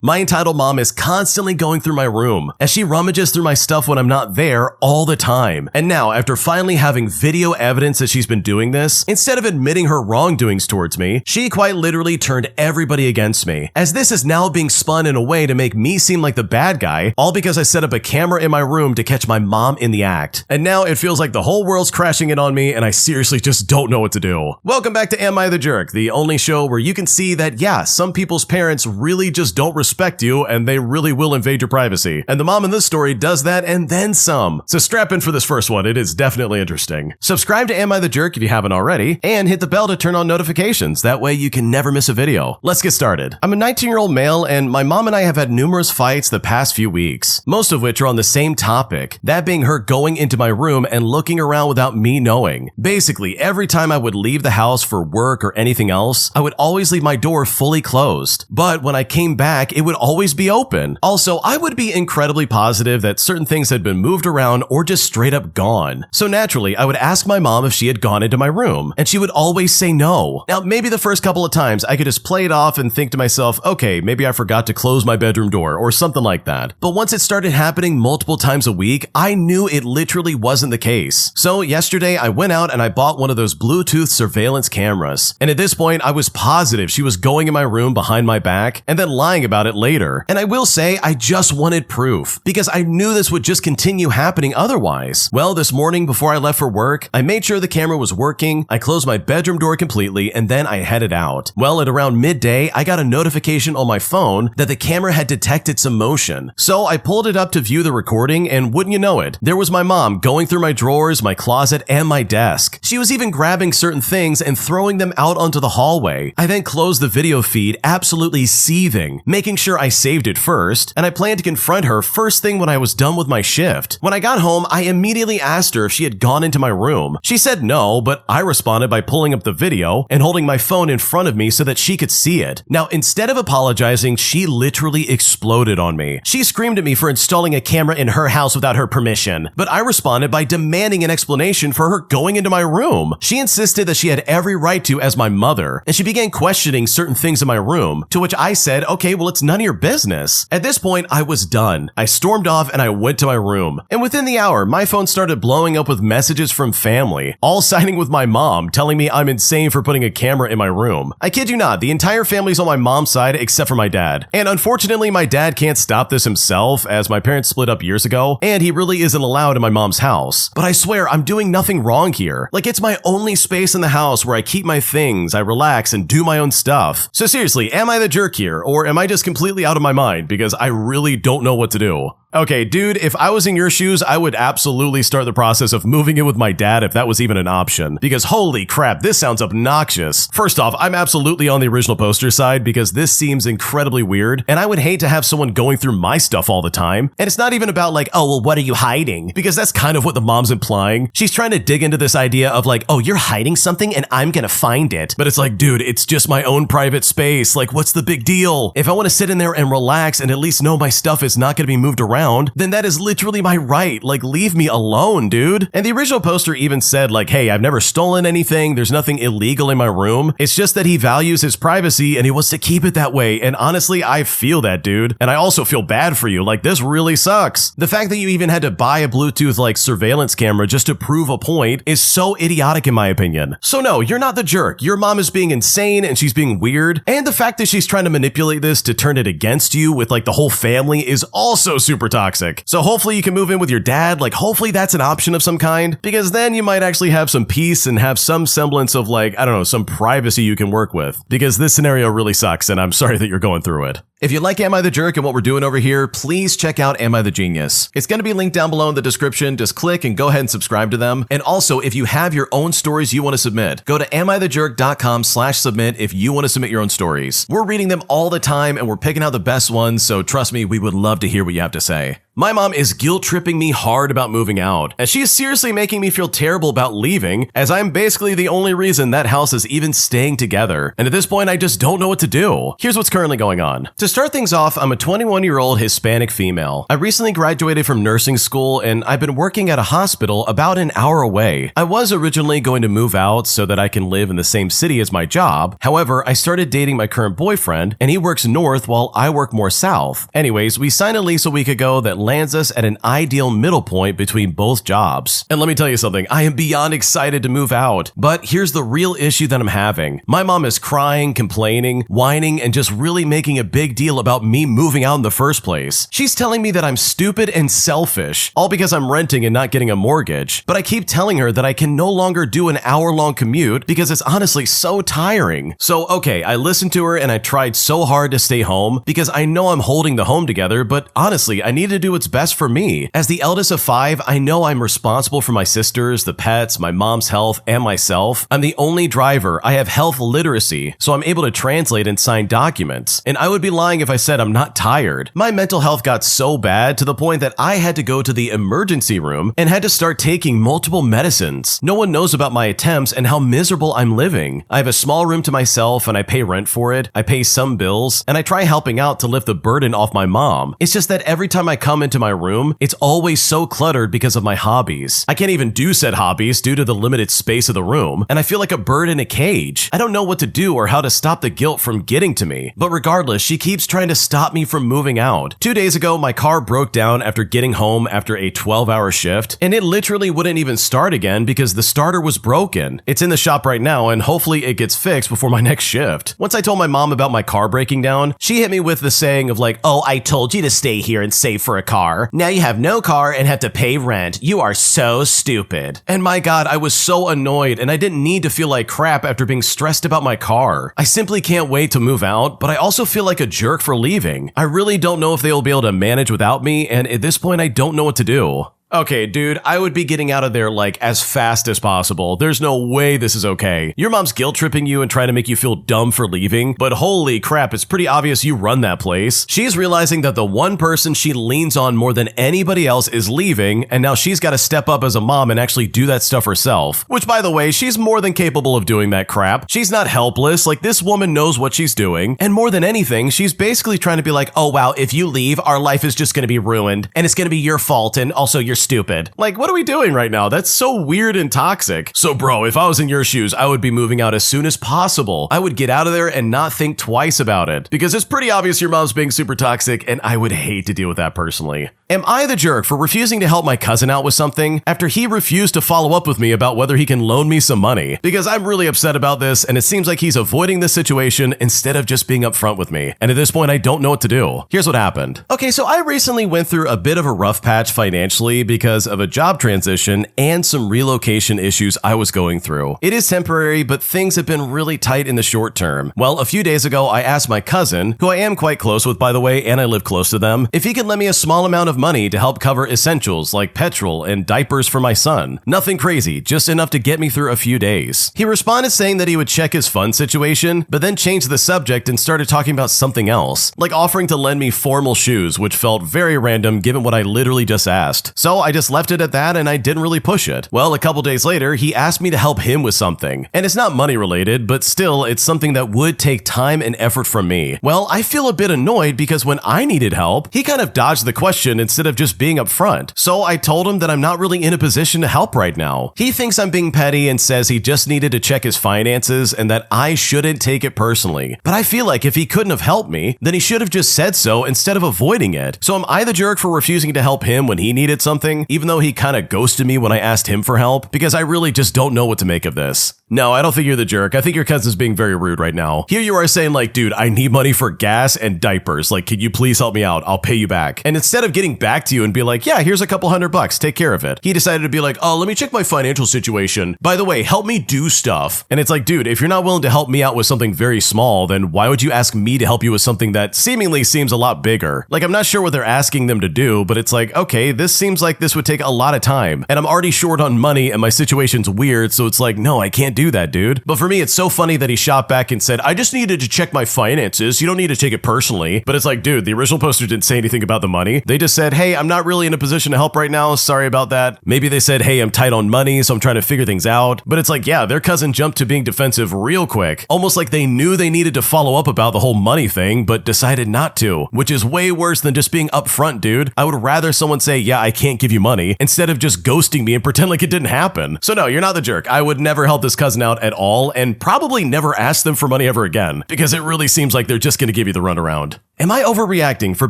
My entitled mom is constantly going through my room, as she rummages through my stuff when I'm not there all the time. And now, after finally having video evidence that she's been doing this, instead of admitting her wrongdoings towards me, she quite literally turned everybody against me, as this is now being spun in a way to make me seem like the bad guy, all because I set up a camera in my room to catch my mom in the act. And now it feels like the whole world's crashing in on me, and I seriously just don't know what to do. Welcome back to Am I the Jerk, the only show where you can see that, yeah, some people's parents really just don't respect you, and they really will invade your privacy. And the mom in this story does that and then some. So strap in for this first one, it is definitely interesting. Subscribe to Am I the Jerk if you haven't already, and hit the bell to turn on notifications, that way you can never miss a video. Let's get started. I'm a 19-year-old male, and my mom and I have had numerous fights the past few weeks, most of which are on the same topic, that being her going into my room and looking around without me knowing. Basically, every time I would leave the house for work or anything else, I would always leave my door fully closed. But when I came back, it would always be open. Also, I would be incredibly positive that certain things had been moved around or just straight up gone. So naturally, I would ask my mom if she had gone into my room, and she would always say no. Now, maybe the first couple of times I could just play it off and think to myself, okay, maybe I forgot to close my bedroom door or something like that. But once it started happening multiple times a week, I knew it literally wasn't the case. So yesterday, I went out and I bought one of those Bluetooth surveillance cameras. And at this point, I was positive she was going in my room behind my back and then lying about it later. And I will say, I just wanted proof, because I knew this would just continue happening otherwise. Well, this morning before I left for work, I made sure the camera was working, I closed my bedroom door completely, and then I headed out. Well, at around midday, I got a notification on my phone that the camera had detected some motion. So I pulled it up to view the recording, and wouldn't you know it, there was my mom going through my drawers, my closet, and my desk. She was even grabbing certain things and throwing them out onto the hallway. I then closed the video feed, absolutely seething, making sure I saved it first, and I planned to confront her first thing when I was done with my shift. When I got home, I immediately asked her if she had gone into my room. She said no, but I responded by pulling up the video and holding my phone in front of me so that she could see it. Now, instead of apologizing, she literally exploded on me. She screamed at me for installing a camera in her house without her permission, but I responded by demanding an explanation for her going into my room. She insisted that she had every right to as my mother, and she began questioning certain things in my room, to which I said, okay, well, it's none of your business. At this point, I was done. I stormed off and I went to my room. And within the hour, my phone started blowing up with messages from family, all siding with my mom, telling me I'm insane for putting a camera in my room. I kid you not, the entire family's on my mom's side except for my dad. And unfortunately, my dad can't stop this himself, as my parents split up years ago, and he really isn't allowed in my mom's house. But I swear, I'm doing nothing wrong here. Like, it's my only space in the house where I keep my things, I relax, and do my own stuff. So seriously, am I the jerk here, or am I just completely out of my mind? Because I really don't know what to do. Okay, dude, if I was in your shoes, I would absolutely start the process of moving in with my dad if that was even an option. Because holy crap, this sounds obnoxious. First off, I'm absolutely on the original poster side because this seems incredibly weird, and I would hate to have someone going through my stuff all the time. And it's not even about like, oh, well, what are you hiding? Because that's kind of what the mom's implying. She's trying to dig into this idea of like, oh, you're hiding something and I'm gonna find it. But it's like, dude, it's just my own private space. Like, what's the big deal? If I want to sit in there and relax and at least know my stuff is not gonna be moved around, then that is literally my right. Like, leave me alone, dude. And the original poster even said like, hey, I've never stolen anything. There's nothing illegal in my room. It's just that he values his privacy and he wants to keep it that way. And honestly, I feel that, dude. And I also feel bad for you. Like, this really sucks. The fact that you even had to buy a Bluetooth like surveillance camera just to prove a point is so idiotic in my opinion. So no, you're not the jerk. Your mom is being insane and she's being weird. And the fact that she's trying to manipulate this to turn it against you with like the whole family is also super toxic. So hopefully you can move in with your dad. Like, hopefully that's an option of some kind, because then you might actually have some peace and have some semblance of like, I don't know, some privacy you can work with, because this scenario really sucks and I'm sorry that you're going through it. If you like Am I the Jerk and what we're doing over here, please check out Am I the Genius. It's going to be linked down below in the description. Just click and go ahead and subscribe to them. And also, if you have your own stories you want to submit, go to AmITheJerk.com/submit if you want to submit your own stories. We're reading them all the time and we're picking out the best ones, so trust me, we would love to hear what you have to say. My mom is guilt-tripping me hard about moving out, and she is seriously making me feel terrible about leaving, as I'm basically the only reason that house is even staying together. And at this point, I just don't know what to do. Here's what's currently going on. To start things off, I'm a 21-year-old Hispanic female. I recently graduated from nursing school, and I've been working at a hospital about an hour away. I was originally going to move out so that I can live in the same city as my job. However, I started dating my current boyfriend, and he works north while I work more south. Anyways, we signed a lease a week ago that lands us at an ideal middle point between both jobs. And let me tell you something, I am beyond excited to move out. But here's the real issue that I'm having. My mom is crying, complaining, whining, and just really making a big deal about me moving out in the first place. She's telling me that I'm stupid and selfish, all because I'm renting and not getting a mortgage. But I keep telling her that I can no longer do an hour-long commute because it's honestly so tiring. So okay, I listened to her and I tried so hard to stay home because I know I'm holding the home together, but honestly, I need to do what's best for me. As the eldest of 5, I know I'm responsible for my sisters, the pets, my mom's health, and myself. I'm the only driver. I have health literacy, so I'm able to translate and sign documents. And I would be lying if I said I'm not tired. My mental health got so bad to the point that I had to go to the emergency room and had to start taking multiple medicines. No one knows about my attempts and how miserable I'm living. I have a small room to myself and I pay rent for it. I pay some bills and I try helping out to lift the burden off my mom. It's just that every time I come into my room, it's always so cluttered because of my hobbies. I can't even do said hobbies due to the limited space of the room, and I feel like a bird in a cage. I don't know what to do or how to stop the guilt from getting to me. But regardless, she keeps trying to stop me from moving out. 2 days ago, my car broke down after getting home after a 12-hour shift, and it literally wouldn't even start again because the starter was broken. It's in the shop right now, and hopefully it gets fixed before my next shift. Once I told my mom about my car breaking down, she hit me with the saying of like, "Oh, I told you to stay here and save for a car. Now you have no car and have to pay rent. You are so stupid." And my God, I was so annoyed, and I didn't need to feel like crap after being stressed about my car. I simply can't wait to move out, but I also feel like a jerk for leaving. I really don't know if they will be able to manage without me, and at this point, I don't know what to do. Okay, dude, I would be getting out of there like as fast as possible. There's no way this is okay. Your mom's guilt tripping you and trying to make you feel dumb for leaving, but holy crap, it's pretty obvious you run that place. She's realizing that the one person she leans on more than anybody else is leaving, and now she's got to step up as a mom and actually do that stuff herself. Which, by the way, she's more than capable of doing that crap. She's not helpless, like this woman knows what she's doing, and more than anything, she's basically trying to be like, "Oh wow, if you leave, our life is just gonna be ruined, and it's gonna be your fault, and also you're stupid." Like, what are we doing right now? That's so weird and toxic. So bro, if I was in your shoes, I would be moving out as soon as possible. I would get out of there and not think twice about it, because it's pretty obvious your mom's being super toxic, and I would hate to deal with that personally. Am I the jerk for refusing to help my cousin out with something after he refused to follow up with me about whether he can loan me some money? Because I'm really upset about this, and it seems like he's avoiding this situation instead of just being upfront with me. And at this point, I don't know what to do. Here's what happened. Okay, so I recently went through a bit of a rough patch financially because of a job transition and some relocation issues I was going through. It is temporary, but things have been really tight in the short term. Well, a few days ago, I asked my cousin, who I am quite close with by the way, and I live close to them, if he could lend me a small amount of money to help cover essentials like petrol and diapers for my son. Nothing crazy, just enough to get me through a few days. He responded saying that he would check his fund situation, but then changed the subject and started talking about something else, like offering to lend me formal shoes, which felt very random given what I literally just asked. So I just left it at that and I didn't really push it. Well, a couple days later, he asked me to help him with something. And it's not money related, but still, it's something that would take time and effort from me. Well, I feel a bit annoyed because when I needed help, he kind of dodged the question instead of just being upfront. So I told him that I'm not really in a position to help right now. He thinks I'm being petty and says he just needed to check his finances and that I shouldn't take it personally. But I feel like if he couldn't have helped me, then he should have just said so instead of avoiding it. So am I the jerk for refusing to help him when he needed something, even though he kind of ghosted me when I asked him for help? Because I really just don't know what to make of this. No, I don't think you're the jerk. I think your cousin's being very rude right now. Here you are saying like, dude, I need money for gas and diapers. Like, can you please help me out? I'll pay you back. And instead of getting back to you and be like, yeah, here's a couple $100, take care of it, he decided to be like, oh, let me check my financial situation. By the way, help me do stuff. And it's like, dude, if you're not willing to help me out with something very small, then why would you ask me to help you with something that seemingly seems a lot bigger? Like, I'm not sure what they're asking them to do, but it's like, okay, this seems like this would take a lot of time. And I'm already short on money and my situation's weird, so it's like, no, I can't do that, dude. But for me, it's so funny that he shot back and said, I just needed to check my finances. You don't need to take it personally. But it's like, dude, the original poster didn't say anything about the money. They just said, said, hey, I'm not really in a position to help right now. Sorry about that. Maybe they said, hey, I'm tight on money, so I'm trying to figure things out. But it's like, yeah, their cousin jumped to being defensive real quick. Almost like they knew they needed to follow up about the whole money thing, but decided not to, which is way worse than just being upfront, dude. I would rather someone say, yeah, I can't give you money, instead of just ghosting me and pretend like it didn't happen. So no, you're not the jerk. I would never help this cousin out at all, and probably never ask them for money ever again, because it really seems like they're just gonna give you the runaround. Am I overreacting for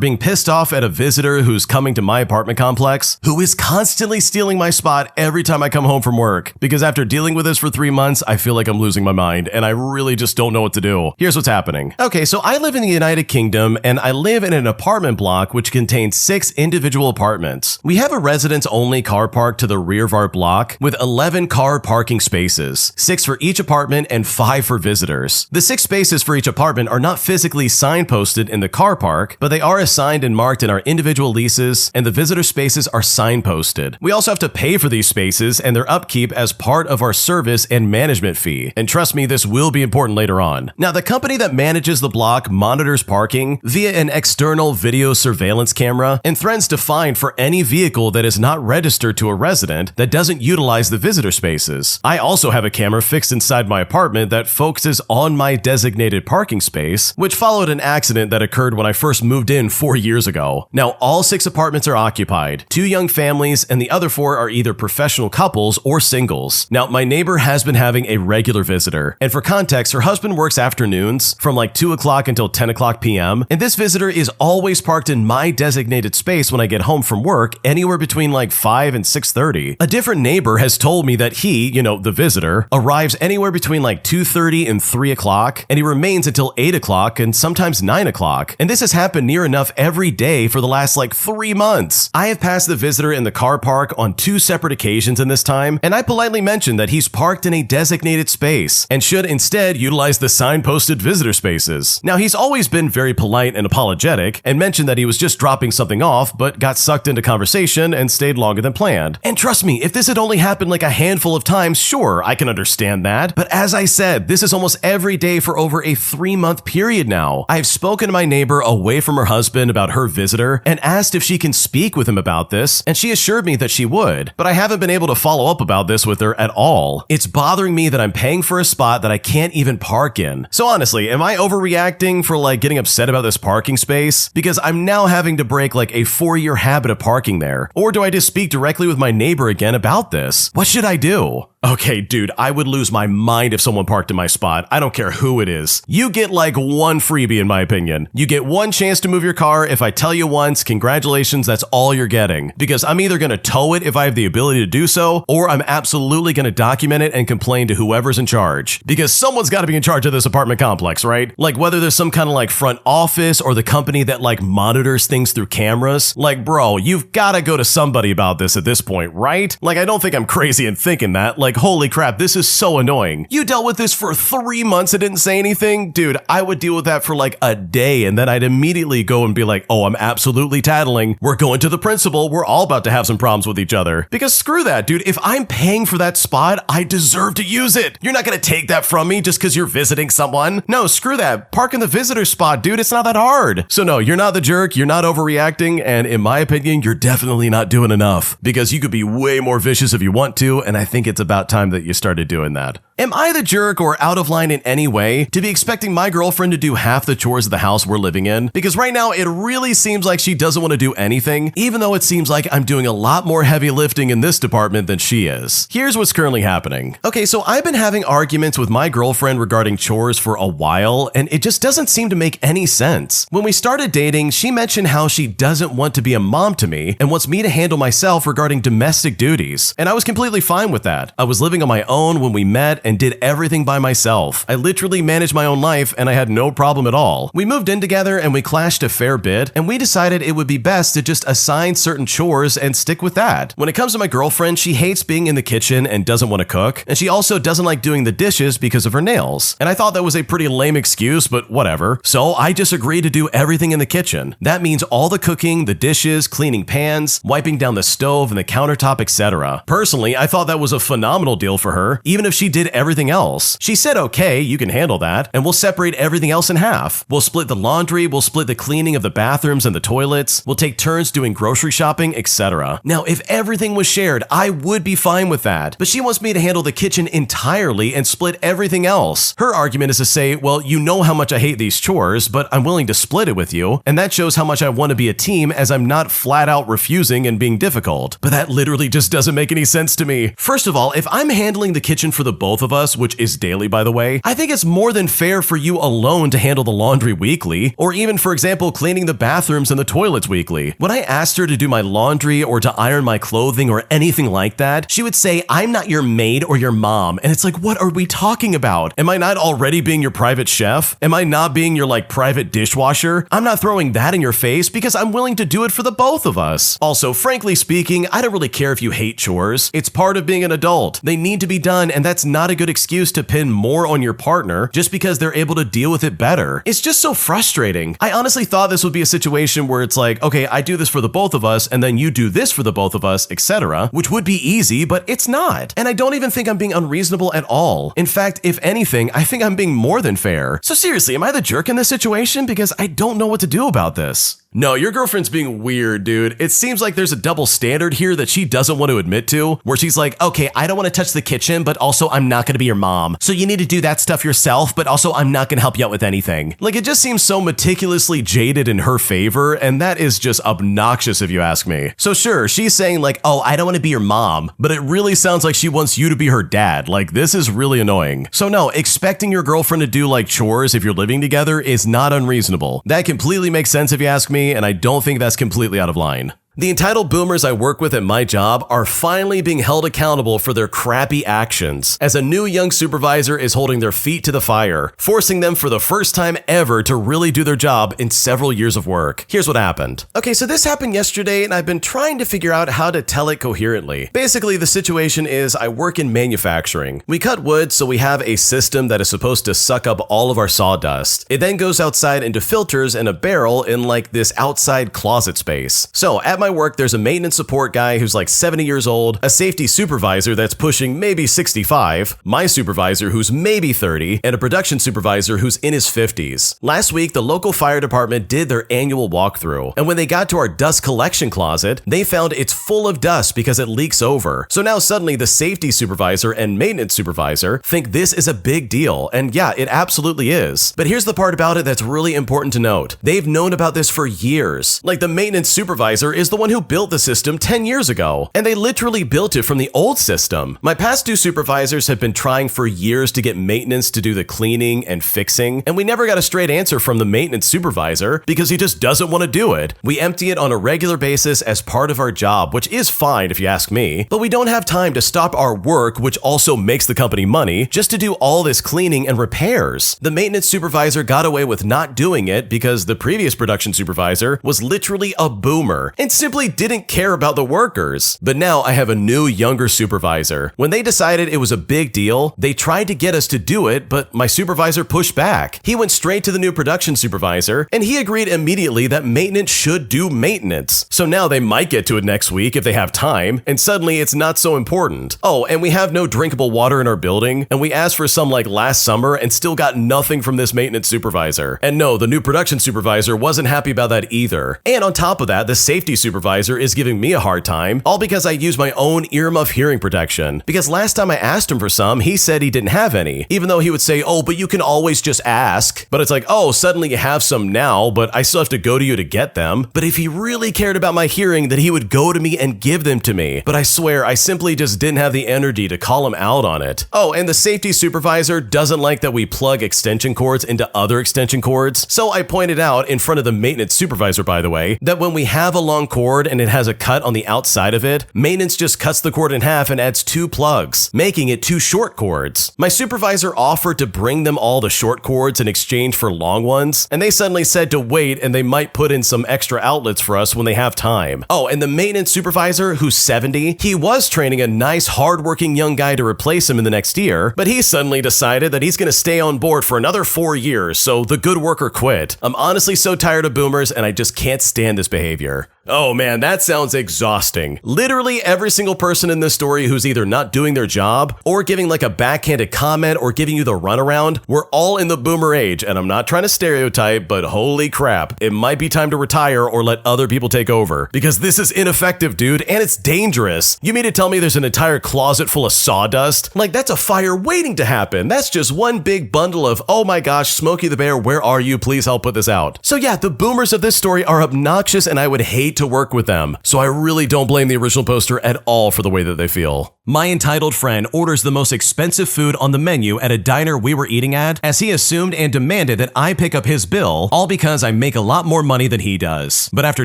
being pissed off at a visitor who's coming to my apartment complex, who is constantly stealing my spot every time I come home from work? Because after dealing with this for 3 months, I feel like I'm losing my mind, and I really just don't know what to do. Here's what's happening. Okay, so I live in the United Kingdom, and I live in an apartment block which contains 6 individual apartments. We have a residents-only car park to the rear of our block with 11 car parking spaces, 6 for each apartment and 5 for visitors. The 6 spaces for each apartment are not physically signposted in the car park, but they are assigned and marked in our individual leases, and the visitor spaces are signposted. We also have to pay for these spaces and their upkeep as part of our service and management fee. And trust me, this will be important later on. Now, the company that manages the block monitors parking via an external video surveillance camera and threatens to fine for any vehicle that is not registered to a resident that doesn't utilize the visitor spaces. I also have a camera fixed inside my apartment that focuses on my designated parking space, which followed an accident that occurred when I first moved in 4 years ago. Now, all 6 apartments are occupied, 2 young families, and the other 4 are either professional couples or singles. Now, my neighbor has been having a regular visitor, and for context, her husband works afternoons from like 2 o'clock until 10 o'clock p.m., and this visitor is always parked in my designated space when I get home from work, anywhere between like 5 and 6:30. A different neighbor has told me that he, the visitor, arrives anywhere between like 2:30 and 3 o'clock, and he remains until 8 o'clock and sometimes 9 o'clock. And this has happened near enough every day for the last like 3 months. I have passed the visitor in the car park on 2 separate occasions in this time, and I politely mentioned that he's parked in a designated space and should instead utilize the signposted visitor spaces. Now, he's always been very polite and apologetic and mentioned that he was just dropping something off, but got sucked into conversation and stayed longer than planned. And trust me, if this had only happened like a handful of times, sure, I can understand that. But as I said, this is almost every day for over a 3-month period now. I've spoken to my neighbor away from her husband about her visitor and asked if she can speak with him about this, and she assured me that she would, but I haven't been able to follow up about this with her at all. It's bothering me that I'm paying for a spot that I can't even park in. So honestly, am I overreacting for like getting upset about this parking space? Because I'm now having to break like a 4-year habit of parking there. Or do I just speak directly with my neighbor again about this? What should I do? Okay, dude, I would lose my mind if someone parked in my spot. I don't care who it is. You get like one freebie in my opinion. You get one chance to move your car. If I tell you once, congratulations, that's all you're getting. Because I'm either going to tow it if I have the ability to do so, or I'm absolutely going to document it and complain to whoever's in charge. Because someone's got to be in charge of this apartment complex, right? Like whether there's some kind of like front office or the company that like monitors things through cameras. Like, bro, you've got to go to somebody about this at this point, right? Like, I don't think I'm crazy in thinking that. Like, holy crap, this is so annoying. You dealt with this for 3 months and didn't say anything? Dude, I would deal with that for like a day and then I'd immediately go and be like, oh, I'm absolutely tattling. We're going to the principal. We're all about to have some problems with each other. Because screw that, dude. If I'm paying for that spot, I deserve to use it. You're not going to take that from me just because you're visiting someone. No, screw that. Park in the visitor spot, dude. It's not that hard. So no, you're not the jerk. You're not overreacting. And in my opinion, you're definitely not doing enough because you could be way more vicious if you want to. And I think it's about time that you started doing that. Am I the jerk or out of line in any way to be expecting my girlfriend to do half the chores of the house we're living in? Because right now it really seems like she doesn't want to do anything, even though it seems like I'm doing a lot more heavy lifting in this department than she is. Here's what's currently happening. Okay, so I've been having arguments with my girlfriend regarding chores for a while, and it just doesn't seem to make any sense. When we started dating, she mentioned how she doesn't want to be a mom to me and wants me to handle myself regarding domestic duties, and I was completely fine with that. I was living on my own when we met and did everything by myself. I literally managed my own life and I had no problem at all. We moved in together and we clashed a fair bit, and we decided it would be best to just assign certain chores and stick with that. When it comes to my girlfriend, she hates being in the kitchen and doesn't want to cook, and she also doesn't like doing the dishes because of her nails. And I thought that was a pretty lame excuse, but whatever. So I just agreed to do everything in the kitchen. That means all the cooking, the dishes, cleaning pans, wiping down the stove and the countertop, etc. Personally, I thought that was a phenomenal deal for her, even if she did everything else. She said, okay, you can handle that, and we'll separate everything else in half. We'll split the laundry laundry, we'll split the cleaning of the bathrooms and the toilets, we'll take turns doing grocery shopping, etc. Now, if everything was shared, I would be fine with that, but she wants me to handle the kitchen entirely and split everything else. Her argument is to say, well, you know how much I hate these chores, but I'm willing to split it with you, and that shows how much I want to be a team as I'm not flat out refusing and being difficult. But that literally just doesn't make any sense to me. First of all, if I'm handling the kitchen for the both of us, which is daily by the way, I think it's more than fair for you alone to handle the laundry weekly, or even for example cleaning the bathrooms and the toilets weekly. When I asked her to do my laundry or to iron my clothing or anything like that, she would say, I'm not your maid or your mom, and it's like, what are we talking about? Am I not already being your private chef? Am I not being your private dishwasher? I'm not throwing that in your face because I'm willing to do it for the both of us. Also, frankly speaking, I don't really care if you hate chores. It's part of being an adult. They need to be done, and that's not a good excuse to pin more on your partner just because they're able to deal with it better. It's just so frustrating. I honestly thought this would be a situation where it's like, okay, I do this for the both of us, and then you do this for the both of us, etc., which would be easy, but it's not. And I don't even think I'm being unreasonable at all. In fact, if anything, I think I'm being more than fair. So seriously, am I the jerk in this situation? Because I don't know what to do about this. No, your girlfriend's being weird, dude. It seems like there's a double standard here that she doesn't want to admit to, where she's like, okay, I don't want to touch the kitchen, but also I'm not going to be your mom. So you need to do that stuff yourself, but also I'm not going to help you out with anything. It just seems so meticulously jaded in her favor, and that is just obnoxious if you ask me. So sure, she's saying oh, I don't want to be your mom, but it really sounds like she wants you to be her dad. This is really annoying. So no, expecting your girlfriend to do chores if you're living together is not unreasonable. That completely makes sense if you ask me, and I don't think that's completely out of line. The entitled boomers I work with at my job are finally being held accountable for their crappy actions, as a new young supervisor is holding their feet to the fire, forcing them for the first time ever to really do their job in several years of work. Here's what happened. Okay, so this happened yesterday, and I've been trying to figure out how to tell it coherently. Basically, the situation is I work in manufacturing. We cut wood, so we have a system that is supposed to suck up all of our sawdust. It then goes outside into filters in a barrel in this outside closet space. So at my work, there's a maintenance support guy who's 70 years old, a safety supervisor that's pushing maybe 65, my supervisor who's maybe 30, and a production supervisor who's in his 50s. Last week, the local fire department did their annual walkthrough, and when they got to our dust collection closet, they found it's full of dust because it leaks over. So now suddenly the safety supervisor and maintenance supervisor think this is a big deal, and yeah, it absolutely is. But here's the part about it that's really important to note. They've known about this for years. The maintenance supervisor is the one who built the system 10 years ago, and they literally built it from the old system. My past two supervisors have been trying for years to get maintenance to do the cleaning and fixing, and we never got a straight answer from the maintenance supervisor because he just doesn't want to do it. We empty it on a regular basis as part of our job, which is fine if you ask me, but we don't have time to stop our work, which also makes the company money, just to do all this cleaning and repairs. The maintenance supervisor got away with not doing it because the previous production supervisor was literally a boomer and simply didn't care about the workers. But now I have a new younger supervisor. When they decided it was a big deal, they tried to get us to do it, but my supervisor pushed back. He went straight to the new production supervisor, and he agreed immediately that maintenance should do maintenance. So now they might get to it next week if they have time, and suddenly it's not so important. Oh, and we have no drinkable water in our building, and we asked for some last summer and still got nothing from this maintenance supervisor. And no, the new production supervisor wasn't happy about that either. And on top of that, the safety supervisor is giving me a hard time, all because I use my own earmuff hearing protection. Because last time I asked him for some, he said he didn't have any, even though he would say, oh, but you can always just ask. But it's oh, suddenly you have some now, but I still have to go to you to get them. But if he really cared about my hearing, then he would go to me and give them to me. But I swear, I simply just didn't have the energy to call him out on it. Oh, and the safety supervisor doesn't like that we plug extension cords into other extension cords. So I pointed out in front of the maintenance supervisor, by the way, that when we have a long cord and it has a cut on the outside of it, maintenance just cuts the cord in half and adds 2 plugs, making it 2 short cords. My supervisor offered to bring them all the short cords in exchange for long ones, and they suddenly said to wait and they might put in some extra outlets for us when they have time. Oh, and the maintenance supervisor, who's 70, he was training a nice hardworking young guy to replace him in the next year, but he suddenly decided that he's going to stay on board for another 4 years, so the good worker quit. I'm honestly so tired of boomers and I just can't stand this behavior. Oh man, that sounds exhausting. Literally every single person in this story who's either not doing their job or giving like a backhanded comment or giving you the runaround, we're all in the boomer age, and I'm not trying to stereotype, but holy crap, it might be time to retire or let other people take over, because this is ineffective, dude, and it's dangerous. You mean to tell me there's an entire closet full of sawdust? Like, that's a fire waiting to happen. That's just one big bundle of, oh my gosh, Smokey the Bear, where are you? Please help put this out. So yeah, the boomers of this story are obnoxious, and I would hate to work with them. So I really don't blame the original poster at all for the way that they feel. My entitled friend orders the most expensive food on the menu at a diner we were eating at, as he assumed and demanded that I pick up his bill, all because I make a lot more money than he does. But after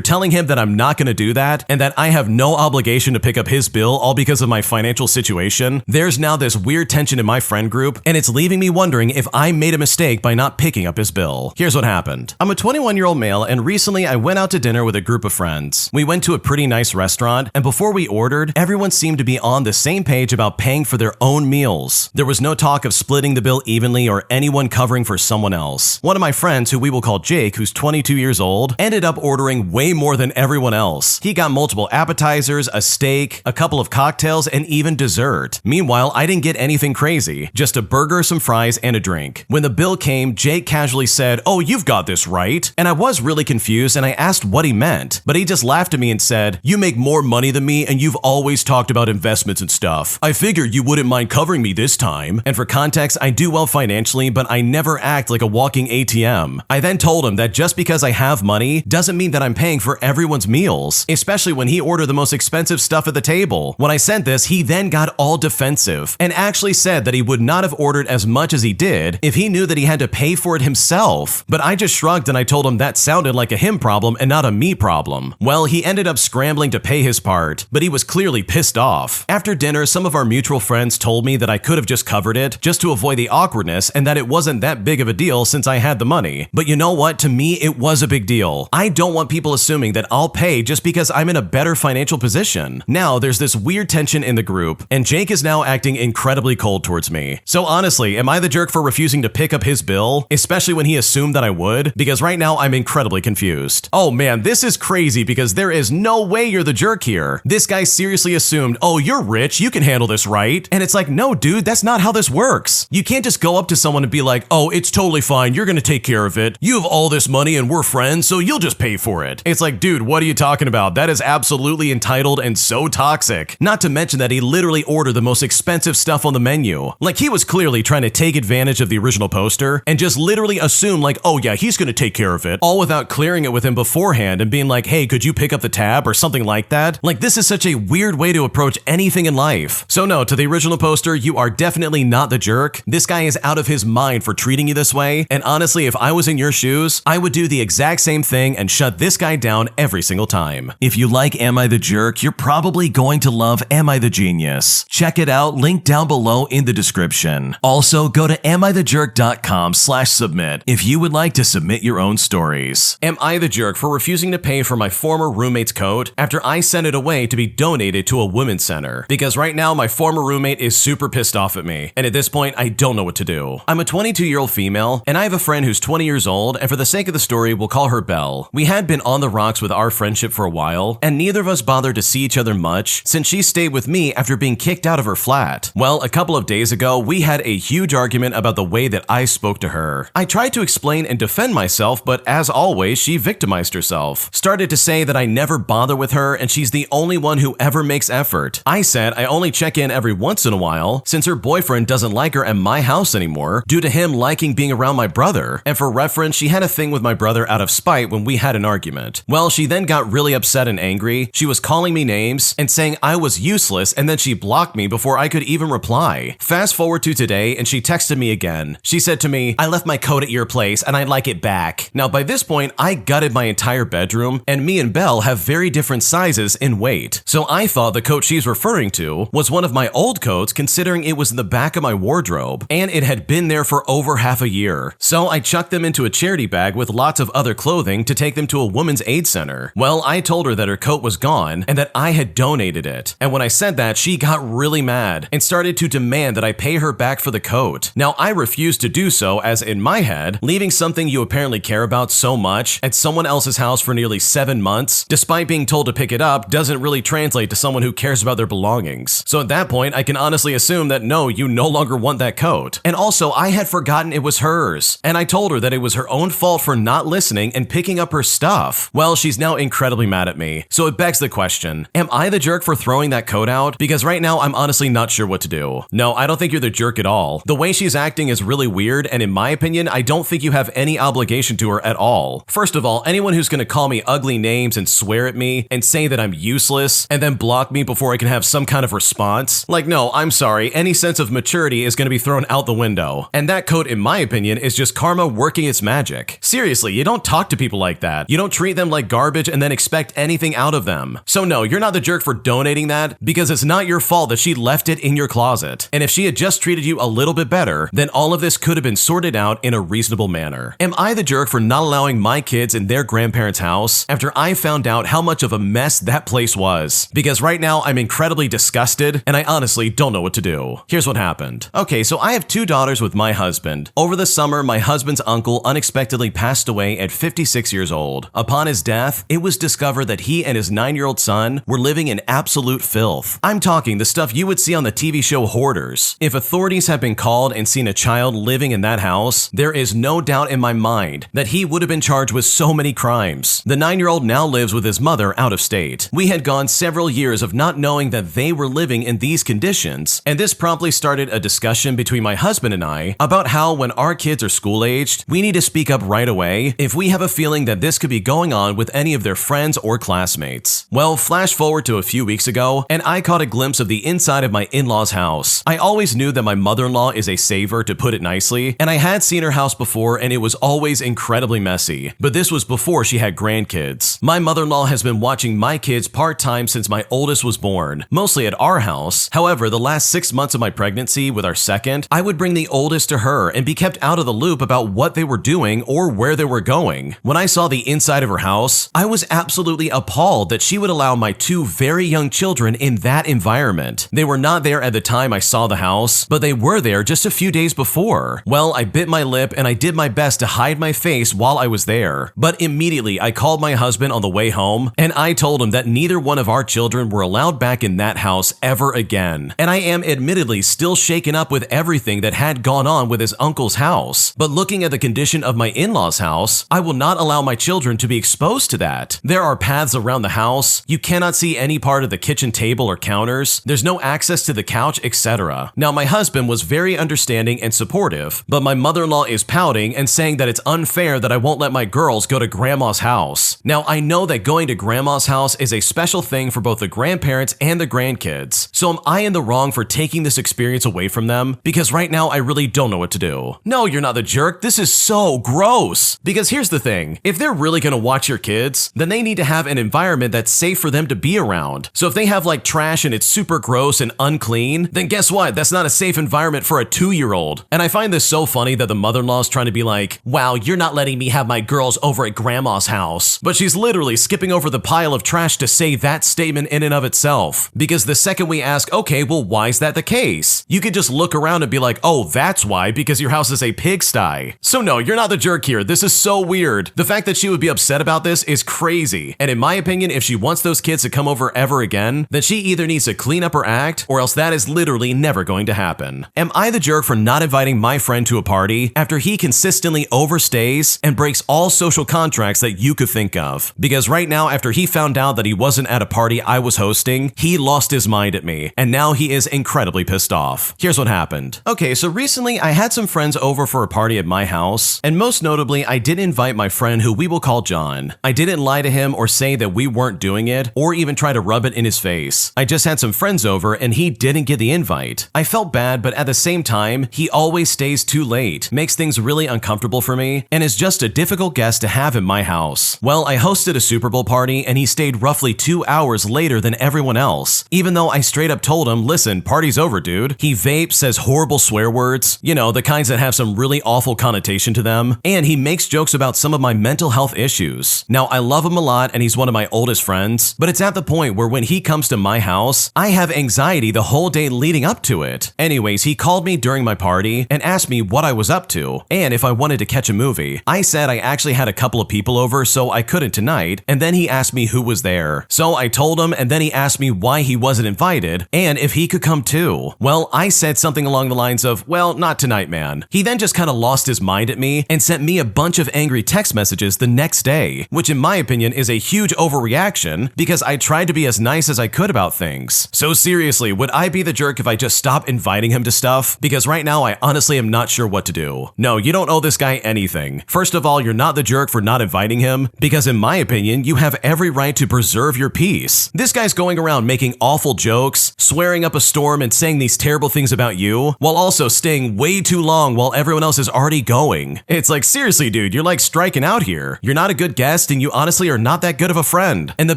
telling him that I'm not going to do that, and that I have no obligation to pick up his bill all because of my financial situation, there's now this weird tension in my friend group, and it's leaving me wondering if I made a mistake by not picking up his bill. Here's what happened. I'm a 21-year-old male, and recently I went out to dinner with a group of friends. We went to a pretty nice restaurant, and before we ordered, everyone seemed to be on the same page about paying for their own meals. There was no talk of splitting the bill evenly or anyone covering for someone else. One of my friends, who we will call Jake, who's 22 years old, ended up ordering way more than everyone else. He got multiple appetizers, a steak, a couple of cocktails, and even dessert. Meanwhile, I didn't get anything crazy, just a burger, some fries, and a drink. When the bill came, Jake casually said, "Oh, you've got this right." And I was really confused, and I asked what he meant, but he just laughed at me and said, "You make more money than me, and you've always talked about investments and stuff. I figured you wouldn't mind covering me this time." And for context, I do well financially, but I never act like a walking ATM. I then told him that just because I have money doesn't mean that I'm paying for everyone's meals, especially when he ordered the most expensive stuff at the table. When I said this, he then got all defensive and actually said that he would not have ordered as much as he did if he knew that he had to pay for it himself. But I just shrugged and I told him that sounded like a him problem and not a me problem. Well, he ended up scrambling to pay his part, but he was clearly pissed off. After dinner, some of our mutual friends told me that I could have just covered it just to avoid the awkwardness and that it wasn't that big of a deal since I had the money. But you know what? To me, it was a big deal. I don't want people assuming that I'll pay just because I'm in a better financial position. Now, there's this weird tension in the group, and Jake is now acting incredibly cold towards me. So honestly, am I the jerk for refusing to pick up his bill, especially when he assumed that I would? Because right now, I'm incredibly confused. Oh man, this is crazy because there is no way you're the jerk here. This guy seriously assumed, "Oh, you're rich, you can handle this, right?" And it's like, no dude, that's not how this works. You can't just go up to someone and be like, "Oh, it's totally fine, you're gonna take care of it. You have all this money and we're friends, so you'll just pay for it." It's like, dude, what are you talking about? That is absolutely entitled and so toxic. Not to mention that he literally ordered the most expensive stuff on the menu. Like, he was clearly trying to take advantage of the original poster and just literally assume like, oh yeah, he's gonna take care of it, all without clearing it with him beforehand and being like, "Hey, could you pick up the tab?" or something like that. Like, this is such a weird way to approach anything in life. So no, to the original poster, you are definitely not the jerk. This guy is out of his mind for treating you this way, and honestly, if I was in your shoes, I would do the exact same thing and shut this guy down every single time. If you like Am I the Jerk, you're probably going to love Am I the Genius. Check it out, link down below in the description. Also, go to amithejerk.com/submit if you would like to submit your own stories. Am I the jerk for refusing to pay for my former roommate's coat after I sent it away to be donated to a women's center? Because right now, my former roommate is super pissed off at me, and at this point, I don't know what to do. I'm a 22-year-old female, and I have a friend who's 20 years old, and for the sake of the story, we'll call her Belle. We had been on the rocks with our friendship for a while, and neither of us bothered to see each other much since she stayed with me after being kicked out of her flat. Well, a couple of days ago, we had a huge argument about the way that I spoke to her. I tried to explain and defend myself, but as always, she victimized herself. Started to say that I never bother with her and she's the only one who ever makes effort. I said I only check in every once in a while since her boyfriend doesn't like her at my house anymore due to him liking being around my brother. And for reference, she had a thing with my brother out of spite when we had an argument. Well, she then got really upset and angry. She was calling me names and saying I was useless, and then she blocked me before I could even reply. Fast forward to today, and she texted me again. She said to me, "I left my coat at your place and I'd like it back." Now, by this point, I gutted my entire bedroom, and me and Belle have very different sizes in weight. So I thought the coat she's referring to to was one of my old coats, considering it was in the back of my wardrobe, and it had been there for over half a year. So I chucked them into a charity bag with lots of other clothing to take them to a women's aid center. Well, I told her that her coat was gone and that I had donated it. And when I said that, she got really mad and started to demand that I pay her back for the coat. Now, I refused to do so, as in my head, leaving something you apparently care about so much at someone else's house for nearly 7 months, despite being told to pick it up, doesn't really translate to someone who cares about their belongings. So at that point, I can honestly assume that no, you no longer want that coat. And also, I had forgotten it was hers, and I told her that it was her own fault for not listening and picking up her stuff. Well, she's now incredibly mad at me. So it begs the question, am I the jerk for throwing that coat out? Because right now, I'm honestly not sure what to do. No, I don't think you're the jerk at all. The way she's acting is really weird, and in my opinion, I don't think you have any obligation to her at all. First of all, anyone who's gonna call me ugly names and swear at me and say that I'm useless and then block me before I can have some kind of response, like, no, I'm sorry, any sense of maturity is gonna be thrown out the window. And that coat, in my opinion, is just karma working its magic. Seriously, you don't talk to people like that. You don't treat them like garbage and then expect anything out of them. So no, you're not the jerk for donating that, because it's not your fault that she left it in your closet. And if she had just treated you a little bit better, then all of this could have been sorted out in a reasonable manner. Am I the jerk for not allowing my kids in their grandparents' house after I found out how much of a mess that place was? Because right now I'm incredibly disgusted and I honestly don't know what to do. Here's what happened. Okay, so I have 2 daughters with my husband. Over the summer, my husband's uncle unexpectedly passed away at 56 years old. Upon his death, it was discovered that he and his 9-year-old son were living in absolute filth. I'm talking the stuff you would see on the TV show Hoarders. If authorities have been called and seen a child living in that house, there is no doubt in my mind that he would have been charged with so many crimes. The 9-year-old now lives with his mother out of state. We had gone several years of not knowing that they were living in these conditions, and this promptly started a discussion between my husband and I about how when our kids are school-aged, we need to speak up right away if we have a feeling that this could be going on with any of their friends or classmates. Well, flash forward to a few weeks ago, and I caught a glimpse of the inside of my in-laws' house. I always knew that my mother-in-law is a saver, to put it nicely, and I had seen her house before and it was always incredibly messy. But this was before she had grandkids. My mother-in-law has been watching my kids part-time since my oldest was born, mostly at our house. However, the last 6 months of my pregnancy with our second, I would bring the oldest to her and be kept out of the loop about what they were doing or where they were going. When I saw the inside of her house, I was absolutely appalled that she would allow my 2 very young children in that environment. They were not there at the time I saw the house, but they were there just a few days before. Well, I bit my lip and I did my best to hide my face while I was there. But immediately I called my husband on the way home and I told him that neither one of our children were allowed back in that house ever again. And I am admittedly still shaken up with everything that had gone on with his uncle's house. But looking at the condition of my in-laws' house, I will not allow my children to be exposed to that. There are paths around the house. You cannot see any part of the kitchen table or counters. There's no access to the couch, etc. Now, my husband was very understanding and supportive, but my mother-in-law is pouting and saying that it's unfair that I won't let my girls go to grandma's house. Now, I know that going to grandma's house is a special thing for both the grandparents and the grandkids. So am I in the wrong for taking this experience away from them? Because right now, I really don't know what to do. No, you're not the jerk. This is so gross. Because here's the thing. If they're really gonna watch your kids, then they need to have an environment that's safe for them to be around. So if they have like trash and it's super gross and unclean, then guess what? That's not a safe environment for a 2-year-old. And I find this so funny that the mother-in-law is trying to be like, wow, you're not letting me have my girls over at grandma's house. But she's literally skipping over the pile of trash to say that statement in and of itself. Because the second we ask, okay, well, why is that the case? You could just look around and be like, oh, that's why, because your house is a pigsty. So no, you're not the jerk here. This is so weird. The fact that she would be upset about this is crazy. And in my opinion, if she wants those kids to come over ever again, then she either needs to clean up her act or else that is literally never going to happen. Am I the jerk for not inviting my friend to a party after he consistently overstays and breaks all social contracts that you could think of? Because right now, after he found out that he wasn't at a party I was hosting, he lost his mind at me, and now he is incredibly pissed off. Here's what happened. Okay, so recently I had some friends over for a party at my house, and most notably, I did invite my friend who we will call John. I didn't lie to him or say that we weren't doing it, or even try to rub it in his face. I just had some friends over and he didn't get the invite. I felt bad, but at the same time, he always stays too late, makes things really uncomfortable for me, and is just a difficult guest to have in my house. Well, I hosted a Super Bowl party and he stayed roughly 2 hours later than everyone else, even though know, I straight up told him, listen, party's over, dude. He vapes, says horrible swear words, you know, the kinds that have some really awful connotation to them, and he makes jokes about some of my mental health issues. Now, I love him a lot and he's one of my oldest friends, but it's at the point where when he comes to my house, I have anxiety the whole day leading up to it. Anyways, he called me during my party and asked me what I was up to and if I wanted to catch a movie. I said I actually had a couple of people over, so I couldn't tonight, and then he asked me who was there. So I told him, and then he asked me why he wasn't invited and if he could come too. Well, I said something along the lines of, well, not tonight, man. He then just kind of lost his mind at me and sent me a bunch of angry text messages the next day, which in my opinion is a huge overreaction because I tried to be as nice as I could about things. So seriously, would I be the jerk if I just stopped inviting him to stuff? Because right now I honestly am not sure what to do. No, you don't owe this guy anything. First of all, you're not the jerk for not inviting him because in my opinion, you have every right to preserve your peace. This guy's going around making awful jokes, swearing up a storm and saying these terrible things about you, while also staying way too long while everyone else is already going. It's like, seriously, dude, you're like striking out here. You're not a good guest and you honestly are not that good of a friend. And the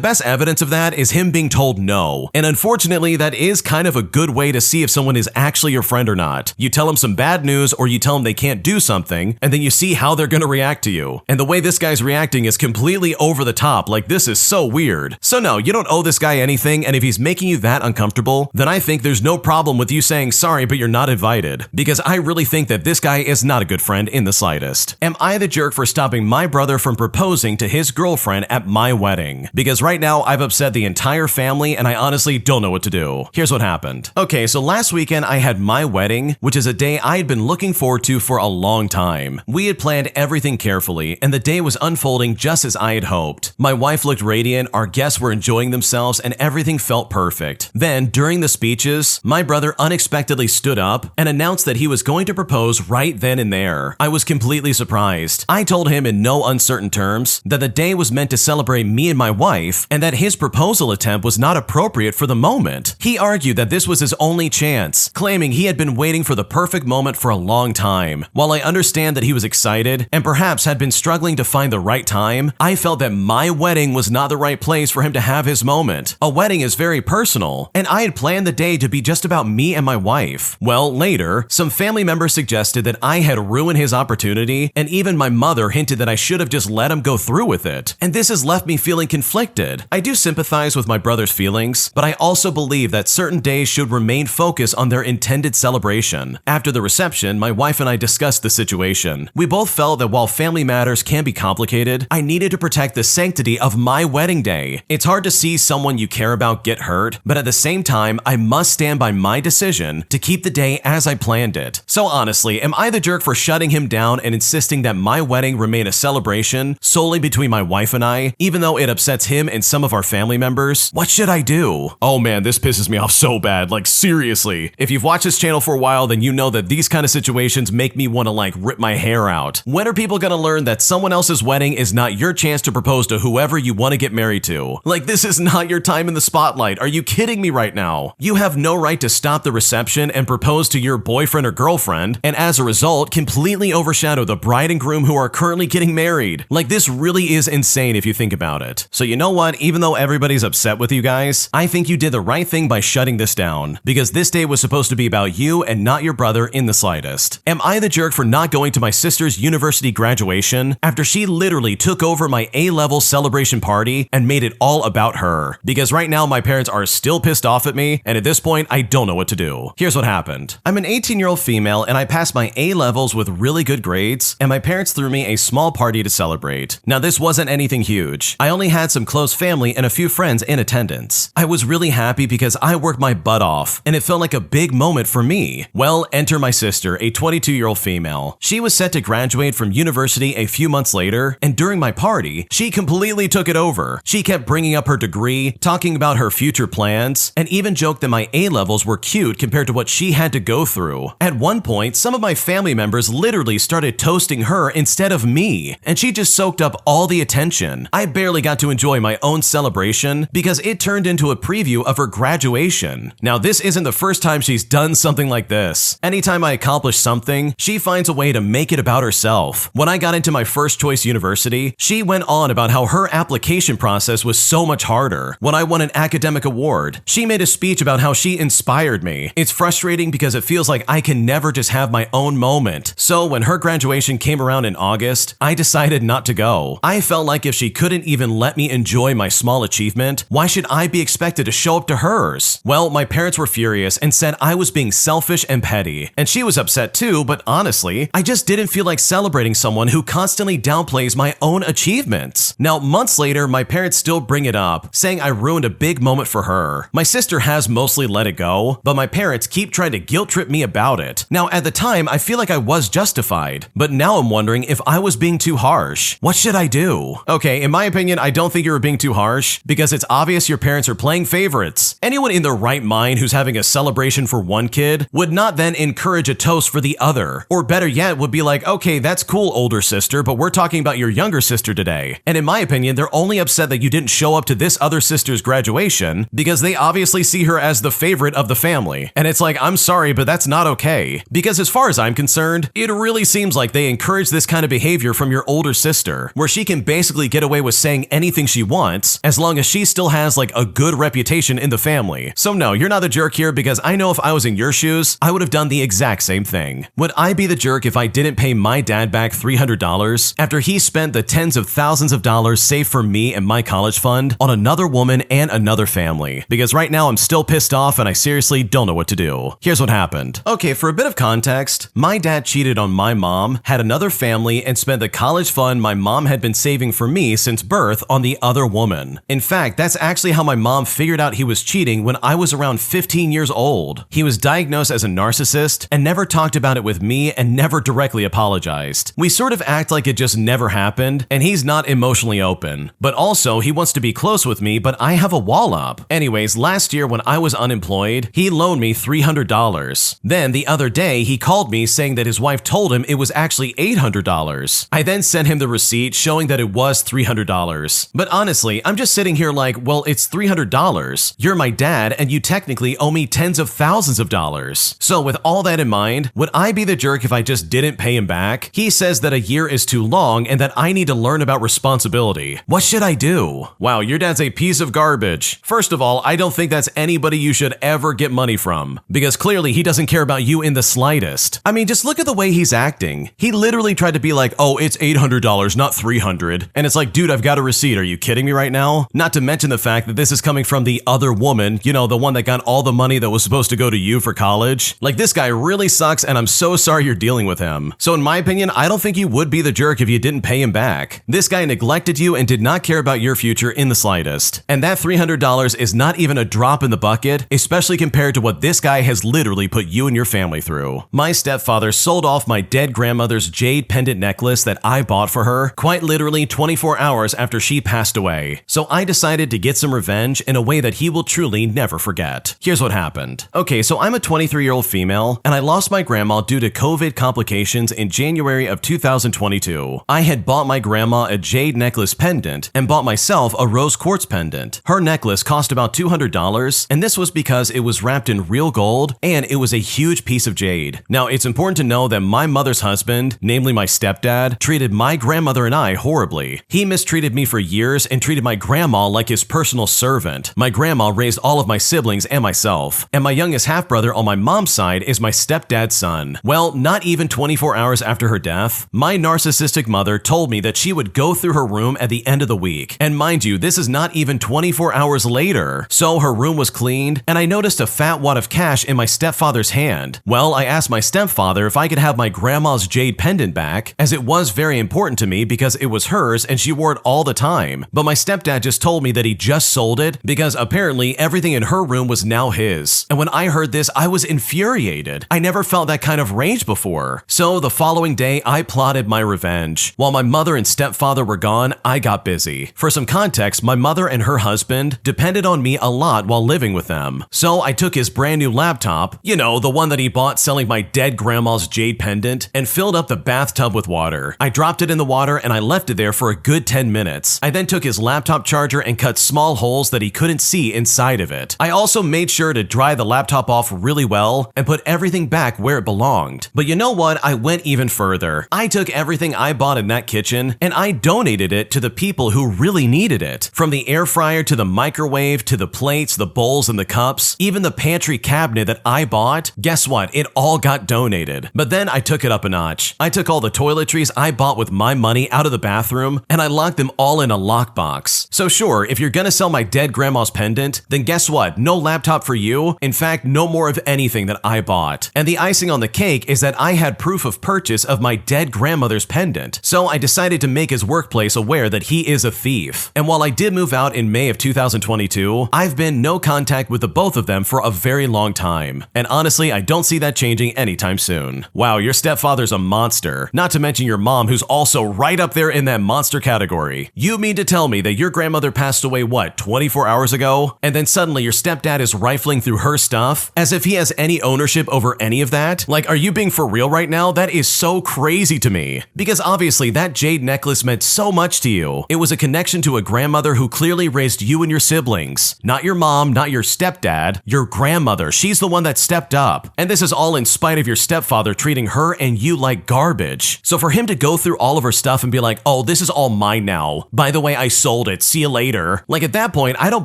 best evidence of that is him being told no. And unfortunately, that is kind of a good way to see if someone is actually your friend or not. You tell them some bad news or you tell them they can't do something, and then you see how they're gonna react to you. And the way this guy's reacting is completely over the top, like this is so weird. So no, you don't owe this guy anything, and if he's making you that uncomfortable, then I think there's no problem with you saying sorry, but you're not invited. Because I really think that this guy is not a good friend in the slightest. Am I the jerk for stopping my brother from proposing to his girlfriend at my wedding? Because right now I've upset the entire family and I honestly don't know what to do. Here's what happened. Okay, so last weekend I had my wedding, which is a day I had been looking forward to for a long time. We had planned everything carefully and the day was unfolding just as I had hoped. My wife looked radiant, our guests were enjoying themselves, and everything felt perfect. Then, during the speeches, my brother unexpectedly stood up and announced that he was going to propose right then and there. I was completely surprised. I told him in no uncertain terms that the day was meant to celebrate me and my wife and that his proposal attempt was not appropriate for the moment. He argued that this was his only chance, claiming he had been waiting for the perfect moment for a long time. While I understand that he was excited and perhaps had been struggling to find the right time, I felt that my wedding was not the right place for him to have his moment. A wedding is very personal, and I had planned the day to be just about me and my wife. Well, later, some family members suggested that I had ruined his opportunity, and even my mother hinted that I should have just let him go through with it. And this has left me feeling conflicted. I do sympathize with my brother's feelings, but I also believe that certain days should remain focused on their intended celebration. After the reception, my wife and I discussed the situation. We both felt that while family matters can be complicated, I needed to protect the sanctity of my wedding day. It's hard to see someone you care about get hurt, but at the same time, I must stand by my decision to keep the day as I planned it. So honestly, am I the jerk for shutting him down and insisting that my wedding remain a celebration solely between my wife and I, even though it upsets him and some of our family members? What should I do? Oh man, this pisses me off so bad, like seriously. If you've watched this channel for a while, then you know that these kind of situations make me want to like rip my hair out. When are people gonna learn that someone else's wedding is not your chance to propose to whoever you want to get married to? Like, this is not your time in the spotlight. Are you kidding me right now? You have no right to stop the reception and propose to your boyfriend or girlfriend, and as a result, completely overshadow the bride and groom who are currently getting married. Like, this really is insane if you think about it. So you know what? Even though everybody's upset with you guys, I think you did the right thing by shutting this down, because this day was supposed to be about you and not your brother in the slightest. Am I the jerk for not going to my sister's university graduation after she literally took over my A-level celebration party and made it all about her? Because right now my parents are still pissed off at me, and at this point I don't know what to do. Here's what happened. I'm an 18-year-old female and I passed my A-levels with really good grades, and my parents threw me a small party to celebrate. Now this wasn't anything huge. I only had some close family and a few friends in attendance. I was really happy because I worked my butt off and it felt like a big moment for me. Well, enter my sister, a 22-year-old female. She was set to graduate from university a few months later, and during my party, she completely took it over. She kept bringing up her degree, talking about her future plans, and even joked that my A-levels were cute compared to what she had to go through. At one point, some of my family members literally started toasting her instead of me, and she just soaked up all the attention. I barely got to enjoy my own celebration because it turned into a preview of her graduation. Now, this isn't the first time she's done something like this. Anytime I accomplish something, she finds a way to make it about herself. When I got into my first choice university, she went on about how her application process was so much harder. When I won an academic award, SteelCityBird. She made a speech about how she inspired me. It's frustrating because it feels like I can never just have my own moment. So when her graduation came around in August, I decided not to go. I felt like if she couldn't even let me enjoy my small achievement, why should I be expected to show up to hers? Well, my parents were furious and said I was being selfish and petty. And she was upset too, but honestly, I just didn't feel like celebrating someone who constantly downplays my own achievements. Now, months later, my parents still bring it up, saying I ruined a big moment for her. My sister has mostly let it go, but my parents keep trying to guilt trip me about it. Now, at the time, I feel like I was justified, but now I'm wondering if I was being too harsh. What should I do? Okay, in my opinion, I don't think you were being too harsh because it's obvious your parents are playing favorites. Anyone in their right mind who's having a celebration for one kid would not then encourage a toast for the other. Or better yet, would be like, okay, that's cool, older sister, but we're talking about your younger sister today. And in my opinion, they're only upset that you didn't show up to this other sister's graduation because they obviously see her as the favorite of the family. And it's like, I'm sorry, but that's not okay. Because as far as I'm concerned, it really seems like they encourage this kind of behavior from your older sister, where she can basically get away with saying anything she wants as long as she still has like a good reputation in the family. So no, you're not the jerk here because I know if I was in your shoes, I would have done the exact same thing. Would I be the jerk if I didn't pay my dad back $300 after he spent the tens of thousands of dollars saved for me and my college fund on another woman and another family? Because right now I'm still pissed off and I seriously don't know what to do. Here's what happened. Okay, for a bit of context, my dad cheated on my mom, had another family, and spent the college fund my mom had been saving for me since birth on the other woman. In fact, that's actually how my mom figured out he was cheating when I was around 15 years old. He was diagnosed as a narcissist and never talked about it with me and never directly apologized. We sort of act like it just never happened, and he's not emotionally open. But also, he wants to be close with me, but I have a wall up. Anyways, last year when I was unemployed, he loaned me $300. Then the other day, he called me saying that his wife told him it was actually $800. I then sent him the receipt showing that it was $300. But honestly, I'm just sitting here like, well, it's $300. You're my dad, and you technically owe me tens of thousands of dollars. So with all that in mind, would I be the jerk if I just didn't pay him back? He says that a year is too long and that I need to learn about responsibility. What should I do? Wow, your dad's a piece of garbage. First of all, I don't think that's anybody you should ever get money from, because clearly he doesn't care about you in the slightest. I mean, just look at the way he's acting. He literally tried to be like, oh, it's $800, not $300. And it's like, dude, I've got a receipt. Are you kidding me right now? Not to mention the fact that this is coming from the other woman, you know, the one that got all the money that was supposed to go to you for college. Like, this guy really sucks, and I'm so sorry you're dealing with him. So in my opinion, I don't think you would be the jerk if you didn't pay him back. This guy neglected you and did not care about your future in the slightest. And that $300 is not even a drop in the bucket, especially compared to what this guy has literally put you and your family through. My stepfather sold off my dead grandmother's jade pendant necklace that I bought for her quite literally 24 hours after she passed away. So I decided to get some revenge in a way that he will truly never forget. Here's what happened. Okay, so I'm a 23-year-old female, and I lost my grandma due to COVID complications in January of 2022. I had bought my grandma a jade necklace pendant and bought myself a rose quartz pendant. Her necklace cost about $200, and this was because it was wrapped in real gold and it was a huge piece of jade. Now, it's important to know that my mother's husband, namely my stepdad, treated my grandmother and I horribly. He mistreated me for years and treated my grandma like his personal servant. My grandma raised all of my siblings and myself, and my youngest half-brother on my mom's side is my stepdad's son. Well, not even 24 hours after her death, my narcissistic mother told me that she would go through her room at the end of the week. And mind you, this is not even 24 hours later. So her room was cleaned, and I noticed a fat wad of cash in my stepfather's hand. Well, I asked my stepfather if I could have my grandma's jade pendant back, as it was very important to me because it was hers and she wore it all the time. But my stepdad just told me that he just sold it because apparently everything in her room was now his. And when I heard this, I was infuriated. I never felt that kind of rage before. So the following day, I plotted my revenge. While my mother and stepfather were gone, I got busy. For some context, my mother and her husband depended on me a lot while living with them. So I took his brand new laptop, you know, the one that he bought selling my dead grandma's jade pendant, and filled up the bathtub with water. I dropped it in the water and I left it there for a good 10 minutes. I then took his laptop charger and cut small holes that he couldn't see inside of it. I also made sure to dry the laptop off really well and put everything back where it belonged. But you know what? I went even further. I took everything I bought in that kitchen and I donated it to the people who really needed it. From the air fryer to the microwave to the plates, the bowls, and the cups, even the pantry cabinet that I bought, guess what? It all got donated. But then I took it up a notch. I took all the toiletries I bought with my money out of the bathroom, and I locked them all in a lockbox. So sure, if you're gonna sell my dead grandma's pendant, then guess what? No laptop for you. In fact, no more of anything that I bought. And the icing on the cake is that I had proof of purchase of my dead grandmother's pendant. So I decided to make his workplace aware that he is a thief. And while I did move out in May of 2022, I've been no contact with the both of them for a very long time. And honestly, I don't see that changing anytime soon. Wow, your stepfather's a monster. Not to mention your mom, who's also right up there in that monster category. You mean to tell me that your grandmother passed away, what, 24 hours ago? And then suddenly your stepdad is rifling through her stuff as if he has any ownership over any of that? Like, are you being for real right now? That is so crazy to me. Because obviously that jade necklace meant so much to you. It was a connection to a grandmother who clearly raised you and your siblings. Not your mom, not your stepdad, your grandmother. She's the one that stepped up. And this is all in spite of your stepfather treating her and you like garbage. So for him to go through all of her stuff and be like, oh, this is all mine now. By the way, I sold it. See you later. Like at that point, I don't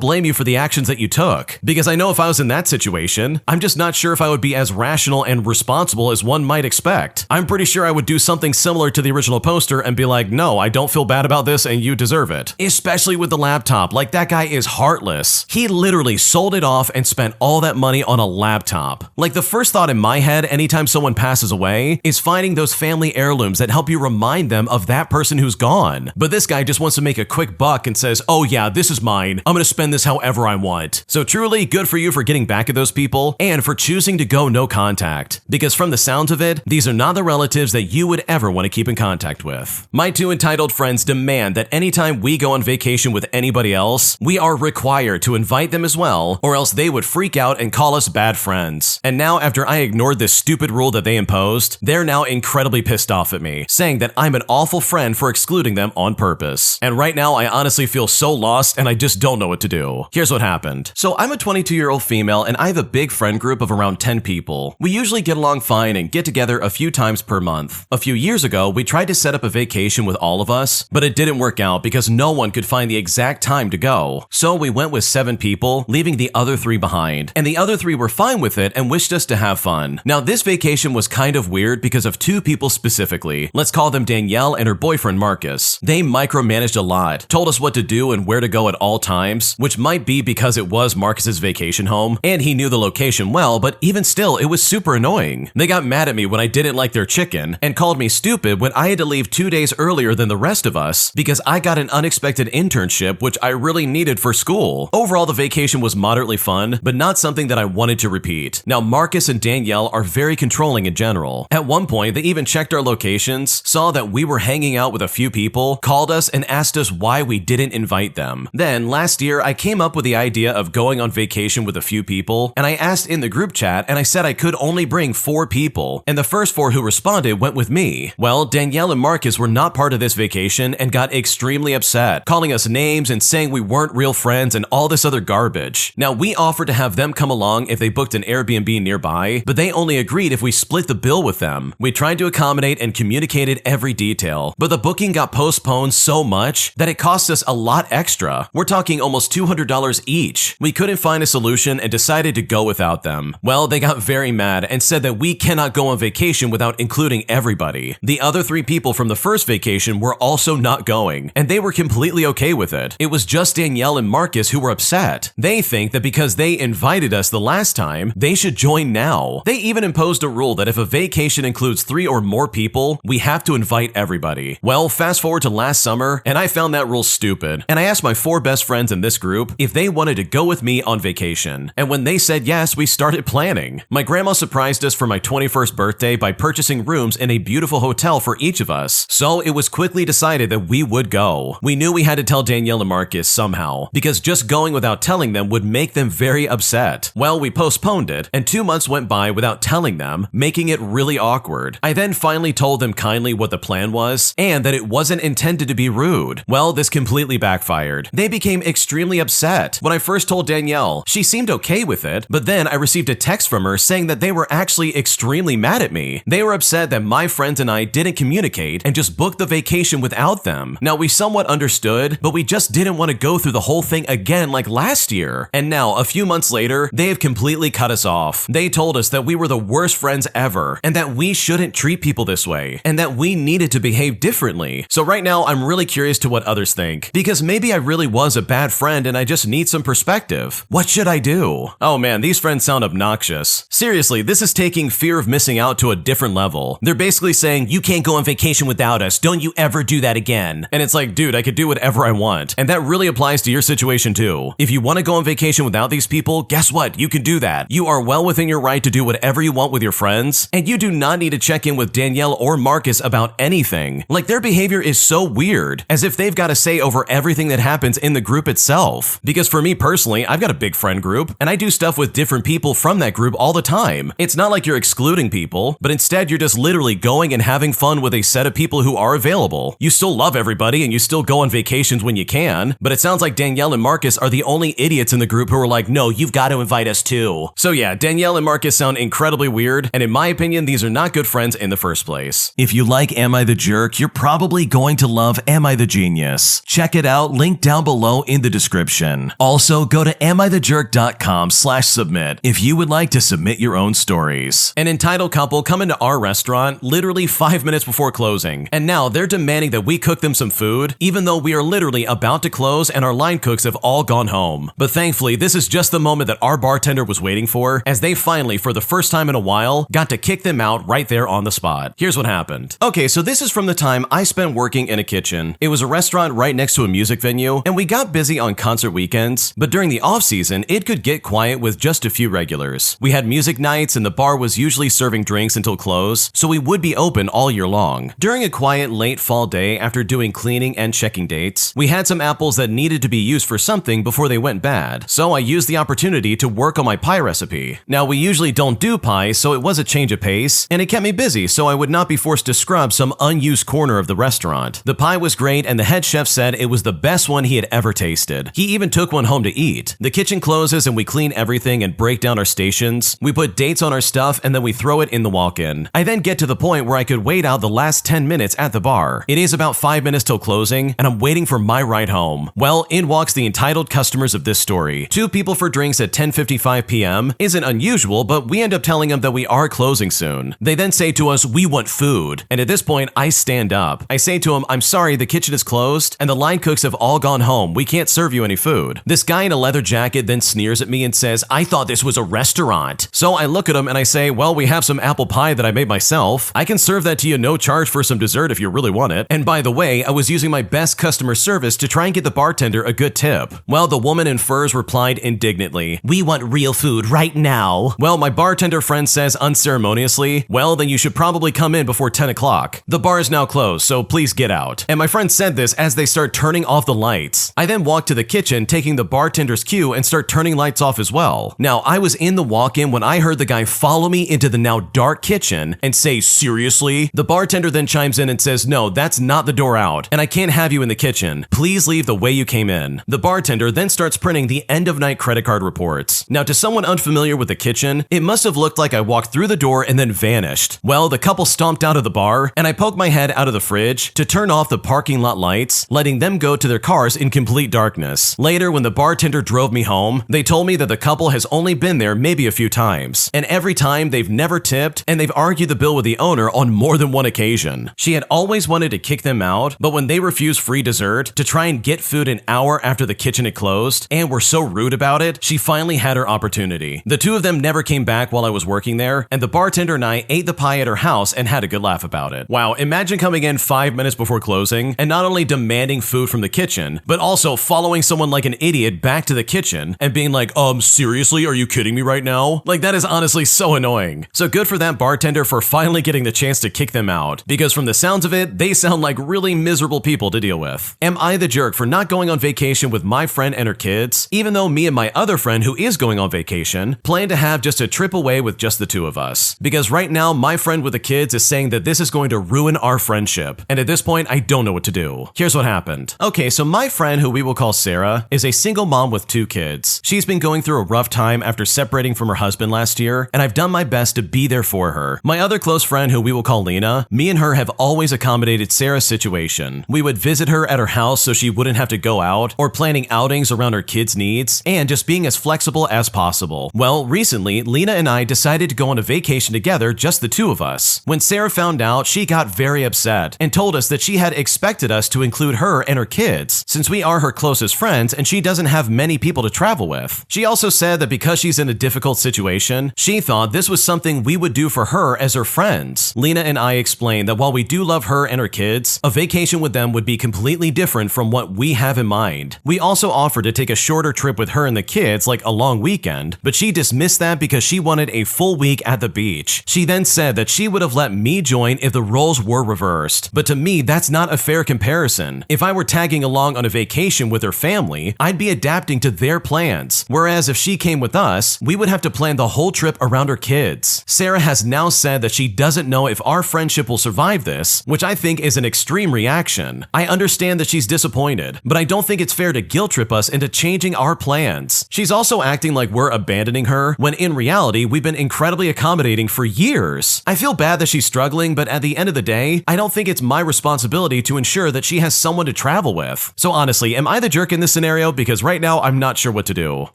blame you for the actions that you took. Because I know if I was in that situation, I'm just not sure if I would be as rational and responsible as one might expect. I'm pretty sure I would do something similar to the original poster and be like, no, I don't feel bad about this and you deserve it. Especially with the laptop. Like that guy is heartless. He literally sold it off and spent all that money on a laptop. Like the first thought in my head anytime someone passes away is finding those family heirlooms that help you remind them of that person who's gone. But this guy just wants to make a quick buck and says, oh yeah, this is mine. I'm gonna spend this however I want. So truly good for you for getting back at those people and for choosing to go no contact. Because from the sounds of it, these are not the relatives that you would ever want to keep in contact with. My two entitled friends demand that anytime we go on vacation with anybody else, we are required to invite them as well, or else they would freak out and call us bad friends. And now after I ignored this stupid rule that they imposed, they're now incredibly pissed off at me, saying that I'm an awful friend for excluding them on purpose. And right now I honestly feel so lost and I just don't know what to do. Here's what happened. So I'm a 22-year-old female and I have a big friend group of around 10 people. We usually get along fine and get together a few times per month. A few years ago, we tried to set up a vacation with all of us, but it didn't work out because no one could find the exact time to go. So we went with 7 people, leaving the other 3 behind. And the other 3 were fine with it and wished us to have fun. Now this vacation was kind of weird because of 2 people specifically. Let's call them Danielle and her boyfriend Marcus. They micromanaged a lot, told us what to do and where to go at all times, which might be because it was Marcus's vacation home and he knew the location well, but even still, it was super annoying. They got mad at me when I didn't like their chicken and called me stupid when I had to leave 2 days earlier than the rest of us because I got an unexpected internship which I really needed for school. Overall, the vacation was moderately fun, but not something that I wanted to repeat. Now, Marcus and Danielle are very controlling in general. At one point, they even checked our locations, saw that we were hanging out with a few people, called us and asked us why we didn't invite them. Then, last year, I came up with the idea of going on vacation with a few people, and I asked in the group chat and I said I could only bring 4 people, and the first 4 who responded went with me. Well, Danielle and Marcus were not part of this vacation and got extremely upset, calling us names and saying we weren't real friends and all this other garbage. Now, we offered to have them come along if they booked an Airbnb nearby, but they only agreed if we split the bill with them. We tried to accommodate and communicated every detail, but the booking got postponed so much that it cost us a lot extra. We're talking almost $200 each. We couldn't find a solution and decided to go without them. Well, they got very mad and said that we cannot go on vacation without including everybody. The other 3 people from the first vacation were also not going, and they were completely okay with it. It was just Danielle and Marcus who were upset. They think that because they invited us the last time, they should join now. They even imposed a rule that if a vacation includes 3 or more people, we have to invite everybody. Well, fast forward to last summer, and I found that rule stupid. And I asked my 4 best friends in this group if they wanted to go with me on vacation. And when they said yes, we started planning. My grandma surprised us for my 21st birthday by purchasing rooms in a beautiful hotel for each of us. So it was quickly decided that we would go. We knew we had to tell Danielle and Marcus somehow, because just going without telling them would make them very upset. Well, we postponed it, and 2 months went by without telling them, making it really awkward. I then finally told them kindly what the plan was, and that it wasn't intended to be rude. Well, this completely backfired. They became extremely upset. When I first told Danielle, she seemed okay with it, but then I received a text from her saying that they were actually extremely mad at me. They were upset that my friends and I didn't communicate and just booked the vacation without them. Now, we somewhat understood, but we just didn't want to go through the whole thing again like last last year. And now, a few months later, they have completely cut us off. They told us that we were the worst friends ever, and that we shouldn't treat people this way, and that we needed to behave differently. So right now, I'm really curious to what others think, because maybe I really was a bad friend and I just need some perspective. What should I do? Oh man, these friends sound obnoxious. Seriously, this is taking fear of missing out to a different level. They're basically saying, you can't go on vacation without us. Don't you ever do that again. And it's like, dude, I could do whatever I want. And that really applies to your situation too. If you want to go on vacation without these people, guess what? You can do that. You are well within your right to do whatever you want with your friends, and you do not need to check in with Danielle or Marcus about anything. Like, their behavior is so weird, as if they've got to say over everything that happens in the group itself. Because for me personally, I've got a big friend group, and I do stuff with different people from that group all the time. It's not like you're excluding people, but instead you're just literally going and having fun with a set of people who are available. You still love everybody and you still go on vacations when you can, but it sounds like Danielle and Marcus are the only idiots in the group who are like, no, you've got to invite us too. So yeah, Danielle and Marcus sound incredibly weird, and in my opinion, these are not good friends in the first place. If you like Am I the Jerk, you're probably going to love Am I the Genius. Check it out, link down below in the description. Also, go to AmITheJerk.com/submit if you would like to submit your own stories. An entitled couple come into our restaurant literally 5 minutes before closing, and now they're demanding that we cook them some food, even though we are literally about to close and our line cooks have all gone home. But thankfully, this is just the moment that our bartender was waiting for, as they finally, for the first time in a while, got to kick them out right there on the spot. Here's what happened. Okay, so this is from the time I spent working in a kitchen. It was a restaurant right next to a music venue, and we got busy on concert weekends, but during the off-season, it could get quiet with just a few regulars. We had music nights, and the bar was usually serving drinks until close, so we would be open all year long. During a quiet late fall day after doing cleaning and checking dates, we had some apples that needed to be used for something before they went bad, so I used the opportunity to work on my pie recipe. Now, we usually don't do pie, so it was a change of pace, and it kept me busy so I would not be forced to scrub some unused corner of the restaurant. The pie was great, and the head chef said it was the best one he had ever tasted. He even took one home to eat. The kitchen closes and we clean everything and break down our stations. We put dates on our stuff and then we throw it in the walk-in. I then get to the point where I could wait out the last 10 minutes at the bar. It is about 5 minutes till closing, and I'm waiting for my ride home. Well, in walks the entitled customers of this story. 2 people for drinks at 10:55 p.m. isn't unusual, but we end up telling them that we are closing soon. They then say to us, we want food. And at this point, I stand up. I say to them, I'm sorry, the kitchen is closed, and the line cooks have all gone home. We can't serve you any food. This guy in a leather jacket then sneers at me and says, I thought this was a restaurant. So I look at him and I say, well, we have some apple pie that I made myself. I can serve that to you no charge for some dessert if you really want it. And by the way, I was using my best customer service to try and get the bartender a good tip. Well, the woman in furs replied indignantly, we want real food right now. Well, my bartender friend says unceremoniously, well, then you should probably come in before 10 o'clock. The bar is now closed, so please get out. And my friend said this as they start turning off the lights. I then walk to the kitchen, taking the bartender's cue, and start turning lights off as well. Now, I was in the walk-in when I heard the guy follow me into the now dark kitchen and say, seriously? The bartender then chimes in and says, no, that's not the door out, and I can't have you in the kitchen. Please leave the way you came in. The bartender then starts printing the end-of-night credit card reports. Now, to someone unfamiliar with the kitchen, it must have looked like I walked through the door and then vanished. Well, the couple stomped out of the bar, and I poked my head out of the fridge to turn off the parking lot lights, letting them go to their cars in complete darkness. Later, when the bartender drove me home, they told me that the couple has only been there maybe a few times, and every time they've never tipped, and they've argued the bill with the owner on more than one occasion. She had always wanted to kick them out, but when they refused free dessert to try and get food an hour after the kitchen had closed, and were so rude about it, she finally had her opportunity. The two of them never came back while I was working there, and the bartender and I ate the pie at her house and had a good laugh about it. Wow, imagine coming in 5 minutes before closing, and not only demanding food from the kitchen, but also following someone like an idiot back to the kitchen and being like, seriously, are you kidding me right now? Like, that is honestly so annoying. So good for that bartender for finally getting the chance to kick them out, because from the sounds of it, they sound like really miserable people to deal with. Am I the jerk for not going on vacation with my friend and her kids, even though me and my other friend who is going on vacation plan to have just a trip away with just the two of us? Because right now, my friend with the kids is saying that this is going to ruin our friendship, and at this point, I don't know what to do. Here's what happened. Okay, so my friend, who we will call Sarah, is a single mom with 2 kids. She's been going through a rough time after separating from her husband last year, and I've done my best to be there for her. My other close friend, who we will call Lena, me and her have always accommodated Sarah's situation. We would visit her at her house so she wouldn't have to go out, or planning outings around her kids' needs, and just being as flexible as possible. Well, recently, Lena and I decided to go on a vacation together, just the two of us. When Sarah found out, she got very upset and told us that she had expected us to include her and her kids, since we are her closest friends and she doesn't have many people to travel with. She also said that because she's in a difficult situation, she thought this was something we would do for her as her friends. Lena and I explained that while we do love her and her kids, a vacation with them would be completely different from what we have in mind. We also offered to take a shorter trip with her and the kids, like a long weekend, but she dismissed that because she wanted a full week at the beach. She then said that she would have let me join if the roles were reversed, but to me, that's not a fair comparison. If I were tagging along on a vacation with her family, I'd be adapting to their plans, whereas if she came with us, we would have to plan the whole trip around her kids. Sarah has now said that she doesn't know if our friendship will survive this, which I think is an extreme reaction. I understand that she's disappointed, but I don't think it's fair to guilt trip us into changing our plans. She's also acting like we're abandoning her, when in reality, we've been incredibly accommodating for years. I feel bad that she's struggling, but at the end of the day, I don't think it's my responsibility to ensure that she has someone to travel with. So honestly, am I the jerk in this scenario? Because right now, I'm not sure what to do.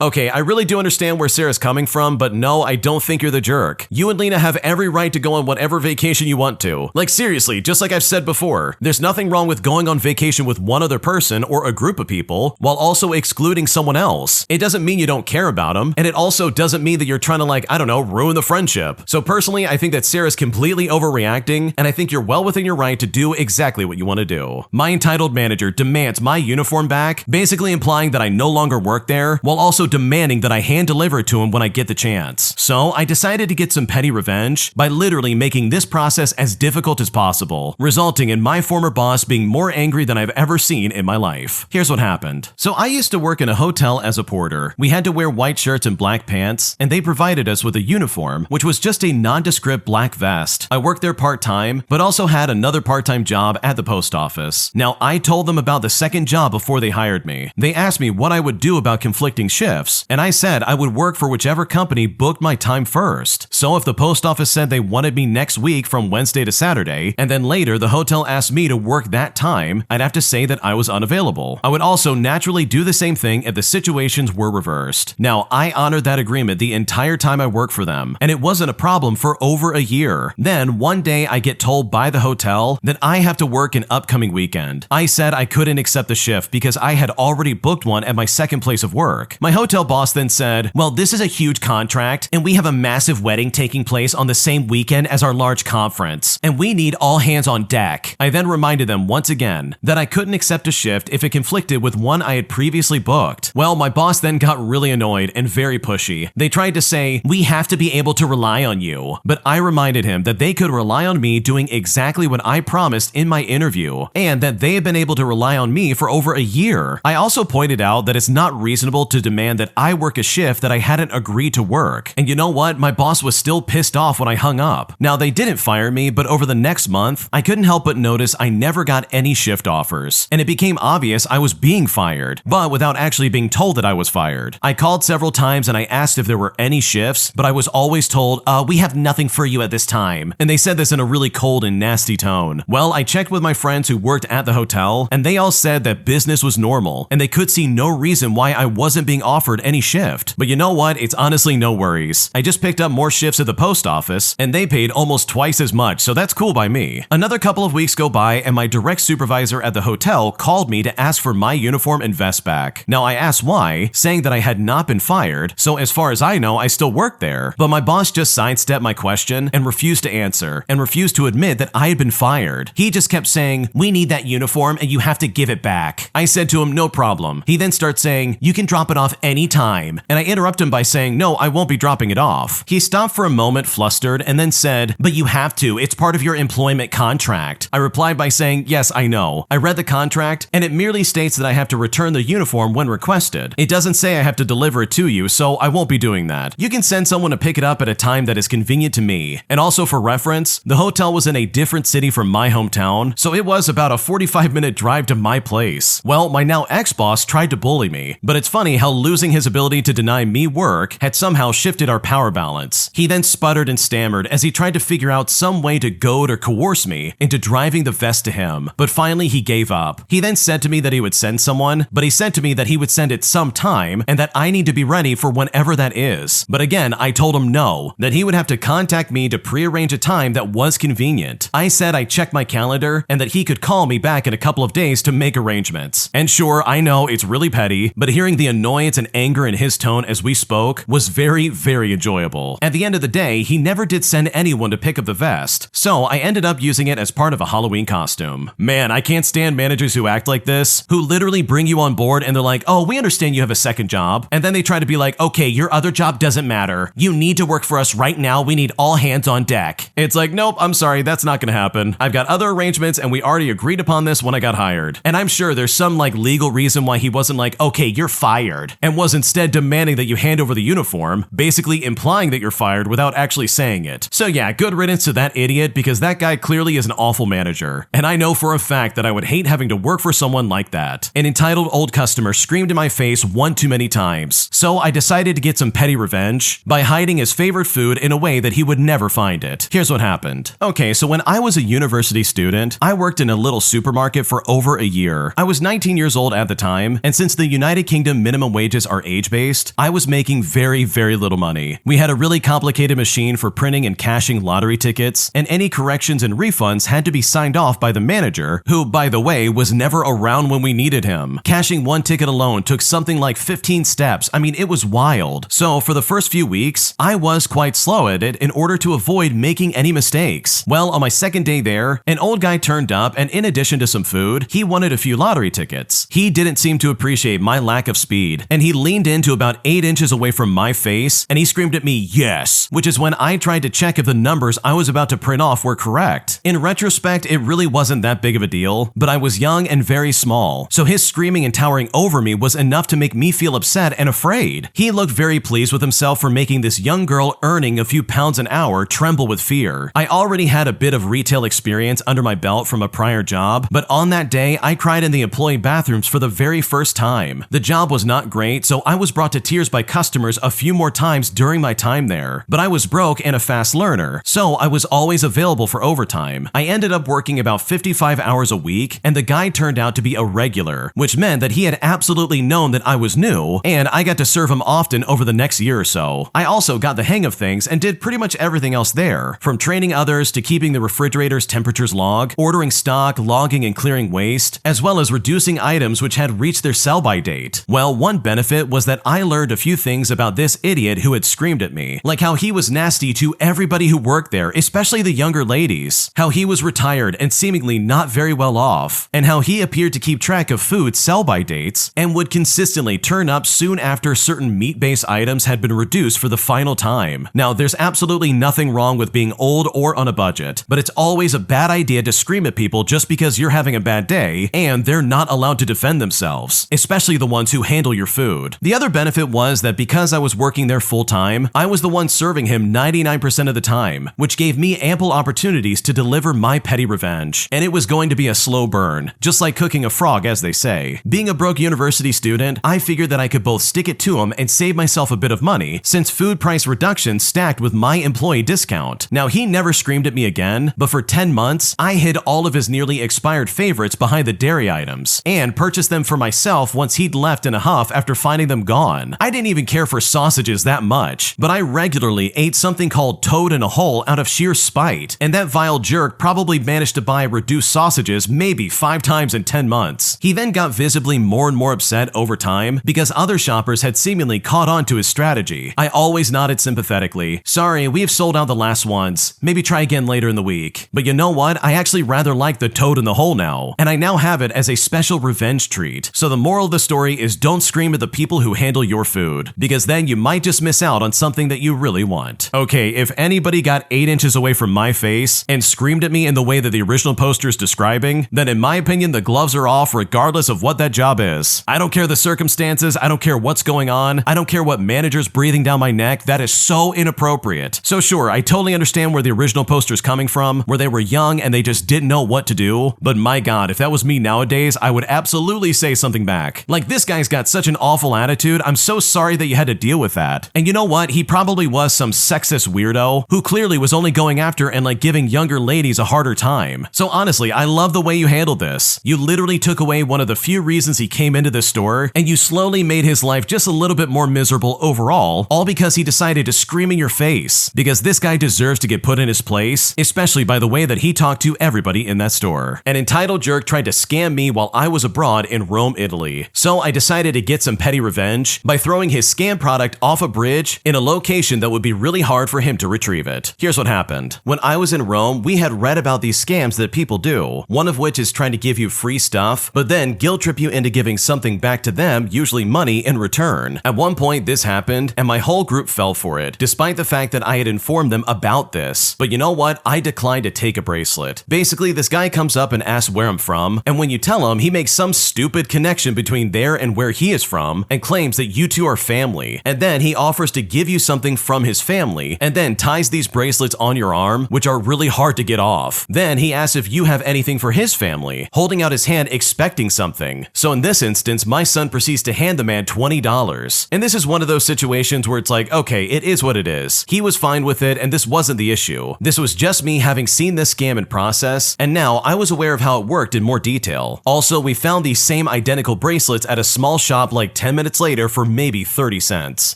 Okay, I really do understand where Sarah's coming from, but no, I don't think you're the jerk. You and Lena have every right to go on whatever vacation you want to. Like seriously, just like I've said before, there's nothing wrong with going on vacation with one other person or a group of people while also excluding someone else. It doesn't mean you don't care about them, and it also doesn't mean that you're trying to, like, I don't know, ruin the friendship. So personally, I think that Sarah's completely overreacting, and I think you're well within your right to do exactly what you want to do. My entitled manager demands my uniform back, basically implying that I no longer work there, while also demanding that I hand deliver it to him when I get the chance. So I decided to get some petty revenge by literally making this process as difficult as possible, resulting in my former boss being more angry than I've ever seen in my life. Here's what happened. So I used to work in a hotel as a porter. We had to wear white shirts and black pants, and they provided us with a uniform, which was just a nondescript black vest. I worked there part-time, but also had another part-time job at the post office. Now, I told them about the second job before they hired me. They asked me what I would do about conflicting shifts, and I said I would work for whichever company booked my time first. So if the post office said they wanted me next week from Wednesday to Saturday, and then later the hotel asked me to work that time, I'd have to say that I was unavailable. I would also naturally do the same thing if the situations were reversed. Now, I honored that agreement the entire time I worked for them, and it wasn't a problem for over a year. Then, one day I get told by the hotel that I have to work an upcoming weekend. I said I couldn't accept the shift because I had already booked one at my second place of work. My hotel boss then said, well, this is a huge contract, and we have a massive wedding taking place on the same weekend as our large conference, and we need all hands on deck. I then reminded them once again that I couldn't accept a shift if it conflicted with one I had previously booked. Well, my boss then got really annoyed and very pushy. They tried to say, we have to be able to rely on you. But I reminded him that they could rely on me doing exactly what I promised in my interview, and that they had been able to rely on me for over a year. I also pointed out that it's not reasonable to demand that I work a shift that I hadn't agreed to work. And you know what? My boss was still pissed off when I hung up. Now, they didn't fire me, but over the next month, I couldn't help but notice I never got any shift offers, and it became obvious I was being fired, but without actually being told that I was fired. I called several times and I asked if there were any shifts, but I was always told, we have nothing for you at this time. And they said this in a really cold and nasty tone. Well, I checked with my friends who worked at the hotel, and they all said that business was normal, and they could see no reason why I wasn't being offered any shift. But you know what? It's honestly no worries. I just picked up more shifts at the post office, and they paid almost twice as much, so that's cool by me. Another couple of weeks go by, and my direct supervisor at the hotel called me to ask for my uniform and vest back. Now, I asked why, saying that I had not been fired, so as far as I know, I still work there. But my boss just sidestepped my question and refused to answer, and refused to admit that I had been fired. He just kept saying, we need that uniform and you have to give it back. I said to him, no problem. He then starts saying, you can drop it off anytime. And I interrupt him by saying, no, I won't be dropping it off. He stopped for a moment, flustered, and then said, but you have to. It's part of your employment contract. I replied by saying, yes, I know. I read the contract, and it merely states that I have to return the uniform when requested. It doesn't say I have to deliver it to you, so I won't be doing that. You can send someone to pick it up at a time that is convenient to me. And also for reference, the hotel was in a different city from my hometown, so it was about a 45-minute drive to my place. Well, my now ex-boss tried to bully me, but it's funny how losing his ability to deny me work had somehow shifted our power balance. He then sputtered and stammered as he tried to figure out some way to goad or coerce me into driving the vest to him, but finally he gave up. He then said to me that he would send someone, but he said to me that he would send it sometime and that I need to be ready for whenever that is. But again, I told him no, that he would have to contact me to prearrange a time that was convenient. I said I checked my calendar and that he could call me back in a couple of days to make arrangements. And sure, I know it's really petty, but hearing the annoyance and anger in his tone as we spoke was very, very enjoyable. At the end of the day, he never did send anyone to pick up the vest, so I ended up using it as part of a Halloween costume. Man, I can't stand managers who act like this, who literally bring you on board and they're like, oh, we understand you have a second job, and then they try to be like, okay, your other job doesn't matter. You need to work for us right now. We need all hands on deck. It's like, nope, I'm sorry, that's not gonna happen. I've got other arrangements and we already agreed upon this when I got hired. And I'm sure there's some like legal reason why he wasn't like, okay, you're fired, and was instead demanding that you hand over the uniform, basically implying that you're fired without actually saying it. So yeah, good riddance to that idiot, because that guy clearly is an awful manager. And I know for a fact that I would hate having to work for someone like that. An entitled old customer screamed in my face one too many times. So I decided to get some petty revenge by hiding his favorite food in a way that he would never find it. Here's what happened. Okay, so when I was a university student, I worked in a little supermarket for over a year. I was 19 years old at the time, and since the United Kingdom minimum wages are age-based, I was making very, very little money. We had a really complicated machine for printing and cashing lottery tickets, and any corrections and refunds had to be signed off by the manager, who, by the way, was never around when we needed him. Cashing one ticket alone took something like 15 steps. I mean, it was wild. So for the first few weeks, I was quite slow at it in order to avoid making any mistakes. Well, on my second day there, an old guy turned up, and in addition to some food, he wanted a few lottery tickets. He didn't seem to appreciate my lack of speed, and he leaned into about 8 inches away from my face, and he screamed at me, yes, which is when I tried to check if the numbers I was about to print off were correct. In retrospect, it really wasn't that big of a deal, but I was young and very small, so his screaming and towering over me was enough to make me feel upset and afraid. He looked very pleased with himself for making this young girl earning a few pounds an hour tremble with fear. I already had a bit of retail experience under my belt from a prior job, but on that day, I cried in the employee bathrooms for the very first time. The job was not great, so I was brought to tears by customers a few more times during my time there. But I was broke and a fast learner, so I was always available for overtime. I ended up working about 55 hours a week, and the guy turned out to be a regular, which meant that he had absolutely known that I was new, and I got to serve him often over the next year or so. I also got the hang of things and did pretty much everything else there, from training others to keeping the refrigerator's temperatures log, ordering stock, logging and clearing waste, as well as reducing items which had reached their sell-by date. Well, one benefit was that I learned a few things about this idiot who had screamed at me, like how he was nasty to everybody who worked there, especially the younger ladies, how he was retired and seemingly not very well off, and how he appeared to keep track of food sell-by dates and would consistently turn up soon after certain meat-based items had been reduced for the final time. Now, there's absolutely nothing wrong with being old or on a budget, but it's always a bad idea to scream at people just because you're having a bad day and they're not allowed to defend themselves, especially the ones who handle your food. The other benefit was that because I was working there full-time, I was the one serving him 99% of the time, which gave me ample opportunities to deliver my petty revenge. And it was going to be a slow burn, just like cooking a frog, as they say. Being a broke university student, I figured that I could both stick it to him and save myself a bit of money, since food price reductions stacked with my employee discount. Now, he never screamed at me again, but for 10 months, I hid all of his nearly expired favorites behind the dairy items, and purchased them for myself once he'd left in a huff after finding them gone. I didn't even care for sausages that much, but I regularly ate something called toad in a hole out of sheer spite, and that vile jerk probably managed to buy reduced sausages maybe 5 times in 10 months. He then got visibly more and more upset over time because other shoppers had seemingly caught on to his strategy. I always nodded sympathetically. Sorry, we have sold out the last ones. Maybe try again later in the week. But you know what? I actually rather like the toad in the hole now, and I now have it as a special revenge treat. So the moral of the story is don't scream at the people who handle your food, because then you might just miss out on something that you really want. Okay, if anybody got 8 inches away from my face and screamed at me in the way that the original poster is describing, then in my opinion, the gloves are off regardless of what that job is. I don't care the circumstances, I don't care what's going on, I don't care what manager's breathing down my neck, that is so inappropriate. So sure, I totally understand where the original poster's coming from, where they were young and they just didn't know what to do, but my god, if that was me nowadays, I would absolutely say something back. Like, this guy's got such an awful attitude, I'm so sorry that you had to deal with that. And you know what, he probably was some sexist weirdo who clearly was only going after and like giving younger ladies a harder time. So honestly, I love the way you handled this. You literally took away one of the few reasons he came into the store and you slowly made his life just a little bit more miserable overall, all because he decided to scream in your face. Because this guy deserves to get put in his place, especially by the way that he talked to everybody in that store. An entitled jerk tried to scam me while I was abroad in Rome, Italy. So I decided to get some petty revenge by throwing his scam product off a bridge in a location that would be really hard for him to retrieve it. Here's what happened. When I was in Rome, we had read about these scams that people do, one of which is trying to give you free stuff, but then guilt trip you into giving something back to them, usually money, in return. At one point, this happened, and my whole group fell for it, despite the fact that I had informed them about this. But you know what? I declined to take a bracelet. Basically, this guy comes up and asks where I'm from, and when you tell him, he makes some stupid connection between there and where he is from, and claims that you two are family. And then he offers to give you something from his family, and then ties these bracelets on your arm, which are really hard to get off. Then he asks if you have anything for his family, holding out his hand expecting something. So in this instance, my son proceeds to hand the man $20. And this is one of those situations where it's like, okay, it is what it is. He was fine with it, and this wasn't the issue. This was just me having seen this scam in process, and now I was aware of how it worked in more detail. Also, we found these same identical bracelets at a small shop like 10 minutes later for maybe 30 cents.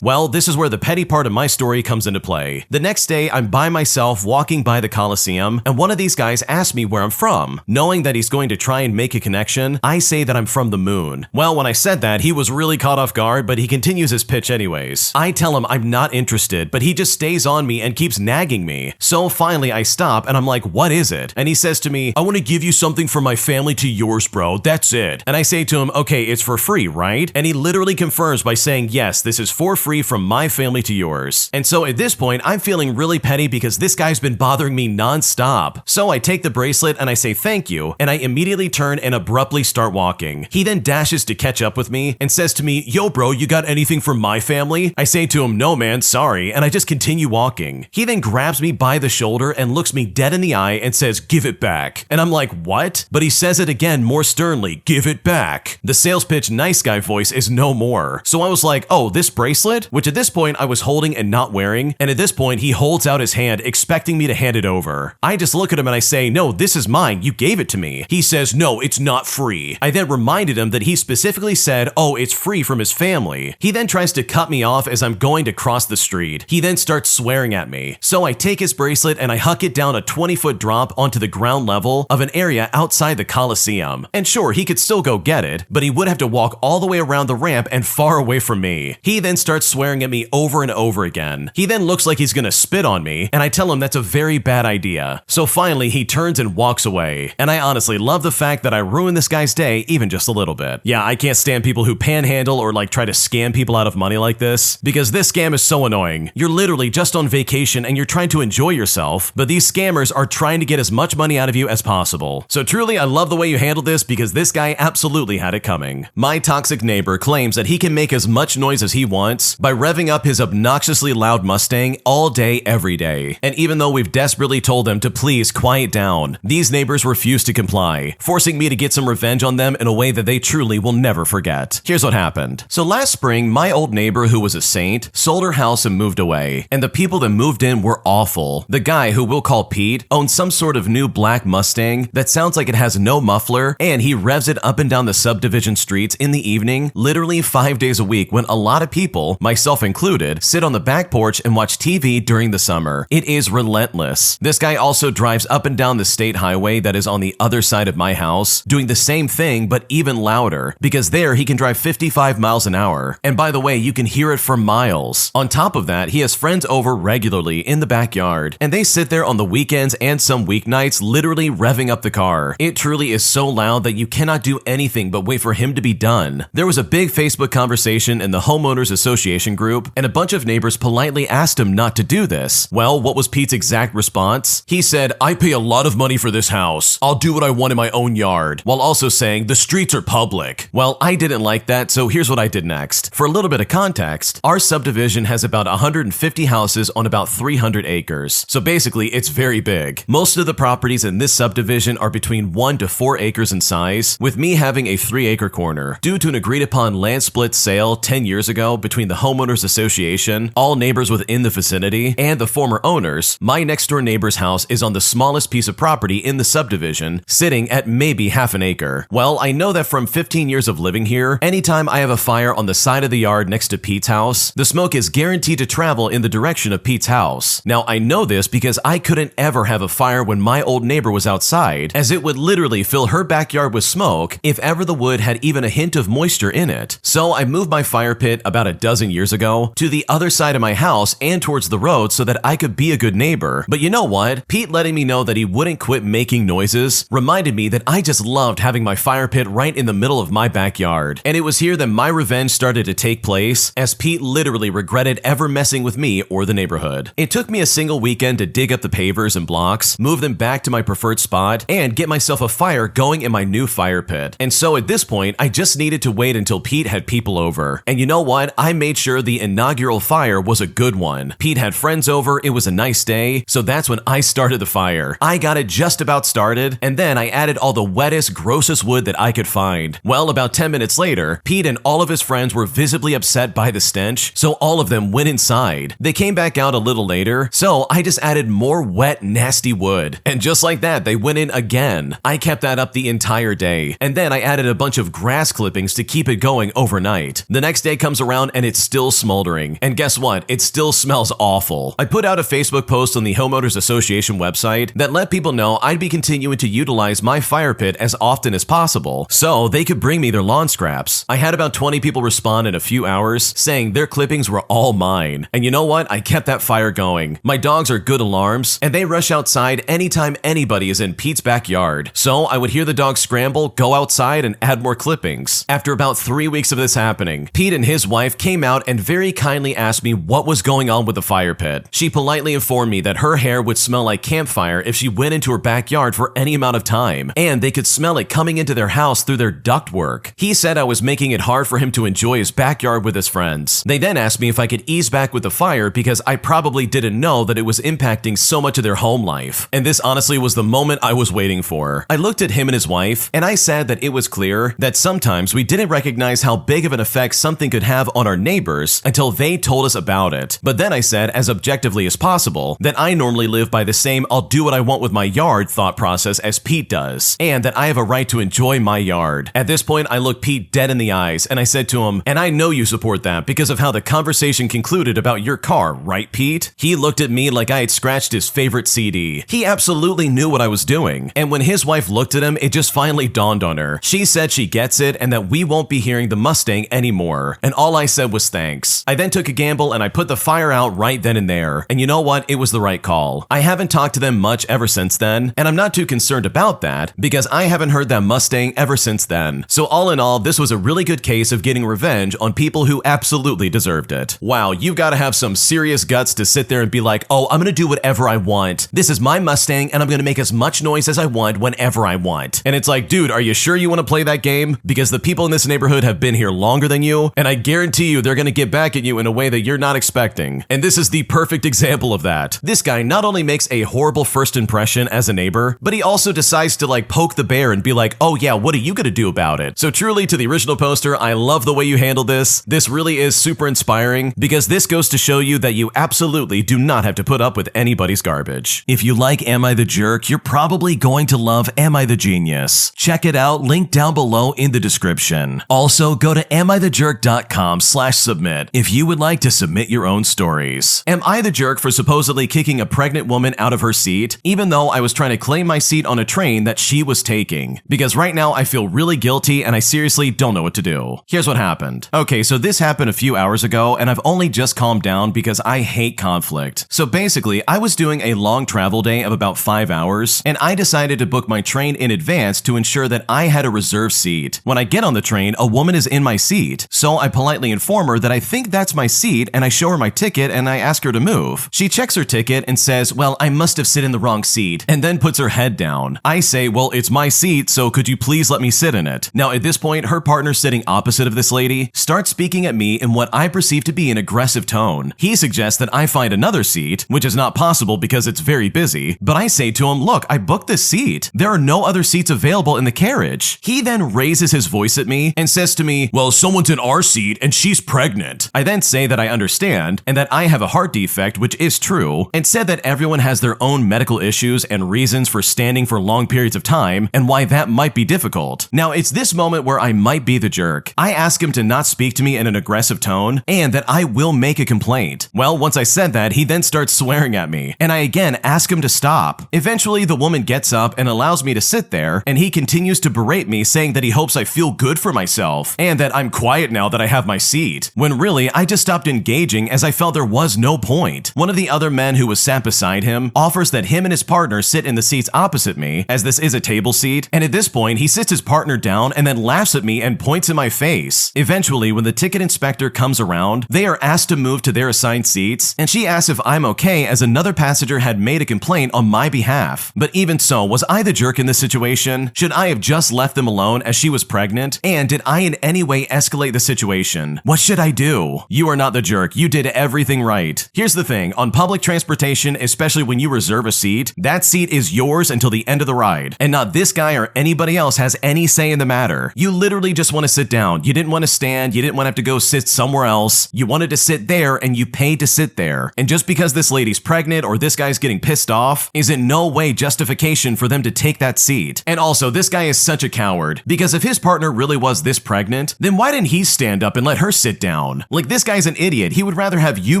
Well, this is where the petty part of my story comes into play. The next day, I'm by myself walking by the Coliseum, and one of these guys asked me where I'm from. Knowing that he's going to try and make a connection, I say that I'm from the moon. Well, when I said that, he was really caught off guard, but he continues his pitch anyways. I tell him I'm not interested, but he just stays on me and keeps nagging me. So finally I stop and I'm like, what is it? And he says to me, I want to give you something from my family to yours, bro. That's it. And I say to him, okay, it's for free, right? And he literally confirms by saying, yes, this is for free from my family to yours. And so at this point, I'm feeling really petty because this guy's been bothering me nonstop. So I take the bracelet and I say thank you, and I immediately turn and abruptly start walking. He then dashes to catch up with me and says to me, yo bro, you got anything from my family? I say to him, no man, sorry, and I just continue walking. He then grabs me by the shoulder and looks me dead in the eye and says, give it back. And I'm like, what? But he says it again more sternly, give it back. The sales pitch nice guy voice is no more. So I was like, oh, this bracelet? Which at this point I was holding and not wearing, and at this point he holds out his hand expecting me to hand it over. I just look at him and I say, no, this is mine, you gave it to me. He says, no, it's not free. I then reminded him that he specifically said, oh, it's free from his family. He then tries to cut me off as I'm going to cross the street. He then starts swearing at me. So I take his bracelet and I huck it down a 20-foot drop onto the ground level of an area outside the Coliseum. And sure, he could still go get it, but he would have to walk all the way around the ramp and far away from me. He then starts swearing at me over and over again. He then looks like he's gonna spit on me, and I tell him that's a very bad idea. So finally, he turns and walks away. And I honestly love the fact that I ruined this guy's day even just a little bit. Yeah, I can't stand people who panhandle or like try to scam people out of money like this, because this scam is so annoying. You're literally just on vacation and you're trying to enjoy yourself, but these scammers are trying to get as much money out of you as possible. So truly, I love the way you handled this because this guy absolutely had it coming. My toxic neighbor claims that he can make as much noise as he wants by revving up his obnoxiously loud Mustang all day, every day. And even though we've desperately told them to please quiet down, these neighbors refuse to comply, forcing me to get some revenge on them in a way that they truly will never forget. Here's what happened. So last spring, my old neighbor, who was a saint, sold her house and moved away. And the people that moved in were awful. The guy, who we'll call Pete, owns some sort of new black Mustang that sounds like it has no muffler, and he revs it up and down the subdivision streets in the evening, literally 5 days a week, when a lot of people, myself included, sit on the back porch and watch TV during the summer. It is relentless. This guy also drives up and down the state highway that is on the other side of my house, doing the same thing but even louder, because there he can drive 55 miles an hour. And by the way, you can hear it for miles. On top of that, he has friends over regularly in the backyard, and they sit there on the weekends and some weeknights literally revving up the car. It truly is so loud that you cannot do anything but wait for him to be done. There was a big Facebook conversation in the homeowners association group, and a bunch of neighbors politely asked him not to do this. Well, what was Pete's exact response? He said, I pay a lot of money for this house. I'll do what I want in my own yard, while also saying the streets are public. Well, I didn't like that, so here's what I did next. For a little bit of context, our subdivision has about 150 houses on about 300 acres. So basically, it's very big. Most of the properties in this subdivision are between 1 to 4 acres in size, with me having a 3-acre corner. Due to an agreed upon land split sale 10 years ago between the homeowners association, all neighbors within the vicinity, and the former owners, my next door neighbor's house is on the smallest piece of property in the subdivision, sitting at maybe half an acre. Well, I know that from 15 years years of living here, anytime I have a fire on the side of the yard next to Pete's house, the smoke is guaranteed to travel in the direction of Pete's house. Now, I know this because I couldn't ever have a fire when my old neighbor was outside, as it would literally fill her backyard with smoke if ever the wood had even a hint of moisture in it. So I moved my fire pit about a dozen years ago to the other side of my house and towards the road so that I could be a good neighbor. But you know what? Pete letting me know that he wouldn't quit making noises reminded me that I just loved having my fire pit right in the middle of my backyard. And it was here that my revenge started to take place, as Pete literally regretted ever messing with me or the neighborhood. It took me a single weekend to dig up the pavers and blocks, move them back to my preferred spot, and get myself a fire going in my new fire pit. And so at this point, I just needed to wait until Pete had people over. And you know what? I made sure the inaugural fire was a good one. Pete had friends over, it was a nice day, so that's when I started the fire. I got it just about started, and then I added all the wettest, grossest wood that I could find. Well, about 10 minutes later, Pete and all of his friends were visibly upset by the stench, so all of them went inside. They came back out a little later, so I just added more wet, nasty wood. And just like that, they went in again. I kept that up the entire day, and then I added a bunch of grass clippings to keep it going overnight. The next day comes around and it's still smoldering. And guess what? It still smells awful. I put out a Facebook post on the Homeowners Association website that let people know I'd be continuing to utilize my fire pit as often as possible, so they could bring me their lawn scraps. I had about 20 people respond in a few hours, saying their clippings were all mine. And you know what? I kept that fire going. My dogs are good alarms, and they rush outside anytime anybody is in Pete's backyard. So I would hear the dogs scramble, go outside, and add more clippings. After about 3 weeks of this happening, Pete and his wife came out and very kindly asked me what was going on with the fire pit. She politely informed me that her hair would smell like campfire if she went into her backyard for any amount of time, and they could smell it coming into their house through their ductwork. He said I was making it hard for him to enjoy his backyard with his friends. They then asked me if I could ease back with the fire because I probably didn't know that it was impacting so much of their home life. And this honestly was the moment I was waiting for. I looked at him and his wife, and I said that it was clear that sometimes we didn't recognize how big of an effect something could have on our neighbors until they told us about it. But then I said, as objectively as possible, that I normally live by the same I'll do what I want with my yard thought process as Pete does, and that I have a right to enjoy my yard. At this point, I looked Pete dead in the eyes, and I said to him, and I know you support that because of how the conversation concluded about your car, right, Pete? He looked at me like I had scratched his favorite CD. He absolutely knew what I was doing, and when his wife looked at him, it just finally dawned on her. She said she gets it and that we won't be hearing the Mustang anymore, and all I said was thanks. I then took a gamble and I put the fire out right then and there, and you know what? It was the right call. I haven't talked to them much ever since then, and I'm not too concerned about that because I haven't heard that Mustang ever since then. So all in all, this was a really good case of getting revenge on people who absolutely deserved it. Wow, you've got to have some serious guts to sit there and be like, oh, I'm gonna do whatever I want. This is my Mustang and I'm gonna make as much noise as I want whenever I want. And it's like, dude, are you sure you want to play that game? Because the people in this neighborhood have been here longer than you, and I guarantee you they're gonna get back at you in a way that you're not expecting. And this is the perfect example of that. This guy not only makes a horrible first impression as a neighbor, but he also decides to like poke the bear and be like, oh yeah, what are you gonna do about it? So truly, to the original poster, I love the way you handled this. This really is super inspiring because this goes to show you that you absolutely do not have to put up with anybody's garbage. If you like Am I the Jerk, you're probably going to love Am I the Genius. Check it out, link down below in the description. Also, go to amithejerk.com/submit if you would like to submit your own stories. Am I the jerk for supposedly kicking a pregnant woman out of her seat, even though I was trying to claim my seat on a train that she was taking? Because right now I feel really guilty and I seriously don't know what to do. Here's what happened. Okay, so this happened a few hours ago and I've only just calmed down because I hate conflict. So basically, I was doing a long travel day of about 5 hours and I decided to book my train in advance to ensure that I had a reserved seat. When I get on the train, a woman is in my seat. So I politely inform her that I think that's my seat and I show her my ticket and I ask her to move. She checks her ticket and says, well, I must have sit in the wrong seat, and then puts her head down. I say, well, it's my seat, so could you please let me sit in it? Now at this point, her partner sitting opposite of this lady starts speaking at me in what I perceive to be an aggressive tone. He suggests that I find another seat, which is not possible because it's very busy, but I say to him, look, I booked this seat. There are no other seats available in the carriage. He then raises his voice at me and says to me, well, someone's in our seat and she's pregnant. I then say that I understand and that I have a heart defect, which is true, and said that everyone has their own medical issues and reasons for standing for long periods of time and why that might be difficult. Now, it's this moment moment where I might be the jerk. I ask him to not speak to me in an aggressive tone and that I will make a complaint. Well, once I said that, he then starts swearing at me, and I again ask him to stop. Eventually, the woman gets up and allows me to sit there, and he continues to berate me, saying that he hopes I feel good for myself and that I'm quiet now that I have my seat, when really I just stopped engaging as I felt there was no point. One of the other men who was sat beside him offers that him and his partner sit in the seats opposite me, as this is a table seat, and at this point he sits his partner down and then laughs at me and points in my face. Eventually, when the ticket inspector comes around, they are asked to move to their assigned seats, and she asks if I'm okay as another passenger had made a complaint on my behalf. But even so, was I the jerk in this situation? Should I have just left them alone as she was pregnant? And did I in any way escalate the situation? What should I do? You are not the jerk. You did everything right. Here's the thing, on public transportation, especially when you reserve a seat, that seat is yours until the end of the ride, and not this guy or anybody else has any say in the matter. You literally just want to sit down. You didn't want to stand. You didn't want to have to go sit somewhere else. You wanted to sit there, and you paid to sit there. And just because this lady's pregnant or this guy's getting pissed off is in no way justification for them to take that seat. And also, this guy is such a coward, because if his partner really was this pregnant, then why didn't he stand up and let her sit down? Like, this guy's an idiot. He would rather have you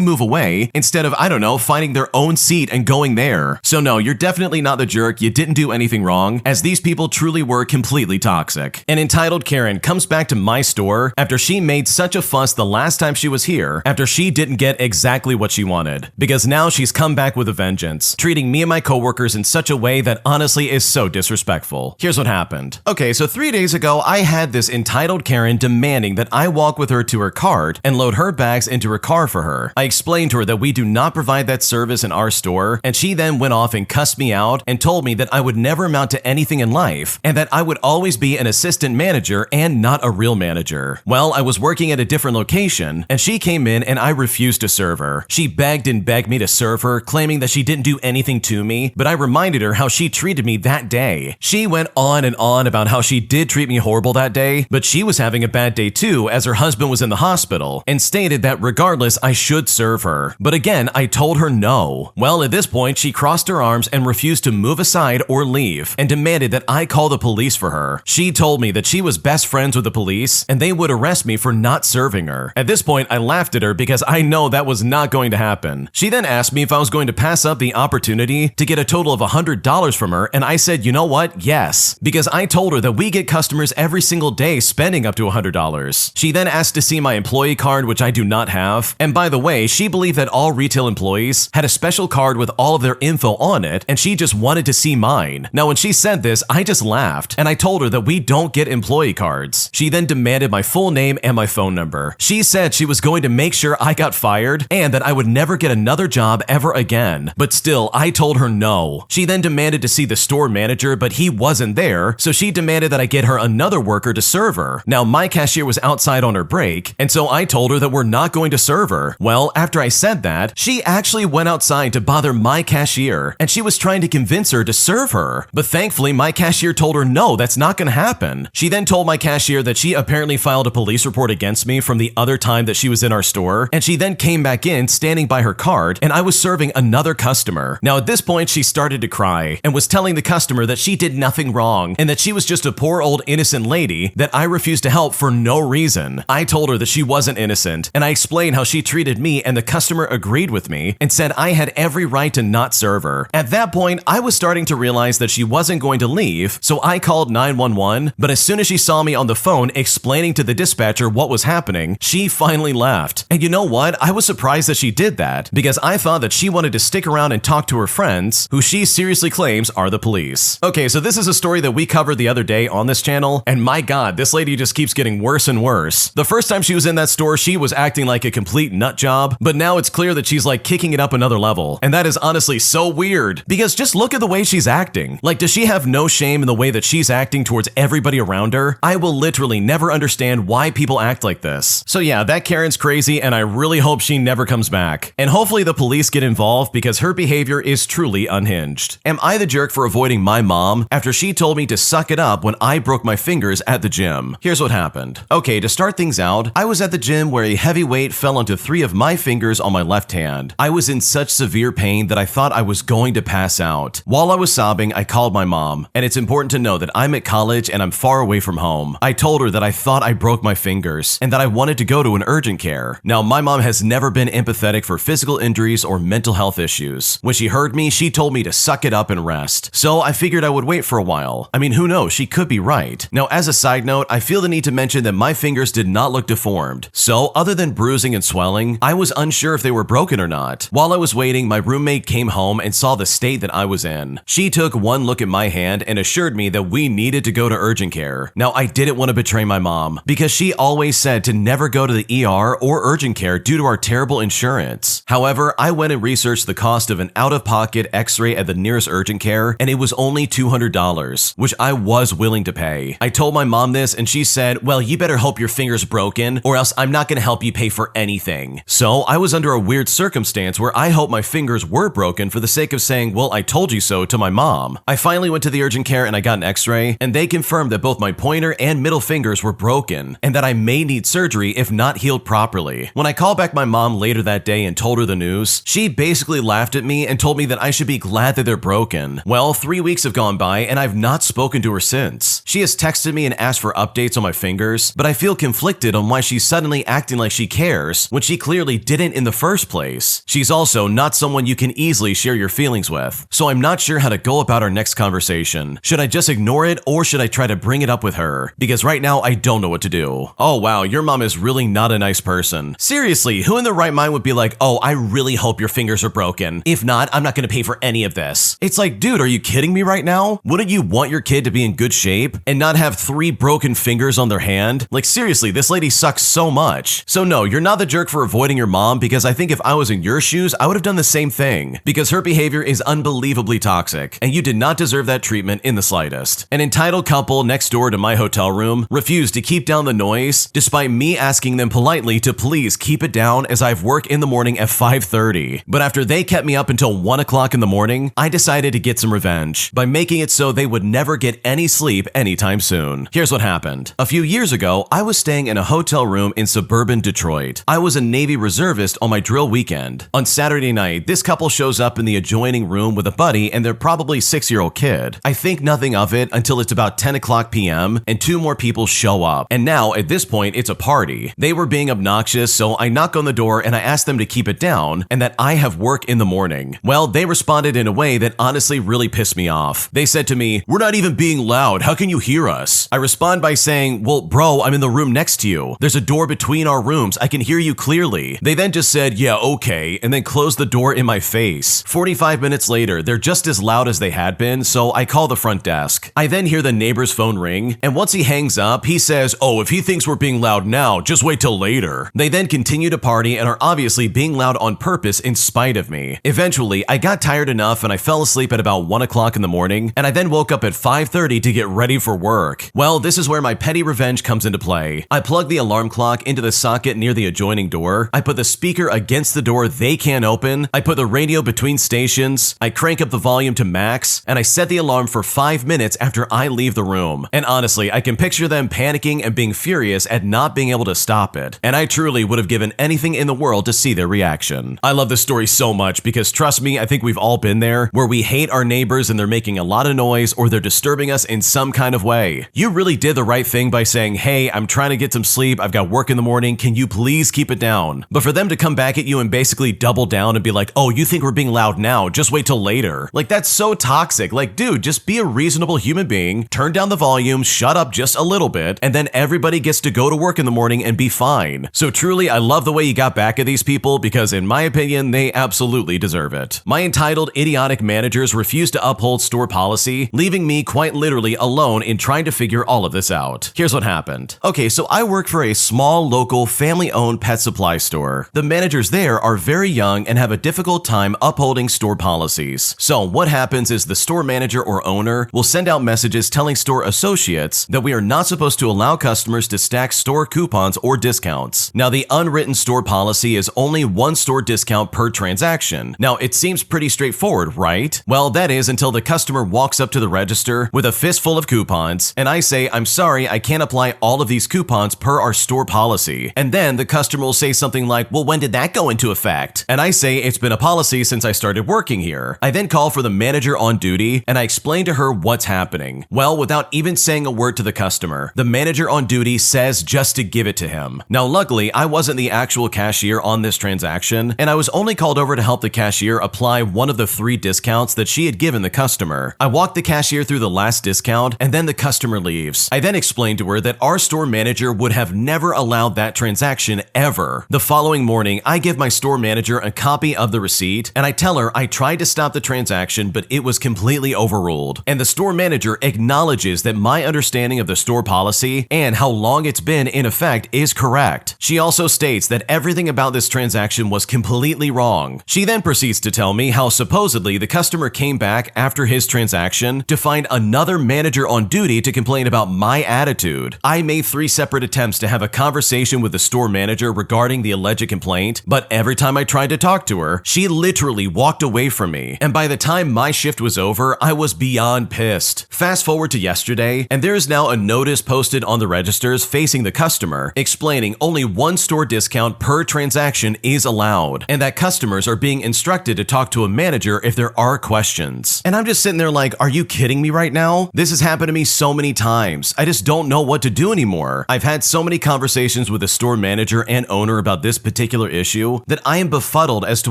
move away instead of, I don't know, finding their own seat and going there. So no, you're definitely not the jerk. You didn't do anything wrong, as these people truly were completely toxic. An entitled Karen comes back to my store after she made such a fuss the last time she was here, after she didn't get exactly what she wanted, because now she's come back with a vengeance, treating me and my coworkers in such a way that honestly is so disrespectful. Here's what happened. Okay, so 3 days ago, I had this entitled Karen demanding that I walk with her to her cart and load her bags into her car for her. I explained to her that we do not provide that service in our store, and she then went off and cussed me out and told me that I would never amount to anything in life and that I would always be an assistant manager and not a real manager. Well, I was working at a different location, and she came in and I refused to serve her. She begged and begged me to serve her, claiming that she didn't do anything to me, but I reminded her how she treated me that day. She went on and on about how she did treat me horrible that day, but she was having a bad day too as her husband was in the hospital, and stated that regardless I should serve her. But again, I told her no. Well, at this point, she crossed her arms and refused to move aside or leave, and demanded that I call the police for her. She told me that she was best friends with the police and they would arrest me for not serving her. At this point, I laughed at her because I know that was not going to happen. She then asked me if I was going to pass up the opportunity to get a total of $100 from her, and I said, you know what? Yes, because I told her that we get customers every single day spending up to $100. She then asked to see my employee card, which I do not have. And by the way, she believed that all retail employees had a special card with all of their info on it, and she just wanted to see mine. Now, when she said this, I just laughed, and I told her that we don't get employee cards. She then demanded my full name and my phone number. She said she was going to make sure I got fired and that I would never get another job ever again. But still, I told her no. She then demanded to see the store manager, but he wasn't there, so she demanded that I get her another worker to serve her. Now, my cashier was outside on her break, and so I told her that we're not going to serve her. Well, after I said that, she actually went outside to bother my cashier, and she was trying to convince her to serve her. But thankfully, my cashier told her no, that's not going to happen. She then told my cashier that she apparently filed a police report against me from the other time that she was in our store, and she then came back in standing by her cart, and I was serving another customer. Now, at this point, she started to cry and was telling the customer that she did nothing wrong and that she was just a poor old innocent lady that I refused to help for no reason. I told her that she wasn't innocent, and I explained how she treated me, and the customer agreed with me and said I had every right to not serve her. At that point, I was starting to realize that she wasn't going to leave, so I called 911, but as soon as she saw me on the phone explaining to the dispatcher what was happening, she finally left. And you know what? I was surprised that she did that, because I thought that she wanted to stick around and talk to her friends, who she seriously claims are the police. Okay, so this is a story that we covered the other day on this channel, and my god, this lady just keeps getting worse and worse. The first time she was in that store, she was acting like a complete nut job, but now it's clear that she's like kicking it up another level, and that is honestly so weird, because just look at the way she's acting. Like, does she have no shame in the way that she's acting towards everybody around her? I will literally never understand why people act like this. So yeah, that Karen's crazy, and I really hope she never comes back. And hopefully the police get involved, because her behavior is truly unhinged. Am I the jerk for avoiding my mom after she told me to suck it up when I broke my fingers at the gym? Here's what happened. Okay, to start things out, I was at the gym where a heavy weight fell onto 3 of my fingers on my left hand. I was in such severe pain that I thought I was going to pass out. While I was sobbing, I called my mom, and it's important to know that I'm at college and I'm far away from from home. I told her that I thought I broke my fingers and that I wanted to go to an urgent care. Now, my mom has never been empathetic for physical injuries or mental health issues. When she heard me, she told me to suck it up and rest. So I figured I would wait for a while. I mean, who knows? She could be right. Now, as a side note, I feel the need to mention that my fingers did not look deformed. So, other than bruising and swelling, I was unsure if they were broken or not. While I was waiting, my roommate came home and saw the state that I was in. She took one look at my hand and assured me that we needed to go to urgent care. Now, I didn't want to betray my mom because she always said to never go to the ER or urgent care due to our terrible insurance. However, I went and researched the cost of an out-of-pocket x-ray at the nearest urgent care, and it was only $200, which I was willing to pay. I told my mom this and she said, well, you better hope your finger's broken or else I'm not going to help you pay for anything. So I was under a weird circumstance where I hoped my fingers were broken for the sake of saying, well, I told you so to my mom. I finally went to the urgent care and I got an x-ray, and they confirmed that both my pointer and middle fingers were broken and that I may need surgery if not healed properly. When I called back my mom later that day and told her the news, she basically laughed at me and told me that I should be glad that they're broken. Well, 3 weeks have gone by and I've not spoken to her since. She has texted me and asked for updates on my fingers, but I feel conflicted on why she's suddenly acting like she cares when she clearly didn't in the first place. She's also not someone you can easily share your feelings with, so I'm not sure how to go about our next conversation. Should I just ignore it or should I try to bring it up with her? Because right now I don't know what to do. Oh wow, your mom is really not a nice person. Seriously, who in their right mind would be like, oh, I really hope your fingers are broken. If not, I'm not gonna pay for any of this. It's like, dude, are you kidding me right now? Wouldn't you want your kid to be in good shape and not have 3 broken fingers on their hand? Like seriously, this lady sucks so much. So no, you're not the jerk for avoiding your mom, because I think if I was in your shoes, I would have done the same thing, because her behavior is unbelievably toxic and you did not deserve that treatment in the slightest. An entitled couple next door to my hotel room refused to keep down the noise despite me asking them politely to please keep it down as I have work in the morning at 5:30. But after they kept me up until 1 o'clock in the morning, I decided to get some revenge by making it so they would never get any sleep anytime soon. Here's what happened. A few years ago, I was staying in a hotel room in suburban Detroit. I was a Navy reservist on my drill weekend. On Saturday night, this couple shows up in the adjoining room with a buddy and their probably 6-year-old kid. I think nothing of it until it's about 10 o'clock p.m. and 2 more people show up. And now, at this point, it's a party. They were being obnoxious, so I knock on the door and I ask them to keep it down and that I have work in the morning. Well, they responded in a way that honestly really pissed me off. They said to me, "We're not even being loud. How can you hear us?" I respond by saying, "Well, bro, I'm in the room next to you. There's a door between our rooms. I can hear you clearly." They then just said, "Yeah, okay," and then closed the door in my face. 45 minutes later, they're just as loud as they had been, so I call the front desk. I then hear the neighbor's phone ring, and once he hangs up, he says, "Oh, if he thinks we're being loud now, just wait till later." They then continue to party and are obviously being loud on purpose in spite of me. Eventually, I got tired enough and I fell asleep at about 1 o'clock in the morning, and I then woke up at 5:30 to get ready for work. Well, this is where my petty revenge comes into play. I plug the alarm clock into the socket near the adjoining door. I put the speaker against the door they can't open. I put the radio between stations. I crank up the volume to max, and I set the alarm for 5 minutes after I leave the room. And honestly, I can picture them panicking and being furious at not being able to stop it. And I truly would have given anything in the world to see their reaction. I love this story so much because trust me, I think we've all been there, where we hate our neighbors and they're making a lot of noise or they're disturbing us in some kind of way. You really did the right thing by saying, "Hey, I'm trying to get some sleep. I've got work in the morning. Can you please keep it down?" But for them to come back at you and basically double down and be like, "Oh, you think we're being loud now? Just wait till later." Like, that's so toxic. Like, dude, just be a reasonable human being, turn down the volume, shut up just a little bit, and then everybody gets to go to work in the morning and be fine. So truly, I love the way you got back at these people because in my opinion, they absolutely deserve it. My entitled, idiotic managers refuse to uphold store policy, leaving me quite literally alone in trying to figure all of this out. Here's what happened. Okay, so I work for a small, local, family-owned pet supply store. The managers there are very young and have a difficult time upholding store policies. So what happens is the store manager or owner will send out messages telling store associates that we are not supposed to allow customers to stack store coupons or discounts. Now, the unwritten store policy is only 1 store discount per transaction. Now, it seems pretty straightforward, right? Well, that is until the customer walks up to the register with a fistful of coupons, and I say, "I'm sorry, I can't apply all of these coupons per our store policy." And then the customer will say something like, "Well, when did that go into effect?" And I say, "It's been a policy since I started working here." I then call for the manager on duty, and I explain to her what's happening. Well, without even saying a word to the customer. The manager on duty says just to give it to him. Now, luckily, I wasn't the actual cashier on this transaction, and I was only called over to help the cashier apply one of the 3 discounts that she had given the customer. I walked the cashier through the last discount, and then the customer leaves. I then explained to her that our store manager would have never allowed that transaction ever. The following morning, I give my store manager a copy of the receipt, and I tell her I tried to stop the transaction, but it was completely overruled. And the store manager acknowledges that my understanding of the store policy and how long it's been in effect is correct. She also states that everything about this transaction was completely wrong. She then proceeds to tell me how supposedly the customer came back after his transaction to find another manager on duty to complain about my attitude. I made 3 separate attempts to have a conversation with the store manager regarding the alleged complaint, but every time I tried to talk to her, she literally walked away from me. And by the time my shift was over, I was beyond pissed. Fast forward to yesterday, and there is now a notice posted on the registers facing the customer explaining only 1 store discount per transaction is allowed, and that customers are being instructed to talk to a manager if there are questions. And I'm just sitting there like, are you kidding me right now? This has happened to me so many times. I just don't know what to do anymore. I've had so many conversations with the store manager and owner about this particular issue that I am befuddled as to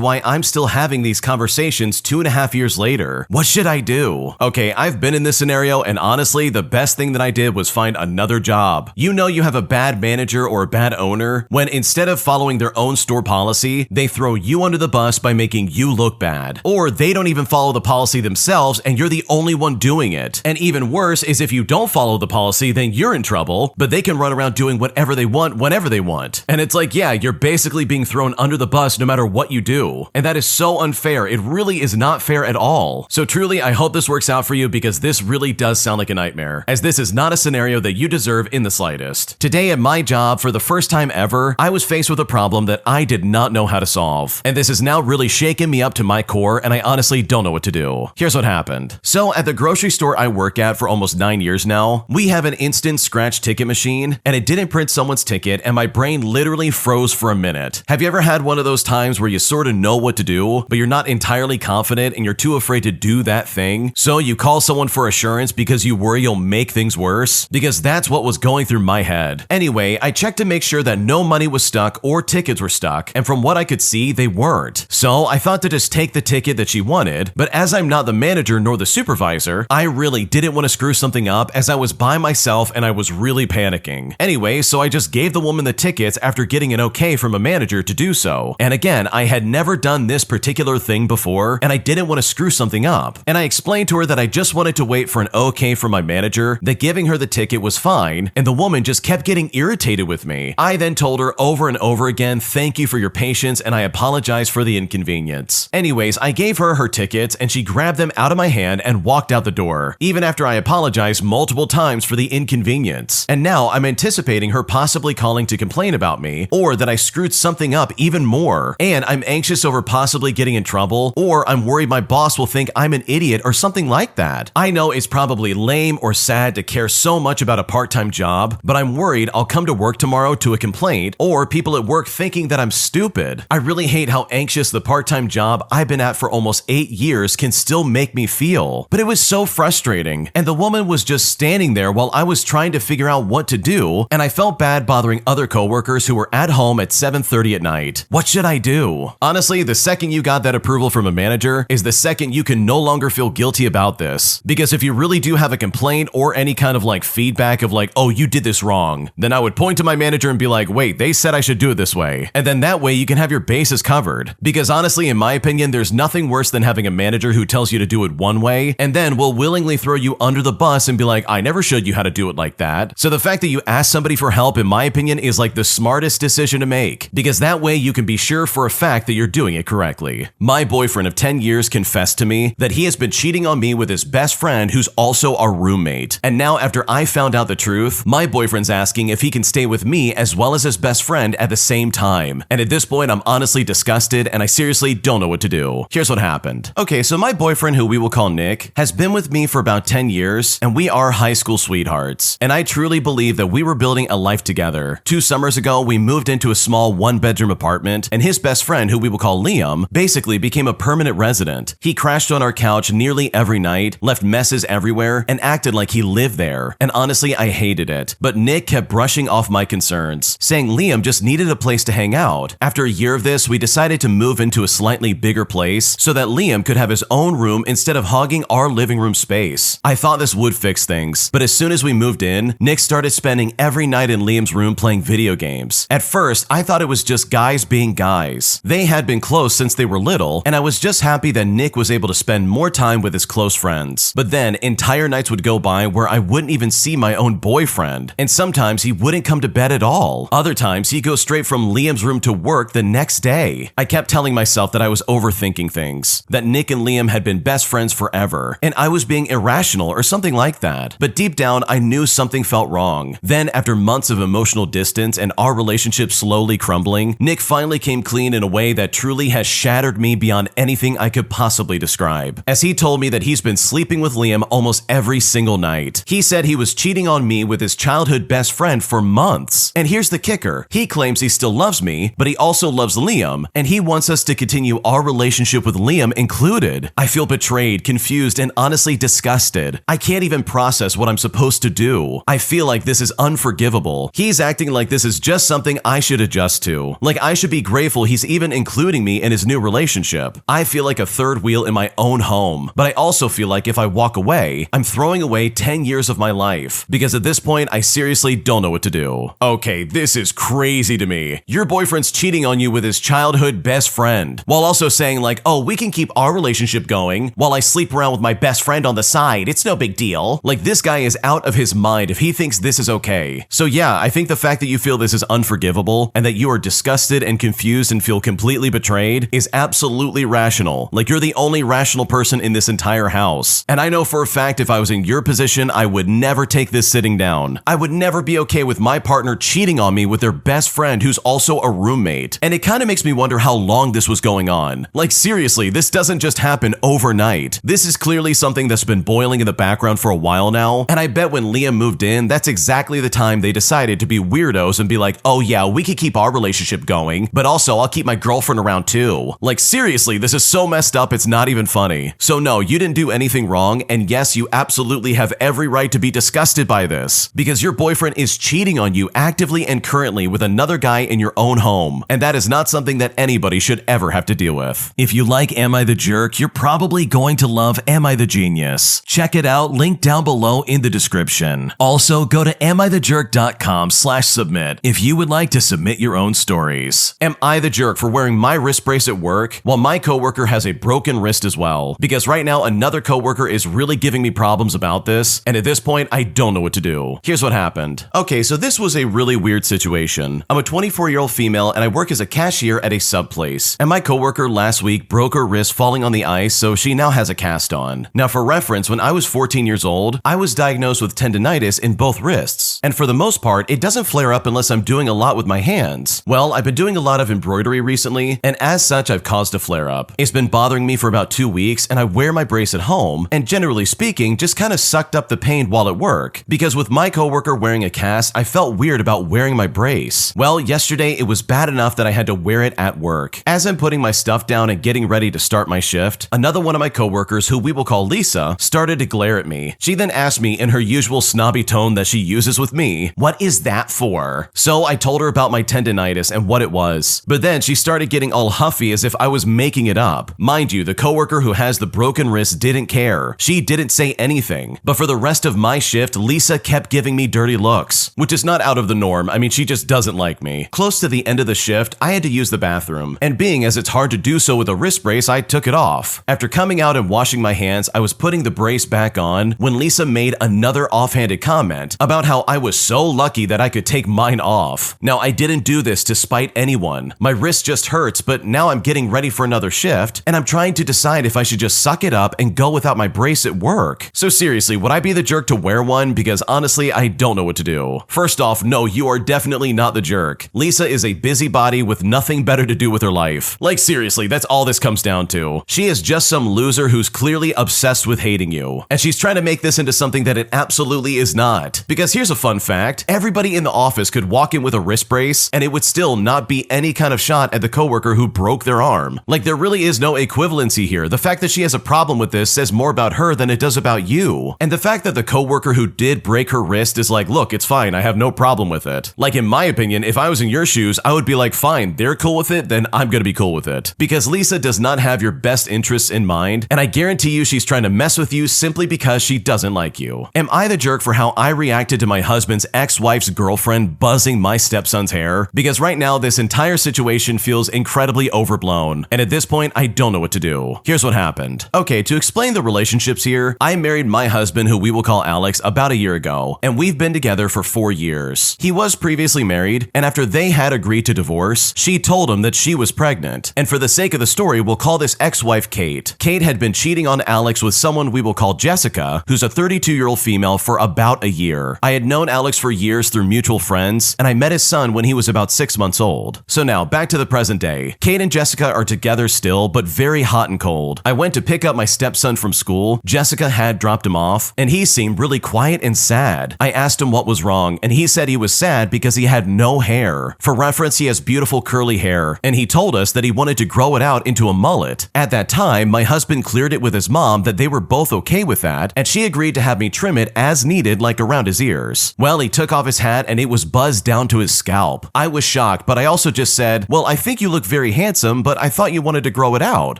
why I'm still having these conversations 2.5 years later. What should I do? Okay, I've been in this scenario, and honestly, the best thing that I did was find another job. You know you have a bad manager or a bad owner when instead of following their own store policy, they throw you under the bus by making you look bad. Or they don't even follow the policy themselves and you're the only one doing it. And even worse is if you don't follow the policy, then you're in trouble, but they can run around doing whatever they want whenever they want. And it's like, yeah, you're basically being thrown under the bus no matter what you do. And that is so unfair. It really is not fair at all. So truly, I hope this works out for you because this really does sound like a nightmare, as this is not a scenario that you deserve in the slightest. Today at my job, for the first time ever, I was faced with a problem that I did not know how to solve. And this has now really shaken me up to my core, and I honestly don't know what to do. Here's what happened. So at the grocery store I work at for almost 9 years now, we have an instant scratch ticket machine, and it didn't print someone's ticket, and my brain literally froze for a minute. Have you ever had one of those times where you sort of know what to do, but you're not entirely confident and you're too afraid to do that thing? So you call someone for assurance because you worry you'll make things worse? Because that's what was going through my head. Anyway, I checked to make sure that no money was stuck or tickets were stuck, and from what I could see, they weren't. So I thought to just take the ticket that she wanted, but as I'm not the manager nor the supervisor, I really didn't want to screw something up as I was by myself and I was really panicking. Anyway, so I just gave the woman the tickets after getting an okay from a manager to do so. And again, I had never done this particular thing before, and I didn't want to screw something up. And I explained to her that I just wanted to wait for an okay from my manager, that giving her the ticket was fine, and the woman just kept getting irritated with me. I then told her over and over again, thank you for your patience, and I apologize for the inconvenience. Anyways, I gave her her tickets, and she grabbed them out of my hand and walked out the door, even after I apologized multiple times for the inconvenience. And now I'm anticipating her possibly calling to complain about me, or that I screwed something up even more. And I'm anxious over possibly getting in trouble, or I'm worried my boss will think I'm an idiot or something like that. I know it's probably lame or sad to care so much about a part-time job, but I'm worried I'll come to work tomorrow to a complaint, or people at work thinking that I'm stupid. I really hate how anxious the part-time job I've been at for almost 8 years can still make me feel. But it was so frustrating, and the woman was just standing there while I was trying to figure out what to do, and I felt bad bothering other coworkers who were at home at 7:30 at night. What should I do? Honestly, the second you got that approval from a manager is the second you can no longer feel guilty about this. Because if you really do have a complaint or any kind of like feedback of like, oh, you did this wrong, then I would point to my manager and be like, wait, they said I should do it this way. And then that way you can have your bases covered. Because honestly, in my opinion, there's nothing worse than having a manager who tells you to do it one way and then will willingly throw you under the bus and be like, I never showed you how to do it like that. So the fact that you ask somebody for help, in my opinion, is like the smartest decision to make. Because that way you can be sure for a fact that you're doing it correctly. My boyfriend of 10 years confessed to me that he has been cheating on me with his best friend who's also our roommate. And now after I found out the truth, my boyfriend's asking if he can stay with me as well as his best friend at the same time. And at this point, I'm honestly disgusted and I seriously don't know what to do. Here's what happened. Okay, so my boyfriend, who we will call Nick, has been with me for about 10 years and we are high school sweethearts. And I truly believe that we were building a life together. 2 summers ago, we moved into a small 1-bedroom apartment and his best friend, who we will call Liam, basically became a permanent resident. He crashed on our couch nearly every night, left messes everywhere, and acted like he lived live there, and honestly, I hated it. But Nick kept brushing off my concerns, saying Liam just needed a place to hang out. After a year of this, we decided to move into a slightly bigger place so that Liam could have his own room instead of hogging our living room space. I thought this would fix things, but as soon as we moved in, Nick started spending every night in Liam's room playing video games. At first, I thought it was just guys being guys. They had been close since they were little, and I was just happy that Nick was able to spend more time with his close friends. But then, entire nights would go by where I wouldn't even see my own boyfriend, and sometimes he wouldn't come to bed at all. Other times, he'd go straight from Liam's room to work the next day. I kept telling myself that I was overthinking things, that Nick and Liam had been best friends forever, and I was being irrational or something like that. But deep down, I knew something felt wrong. Then, after months of emotional distance and our relationship slowly crumbling, Nick finally came clean in a way that truly has shattered me beyond anything I could possibly describe. As he told me that he's been sleeping with Liam almost every single night. He said he was cheating on me with his childhood best friend for months. And here's the kicker. He claims he still loves me, but he also loves Liam, and he wants us to continue our relationship with Liam included. I feel betrayed, confused, and honestly disgusted. I can't even process what I'm supposed to do. I feel like this is unforgivable. He's acting like this is just something I should adjust to. Like I should be grateful he's even including me in his new relationship. I feel like a third wheel in my own home, but I also feel like if I walk away, I'm throwing away 10 years of my life, because at this point, I seriously don't know what to do. Okay, this is crazy to me. Your boyfriend's cheating on you with his childhood best friend, while also saying like, oh, we can keep our relationship going while I sleep around with my best friend on the side. It's no big deal. Like this guy is out of his mind if he thinks this is okay. So yeah, I think the fact that you feel this is unforgivable and that you are disgusted and confused and feel completely betrayed is absolutely rational. Like you're the only rational person in this entire house. And I know for a fact if I was in your position, I would never take this sitting down. I would never be okay with my partner cheating on me with their best friend who's also a roommate. And it kind of makes me wonder how long this was going on. Like seriously, this doesn't just happen overnight. This is clearly something that's been boiling in the background for a while now. And I bet when Liam moved in, that's exactly the time they decided to be weirdos and be like, oh yeah, we could keep our relationship going, but also I'll keep my girlfriend around too. Like seriously, this is so messed up, it's not even funny. So no, you didn't do anything wrong, and yes, you absolutely have every right to be disgusted by this, because your boyfriend is cheating on you actively and currently with another guy in your own home, and that is not something that anybody should ever have to deal with. If you like Am I the Jerk, you're probably going to love Am I the Genius. Check it out, link down below in the description. Also, go to amithejerk.com/submit if you would like to submit your own stories. Am I the jerk for wearing my wrist brace at work while my coworker has a broken wrist as well? Because right now another coworker is really giving me problems about this, and at this point I don't know what to do. Here's what happened. Okay, so this was a really weird situation. I'm a 24-year-old female and I work as a cashier at a sub place, and my coworker last week broke her wrist falling on the ice, so she now has a cast on. Now for reference, when I was 14 years old, I was diagnosed with tendinitis in both wrists, and for the most part, it doesn't flare up unless I'm doing a lot with my hands. Well, I've been doing a lot of embroidery recently, and as such, I've caused a flare-up. It's been bothering me for about 2 weeks, and I wear my brace at home, and generally speaking, just kind of sucked up the pain while at work, because with my coworker wearing a cast, I felt weird about wearing my brace. Well, yesterday, it was bad enough that I had to wear it at work. As I'm putting my stuff down and getting ready to start my shift, another one of my coworkers, who we will call Lisa, started to glare at me. She then asked me in her usual snobby tone that she uses with me, "What is that for?" So I told her about my tendinitis and what it was, but then she started getting all huffy as if I was making it up. Mind you, the coworker who has the broken wrist didn't care. She didn't say anything, but for the rest of my shift, Lisa kept giving me dirty looks, which is not out of the norm. I mean, she just doesn't like me. Close to the end of the shift, I had to use the bathroom, and being as it's hard to do so with a wrist brace, I took it off. After coming out and washing my hands, I was putting the brace back on when Lisa made another offhanded comment about how I was so lucky that I could take mine off. Now, I didn't do this to spite anyone. My wrist just hurts, but now I'm getting ready for another shift, and I'm trying to decide if I should just suck it up and go without my brace at work. So seriously, would I be the jerk to wear one? Because honestly, I don't know what to do. First off, no, you are definitely not the jerk. Lisa is a busybody with nothing better to do with her life. Like seriously, that's all this comes down to. She is just some loser who's clearly obsessed with hating you, and she's trying to make this into something that it absolutely is not. Because here's a fun fact, everybody in the office could walk in with a wrist brace and it would still not be any kind of shot at the coworker who broke their arm. Like there really is no equivalency here. The fact that she has a problem with this says more about her than it does about you. And the fact that the coworker who did break her wrist is like, look, it's fine, I have no problem with it. Like, in my opinion, if I was in your shoes, I would be like, fine, they're cool with it, then I'm gonna be cool with it. Because Lisa does not have your best interests in mind, and I guarantee you she's trying to mess with you simply because she doesn't like you. Am I the jerk for how I reacted to my husband's ex-wife's girlfriend buzzing my stepson's hair? Because right now, this entire situation feels incredibly overblown, and at this point, I don't know what to do. Here's what happened. Okay, to explain the relationships here, I married my husband, who we will call Alex, about a year ago, and we've been together for 4 years. He was previously married, and after they had agreed to divorce, she told him that she was pregnant. And for the sake of the story, we'll call this ex-wife Kate. Kate had been cheating on Alex with someone we will call Jessica, who's a 32-year-old female, for about a year. I had known Alex for years through mutual friends, and I met his son when he was about 6 months old. So now, back to the present day. Kate and Jessica are together still, but very hot and cold. I went to pick up my stepson from school. Jessica had dropped him off, and he seemed really quiet and sad. I asked him what was wrong, and he said he was sad because he had no hair. For reference, he has beautiful curly hair, and he told us that he wanted to grow it out into a mullet. At that time, my husband cleared it with his mom that they were both okay with that, and she agreed to have me trim it as needed, like around his ears. Well, he took off his hat and it was buzzed down to his scalp. I was shocked, but I also just said, well, I think you look very handsome, but I thought you wanted to grow it out.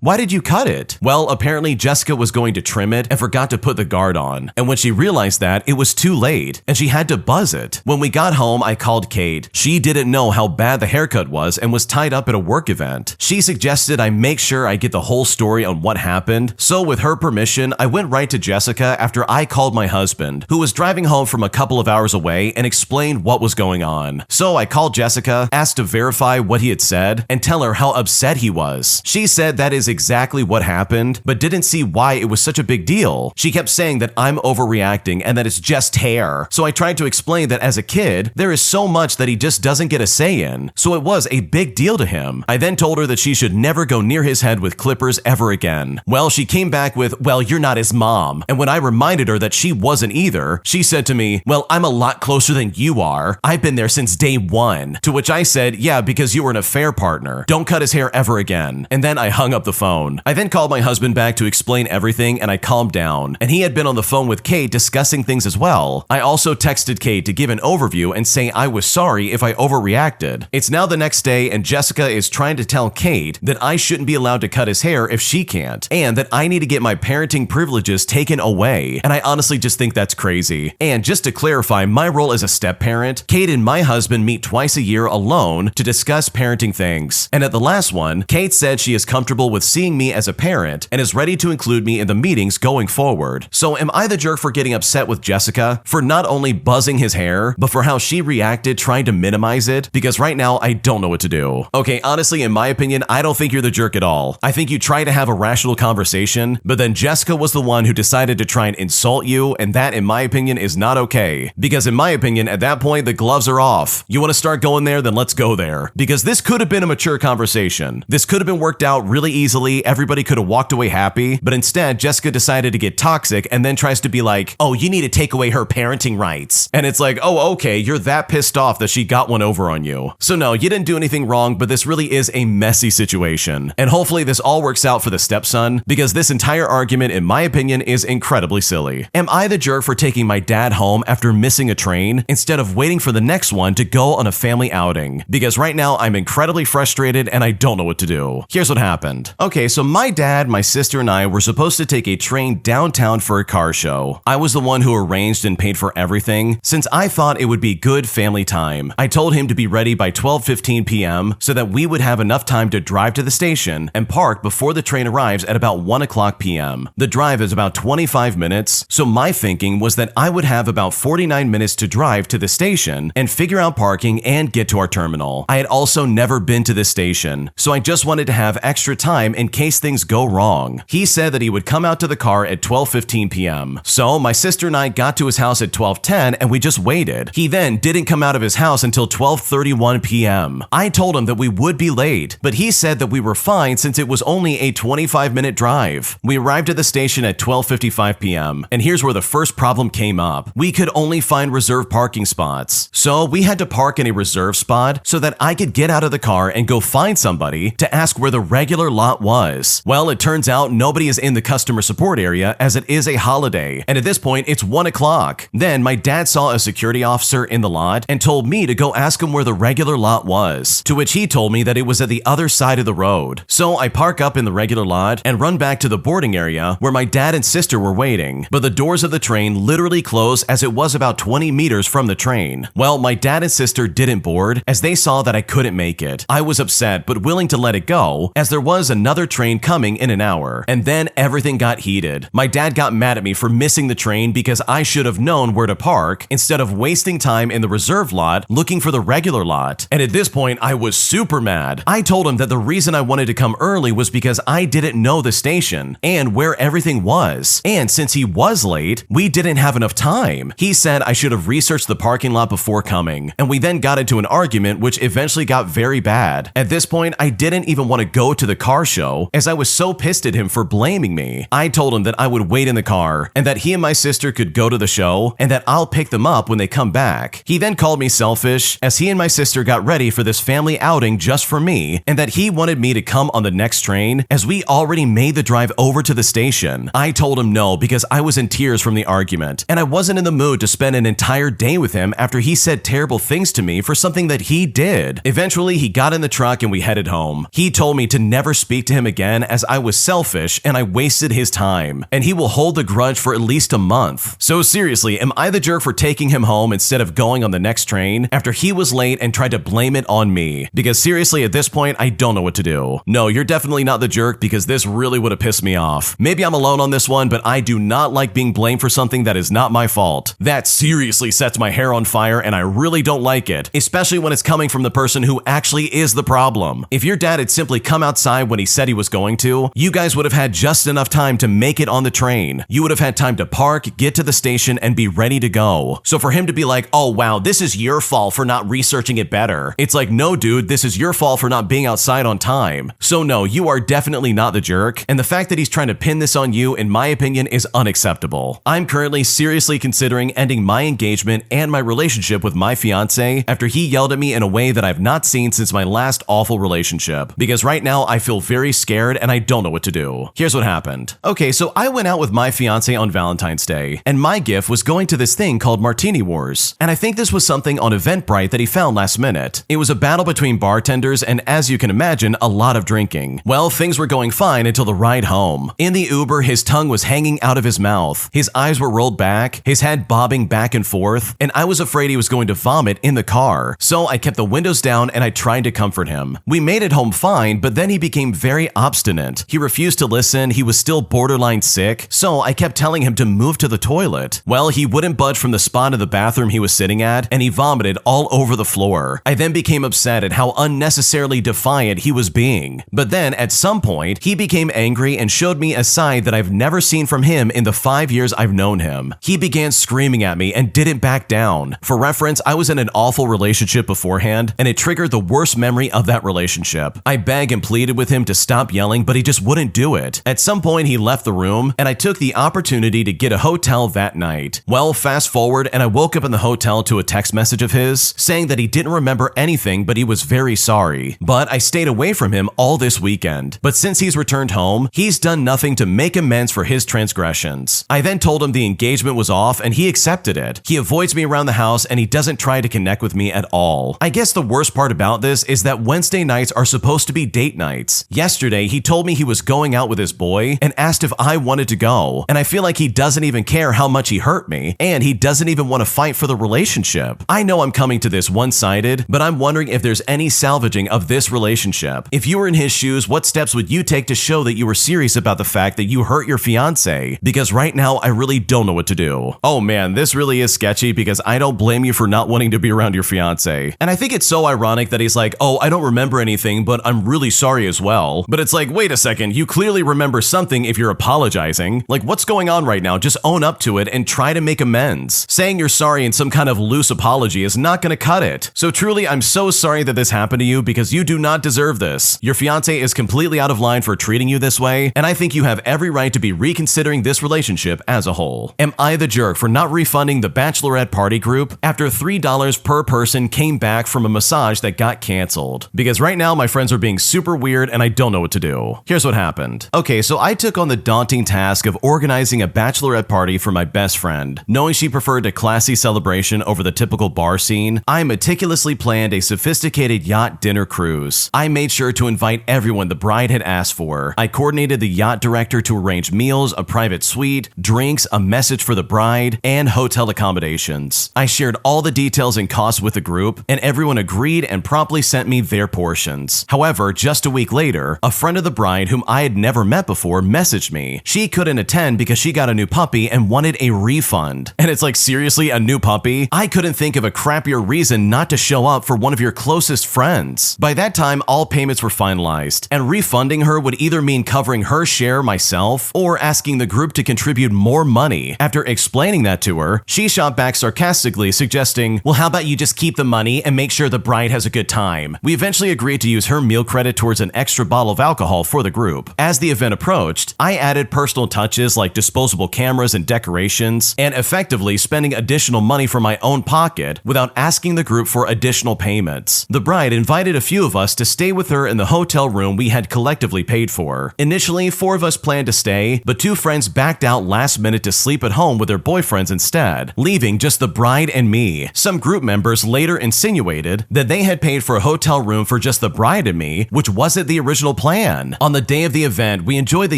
Why did you cut it? Well, apparently Jessica was going to trim it and forgot to put the guard on. And when she realized that, it was too late, and she had to buzz it. When we got home, I called Kate. She didn't know how bad the haircut was and was tied up at a work event. She suggested I make sure I get the whole story on what happened. So with her permission, I went right to Jessica after I called my husband, who was driving home from a couple of hours away, and explained what was going on. So I called Jessica, asked to verify what he had said, and tell her how upset he was. She said that is exactly what happened, but didn't see why it was such a big deal. She kept saying that I'm overreacting and that it's just hair. So I tried to explain that as a kid, there is so much that he just doesn't get a say in. So it was a big deal to him. I then told her that she should never go near his head with clippers ever again. Well, she came back with, well, you're not his mom. And when I reminded her that she wasn't either, she said to me, well, I'm a lot closer than you are. I've been there since day one. To which I said, yeah, because you were an affair partner. Don't cut his hair ever again. And then I hung up the phone. I then called my husband back to explain everything, and I calmed down. And he had been on the phone with Kate discussing things as well. I also texted Kate to give an overview and say I was sorry if I overreacted. It's now the next day, and Jessica is trying to tell Kate that I shouldn't be allowed to cut his hair if she can't, and that I need to get my parenting privileges taken away. And I honestly just think that's crazy. And just to clarify my role as a step-parent, Kate and my husband meet twice a year alone to discuss parenting things. And at the last one, Kate said she is comfortable with seeing me as a parent and is ready to include me in the meetings going forward. So am I the jerk for getting upset with Jessica for not only buzzing his hair, but for how she reacted trying to minimize it? Because right now, I don't know what to do. Okay, honestly, in my opinion, I don't think you're the jerk at all. I think you tried to have a rational conversation, but then Jessica was the one who decided to try and insult you, and that, in my opinion, is not okay. Because in my opinion, at that point, the gloves are off. You want to start going there, then let's go there. Because this could have been a mature conversation. This could have been worked out really easily, everybody could have walked away happy, but instead, Jessica decided to get toxic and then tries to be like, oh, you need to take away her parenting rights. And it's like, oh, okay, you're that pissed off that she got one over on you. So no, you didn't do anything wrong, but this really is a messy situation. And hopefully this all works out for the stepson, because this entire argument, in my opinion, is incredibly silly. Am I the jerk for taking my dad home after missing a train instead of waiting for the next one to go on a family outing? Because right now I'm incredibly frustrated and I don't know what to do. Here's what happened. Okay, so my dad, my sister, and I were supposed to take a train downtown for a car show. I was the one who arranged and paid for everything, since I thought it would be good family time. I told him to be ready by 12:15 p.m. so that we would have enough time to drive to the station and park before the train arrives at about 1 o'clock p.m. The drive is about 25 minutes, so my thinking was that I would have about 49 minutes to drive to the station and figure out parking and get to our terminal. I had also never been to this station, so I just wanted to have extra time in case things go wrong. He said that he would come out to the car at 12:15 p.m. So my sister and I got to his house at 12:10 and we just waited. He then didn't come out of his house until 12:31 p.m. I told him that we would be late, but he said that we were fine since it was only a 25-minute drive. We arrived at the station at 12:55 p.m. and here's where the first problem came up. We could only find reserved parking spots. So we had to park in a reserved spot so that I could get out of the car and go find somebody to ask where the regular lot was. Well, it turns out nobody is in the customer support area as it is a holiday. And at this point, it's 1 o'clock. Then my dad saw a security officer in the lot and told me to go ask him where the regular lot was, to which he told me that it was at the other side of the road. So I park up in the regular lot and run back to the boarding area where my dad and sister were waiting, but the doors of the train literally closed as it was about 20 meters from the train. Well, my dad and sister didn't board as they saw that I couldn't make it. I was upset but willing to let it go as there was another train coming in an hour, and then everything got heated. My dad got mad at me for missing the train because I should have known where to park instead of wasting time in the reserve lot looking for the regular lot. And at this point, I was super mad. I told him that the reason I wanted to come early was because I didn't know the station and where everything was. And since he was late, we didn't have enough time. He said I should have researched the parking lot before coming, and we then got into an argument which eventually got very bad. At this point, I didn't even want to go to the car show as I was so pissed at him for blaming me. I told him that I would wait in the car and that he and my sister could go to the show and that I'll pick them up when they come back. He then called me selfish as he and my sister got ready for this family outing just for me, and that he wanted me to come on the next train as we already made the drive over to the station. I told him no because I was in tears from the argument and I wasn't in the mood to spend an entire day with him after he said terrible things to me for something that he did. Eventually, he got in the truck and we headed home. He told me to never speak to him again as I was selfish and I wasted his time, and he will hold the grudge for at least a month. So seriously, am I the jerk for taking him home instead of going on the next train after he was late and tried to blame it on me? Because seriously, at this point, I don't know what to do. No, you're definitely not the jerk because this really would have pissed me off. Maybe I'm alone on this one, but I do not like being blamed for something that is not my fault. That seriously sets my hair on fire and I really don't like it, especially when it's coming from the person who actually is the problem. If your dad had simply come outside when he said he was going to, you guys would have had just enough time to make it on the train. You would have had time to park, get to the station, and be ready to go. So for him to be like, oh wow, this is your fault for not researching it better, it's like, no dude, this is your fault for not being outside on time. So no, you are definitely not the jerk, and the fact that he's trying to pin this on you, in my opinion, is unacceptable. I'm currently seriously considering ending my engagement and my relationship with my fiance after he yelled at me in a way that I've not seen since my last awful relationship, because right now I feel very scared and I don't know what to do. Here's what happened. Okay, so I went out with my fiance on Valentine's Day, and my gift was going to this thing called Martini Wars, and I think this was something on Eventbrite that he found last minute. It was a battle between bartenders and, as you can imagine, a lot of drinking. Well, things were going fine until the ride home. In the Uber, his tongue was hanging out of his mouth, his eyes were rolled back, his head bobbing back and forth, and I was afraid he was going to vomit in the car. So I kept the windows down and I tried to comfort him. We made it home fine, but then he became very obstinate. He refused to listen, he was still borderline sick, so I kept telling him to move to the toilet. Well, he wouldn't budge from the spot in the bathroom he was sitting at, and he vomited all over the floor. I then became upset at how unnecessarily defiant he was being. But then, at some point, he became angry and showed me a side that I've never seen from him in the 5 years I've known him. He began screaming at me and didn't back down. For reference, I was in an awful relationship beforehand, and it triggered the worst memory of that relationship. I begged and pleaded with him to stop yelling, but he just wouldn't do it. At some point, he left the room, and I took the opportunity to get a hotel that night. Well, fast forward, and I woke up in the hotel to a text message of his saying that he didn't remember anything, but he was very sorry. But I stayed away from him all this weekend. But since he's returned home, he's done nothing to make amends for his transgressions. I then told him the engagement was off, and he accepted it. He avoids me around the house, and he doesn't try to connect with me at all. I guess the worst part about this is that Wednesday nights are supposed to be date nights. Yesterday, he told me he was going out with his boy and asked if I wanted to go, and I feel like he doesn't even care how much he hurt me, and he doesn't even want to fight for the relationship. I know I'm coming to this one-sided, but I'm wondering if there's any salvaging of this relationship. If you were in his shoes, what steps would you take to show that you were serious about the fact that you hurt your fiance? Because right now, I really don't know what to do. Oh man, this really is sketchy because I don't blame you for not wanting to be around your fiance. And I think it's so ironic that he's like, oh, I don't remember anything, but I'm really sorry as well. But it's like, wait a second, you clearly remember something if you're apologizing. Like, what's going on right now? Just own up to it and try to make amends. Saying you're sorry in some kind of loose apology is not gonna cut it. So truly, I'm so sorry that this happened to you because you do not deserve this. Your fiance is completely out of line for treating you this way, and I think you have every right to be reconsidering this relationship as a whole. Am I the jerk for not refunding the bachelorette party group after $3 per person came back from a massage that got canceled? Because right now my friends are being super weird and I don't know what to do. Here's what happened. Okay, so I took on the daunting task of organizing a bachelorette bachelorette party for my best friend. Knowing she preferred a classy celebration over the typical bar scene, I meticulously planned a sophisticated yacht dinner cruise. I made sure to invite everyone the bride had asked for. I coordinated the yacht director to arrange meals, a private suite, drinks, a message for the bride, and hotel accommodations. I shared all the details and costs with the group, and everyone agreed and promptly sent me their portions. However, just a week later, a friend of the bride whom I had never met before messaged me. She couldn't attend because she got a new puppy and wanted a refund. And it's like, seriously, a new puppy? I couldn't think of a crappier reason not to show up for one of your closest friends. By that time, all payments were finalized, and refunding her would either mean covering her share myself or asking the group to contribute more money. After explaining that to her, she shot back sarcastically, suggesting, well, how about you just keep the money and make sure the bride has a good time? We eventually agreed to use her meal credit towards an extra bottle of alcohol for the group. As the event approached, I added personal touches like disposable cameras and decorations, and effectively spending additional money from my own pocket without asking the group for additional payments. The bride invited a few of us to stay with her in the hotel room we had collectively paid for. Initially, 4 of us planned to stay, but 2 friends backed out last minute to sleep at home with their boyfriends instead, leaving just the bride and me. Some group members later insinuated that they had paid for a hotel room for just the bride and me, which wasn't the original plan. On the day of the event, we enjoyed the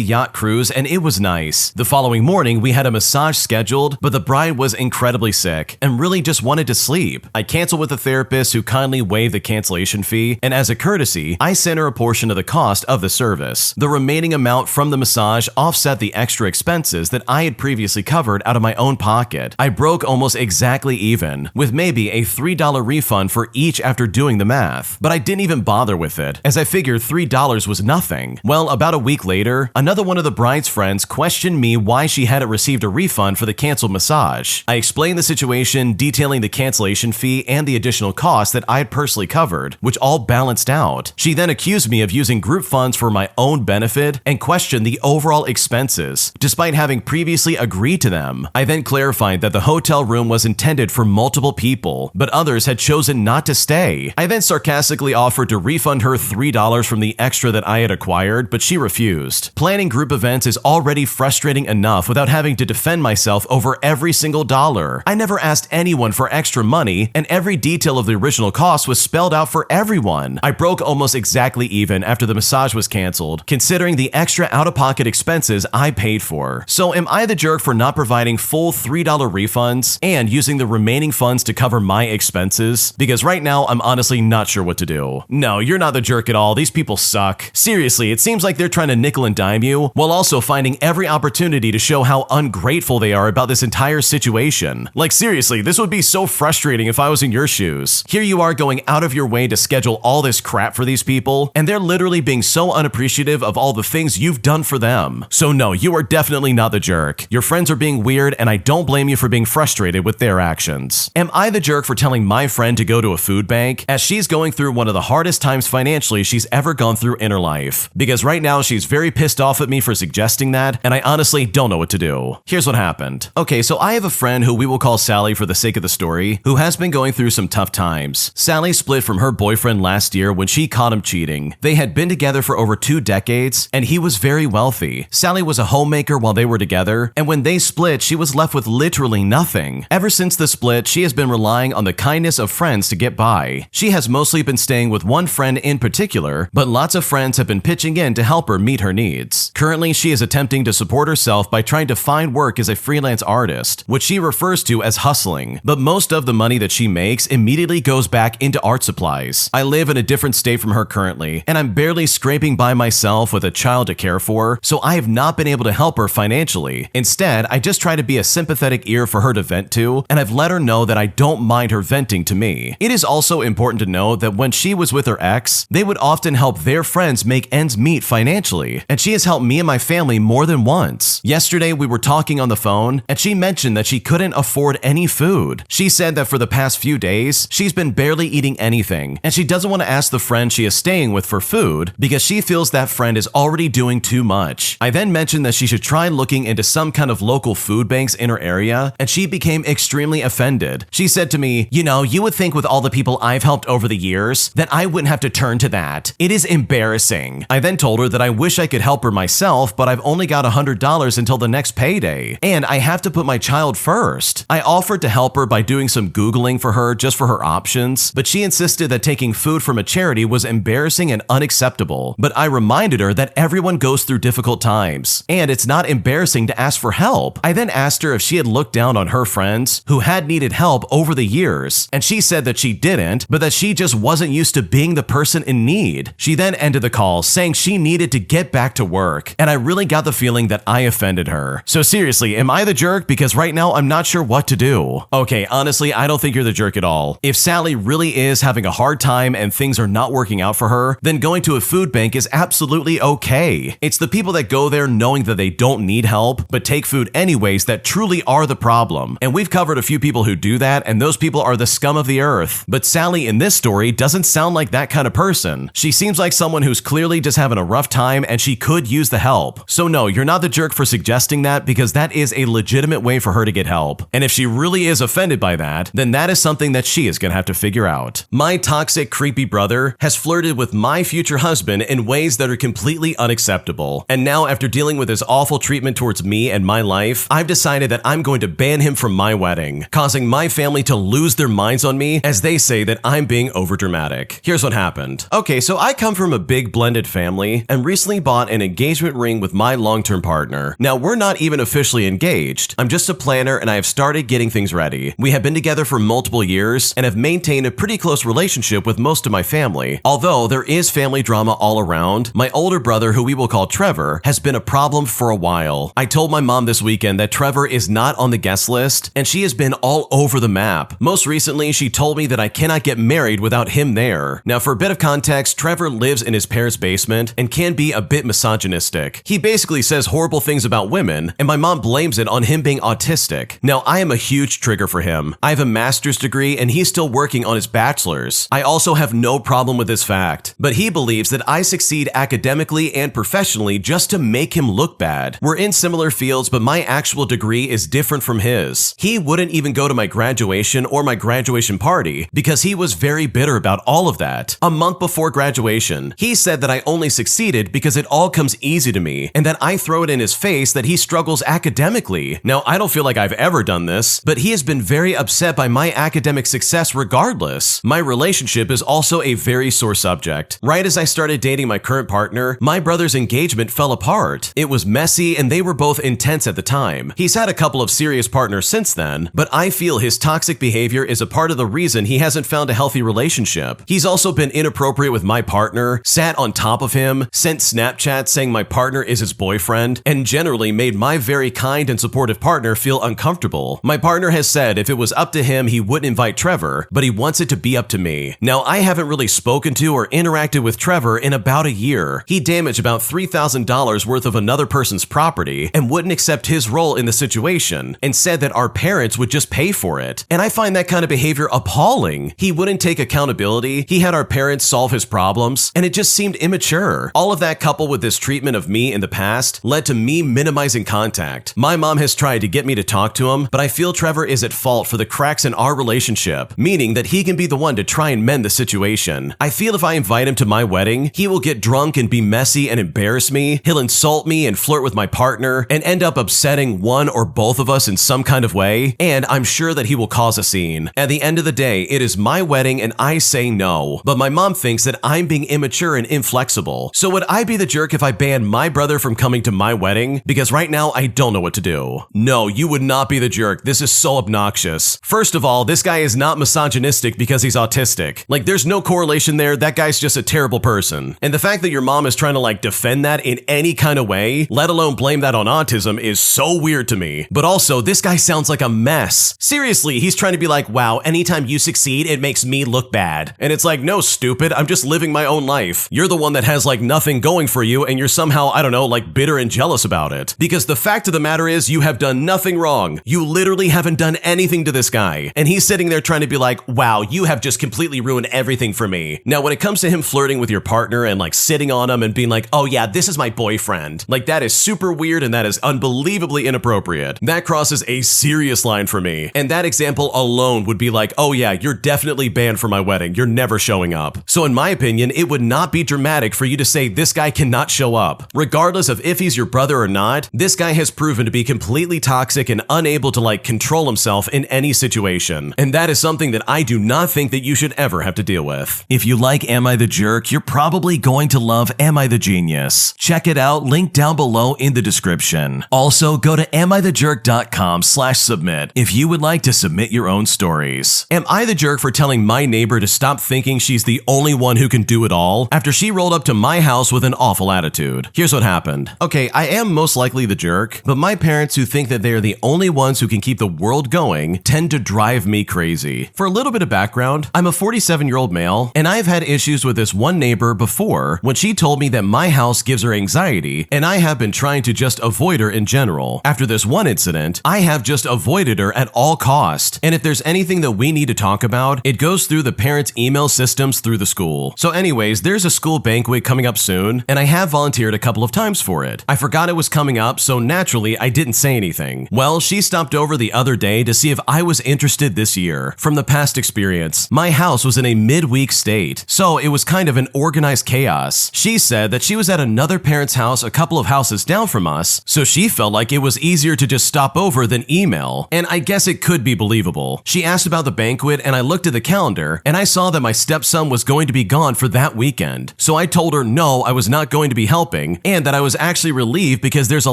yacht cruise and it was nice. The following morning, we had a massage scheduled, but the bride was incredibly sick and really just wanted to sleep. I canceled with the therapist who kindly waived the cancellation fee, and as a courtesy, I sent her a portion of the cost of the service. The remaining amount from the massage offset the extra expenses that I had previously covered out of my own pocket. I broke almost exactly even, with maybe a $3 refund for each after doing the math. But I didn't even bother with it, as I figured $3 was nothing. Well, about a week later, another one of the bride's friends questioned me why she hadn't received a refund for the canceled massage. I explained the situation, detailing the cancellation fee and the additional costs that I had personally covered, which all balanced out. She then accused me of using group funds for my own benefit and questioned the overall expenses, despite having previously agreed to them. I then clarified that the hotel room was intended for multiple people, but others had chosen not to stay. I then sarcastically offered to refund her $3 from the extra that I had acquired, but she refused. Planning group events is already frustrating enough without having to defend myself over every single dollar. I never asked anyone for extra money, and every detail of the original cost was spelled out for everyone. I broke almost exactly even after the massage was canceled, considering the extra out-of-pocket expenses I paid for. So am I the jerk for not providing full $3 refunds and using the remaining funds to cover my expenses? Because right now, I'm honestly not sure what to do. No, you're not the jerk at all. These people suck. Seriously, it seems like they're trying to nickel and dime you, while also finding every opportunity to show how ungrateful they are about this entire situation. Like seriously, this would be so frustrating if I was in your shoes. Here you are going out of your way to schedule all this crap for these people, and they're literally being so unappreciative of all the things you've done for them. So no, you are definitely not the jerk. Your friends are being weird, and I don't blame you for being frustrated with their actions. Am I the jerk for telling my friend to go to a food bank, as she's going through one of the hardest times financially she's ever gone through in her life? Because right now she's very pissed off at me for suggesting that, and I honestly don't know what to do. Here's what happened. Okay, so I have a friend who we will call Sally for the sake of the story, who has been going through some tough times. Sally split from her boyfriend last year when she caught him cheating. They had been together for over 2 decades, and he was very wealthy. Sally was a homemaker while they were together, and when they split, she was left with literally nothing. Ever since the split, she has been relying on the kindness of friends to get by. She has mostly been staying with one friend in particular, but lots of friends have been pitching in to help her meet her needs. Currently, she is attempting to support herself by trying to find work as a freelance artist, which she refers to as hustling, but most of the money that she makes immediately goes back into art supplies. I live in a different state from her currently, and I'm barely scraping by myself with a child to care for, so I have not been able to help her financially. Instead, I just try to be a sympathetic ear for her to vent to, and I've let her know that I don't mind her venting to me. It is also important to know that when she was with her ex, they would often help their friends make ends meet financially, and she has helped me and my family more than once. Yesterday, we were talking on the phone, and she mentioned that she couldn't afford any food. She said that for the past few days, she's been barely eating anything, and she doesn't want to ask the friend she is staying with for food because she feels that friend is already doing too much. I then mentioned that she should try looking into some kind of local food banks in her area, and she became extremely offended. She said to me, "You know, you would think with all the people I've helped over the years that I wouldn't have to turn to that. It is embarrassing." I then told her that I wish I could help her myself, but I've only got $100 until the next pay payday, and I have to put my child first. I offered to help her by doing some Googling for her just for her options, but she insisted that taking food from a charity was embarrassing and unacceptable. But I reminded her that everyone goes through difficult times, and it's not embarrassing to ask for help. I then asked her if she had looked down on her friends who had needed help over the years, and she said that she didn't, but that she just wasn't used to being the person in need. She then ended the call saying she needed to get back to work, and I really got the feeling that I offended her. So seriously, am I the jerk? Because right now I'm not sure what to do. Okay, honestly, I don't think you're the jerk at all. If Sally really is having a hard time and things are not working out for her, then going to a food bank is absolutely okay. It's the people that go there knowing that they don't need help, but take food anyways that truly are the problem. And we've covered a few people who do that, and those people are the scum of the earth. But Sally in this story doesn't sound like that kind of person. She seems like someone who's clearly just having a rough time and she could use the help. So no, you're not the jerk for suggesting that, because that is a legitimate way for her to get help. And if she really is offended by that, then that is something that she is gonna have to figure out. My toxic, creepy brother has flirted with my future husband in ways that are completely unacceptable. And now, after dealing with his awful treatment towards me and my life, I've decided that I'm going to ban him from my wedding, causing my family to lose their minds on me as they say that I'm being overdramatic. Here's what happened. Okay, so I come from a big blended family and recently bought an engagement ring with my long-term partner. Now, we're not even officially engaged. I'm just a planner and I have started getting things ready. We have been together for multiple years and have maintained a pretty close relationship with most of my family. Although there is family drama all around, my older brother, who we will call Trevor, has been a problem for a while. I told my mom this weekend that Trevor is not on the guest list, and she has been all over the map. Most recently, she told me that I cannot get married without him there. Now, for a bit of context, Trevor lives in his parents' basement and can be a bit misogynistic. He basically says horrible things about women, and my mom blames it on him being autistic. Now, I am a huge trigger for him. I have a master's degree and he's still working on his bachelor's. I also have no problem with this fact, but he believes that I succeed academically and professionally just to make him look bad. We're in similar fields, but my actual degree is different from his. He wouldn't even go to my graduation or my graduation party because he was very bitter about all of that. A month before graduation, he said that I only succeeded because it all comes easy to me and that I throw it in his face that he struggles academically. Now, I don't feel like I've ever done this, but he has been very upset by my academic success regardless. My relationship is also a very sore subject. Right as I started dating my current partner, my brother's engagement fell apart. It was messy and they were both intense at the time. He's had a couple of serious partners since then, but I feel his toxic behavior is a part of the reason he hasn't found a healthy relationship. He's also been inappropriate with my partner, sat on top of him, sent Snapchats saying my partner is his boyfriend, and generally made my very kind and supportive partner feel uncomfortable. My partner has said if it was up to him, he wouldn't invite Trevor, but he wants it to be up to me. Now, I haven't really spoken to or interacted with Trevor in about a year. He damaged about $3,000 worth of another person's property and wouldn't accept his role in the situation and said that our parents would just pay for it. And I find that kind of behavior appalling. He wouldn't take accountability. He had our parents solve his problems, and it just seemed immature. All of that, coupled with this treatment of me in the past, led to me minimizing contact. My mom has tried to get me to talk to him, but I feel Trevor is at fault for the cracks in our relationship, meaning that he can be the one to try and mend the situation. I feel if I invite him to my wedding, he will get drunk and be messy and embarrass me. He'll insult me and flirt with my partner and end up upsetting one or both of us in some kind of way, and I'm sure that he will cause a scene. At the end of the day, it is my wedding and I say no, but my mom thinks that I'm being immature and inflexible. So would I be the jerk if I banned my brother from coming to my wedding? Because right now I don't know what to do. No, you would not be the jerk. This is so obnoxious. First of all, this guy is not misogynistic because he's autistic. Like, there's no correlation there. That guy's just a terrible person. And the fact that your mom is trying to defend that in any kind of way, let alone blame that on autism, is so weird to me. But also, this guy sounds like a mess. Seriously, he's trying to be like, wow, anytime you succeed, it makes me look bad. And it's like, no, stupid, I'm just living my own life. You're the one that has nothing going for you, and you're somehow, I don't know, bitter and jealous about it. Because the fact of the matter is, you have done nothing wrong. You literally haven't done anything to this guy. And he's sitting there trying to be like, wow, you have just completely ruined everything for me. Now, when it comes to him flirting with your partner and sitting on him and being like, oh yeah, this is my boyfriend, that is super weird and that is unbelievably inappropriate. That crosses a serious line for me. And that example alone would be like, oh yeah, you're definitely banned from my wedding. You're never showing up. So in my opinion, it would not be dramatic for you to say this guy cannot show up. Regardless of if he's your brother or not, this guy guy has proven to be completely toxic and unable to control himself in any situation. And that is something that I do not think that you should ever have to deal with. If you like Am I the Jerk, you're probably going to love Am I the Genius. Check it out, link down below in the description. Also, go to AmITheJerk.com/submit if you would like to submit your own stories. Am I the jerk for telling my neighbor to stop thinking she's the only one who can do it all after she rolled up to my house with an awful attitude? Here's what happened. Okay, I am most likely the jerk, but my parents who think that they are the only ones who can keep the world going tend to drive me crazy. For a little bit of background, I'm a 47-year-old male, and I've had issues with this one neighbor before when she told me that my house gives her anxiety, and I have been trying to just avoid her in general. After this one incident, I have just avoided her at all cost, and if there's anything that we need to talk about, it goes through the parents' email systems through the school. So anyways, there's a school banquet coming up soon, and I have volunteered a couple of times for it. I forgot it was coming up, so naturally I didn't say anything. Well, she stopped over the other day to see if I was interested this year. From the past experience, my house was in a midweek state, so it was kind of an organized chaos. She said that she was at another parent's house a couple of houses down from us, so she felt like it was easier to just stop over than email, and I guess it could be believable. She asked about the banquet, and I looked at the calendar, and I saw that my stepson was going to be gone for that weekend. So I told her no, I was not going to be helping, and that I was actually relieved because there's a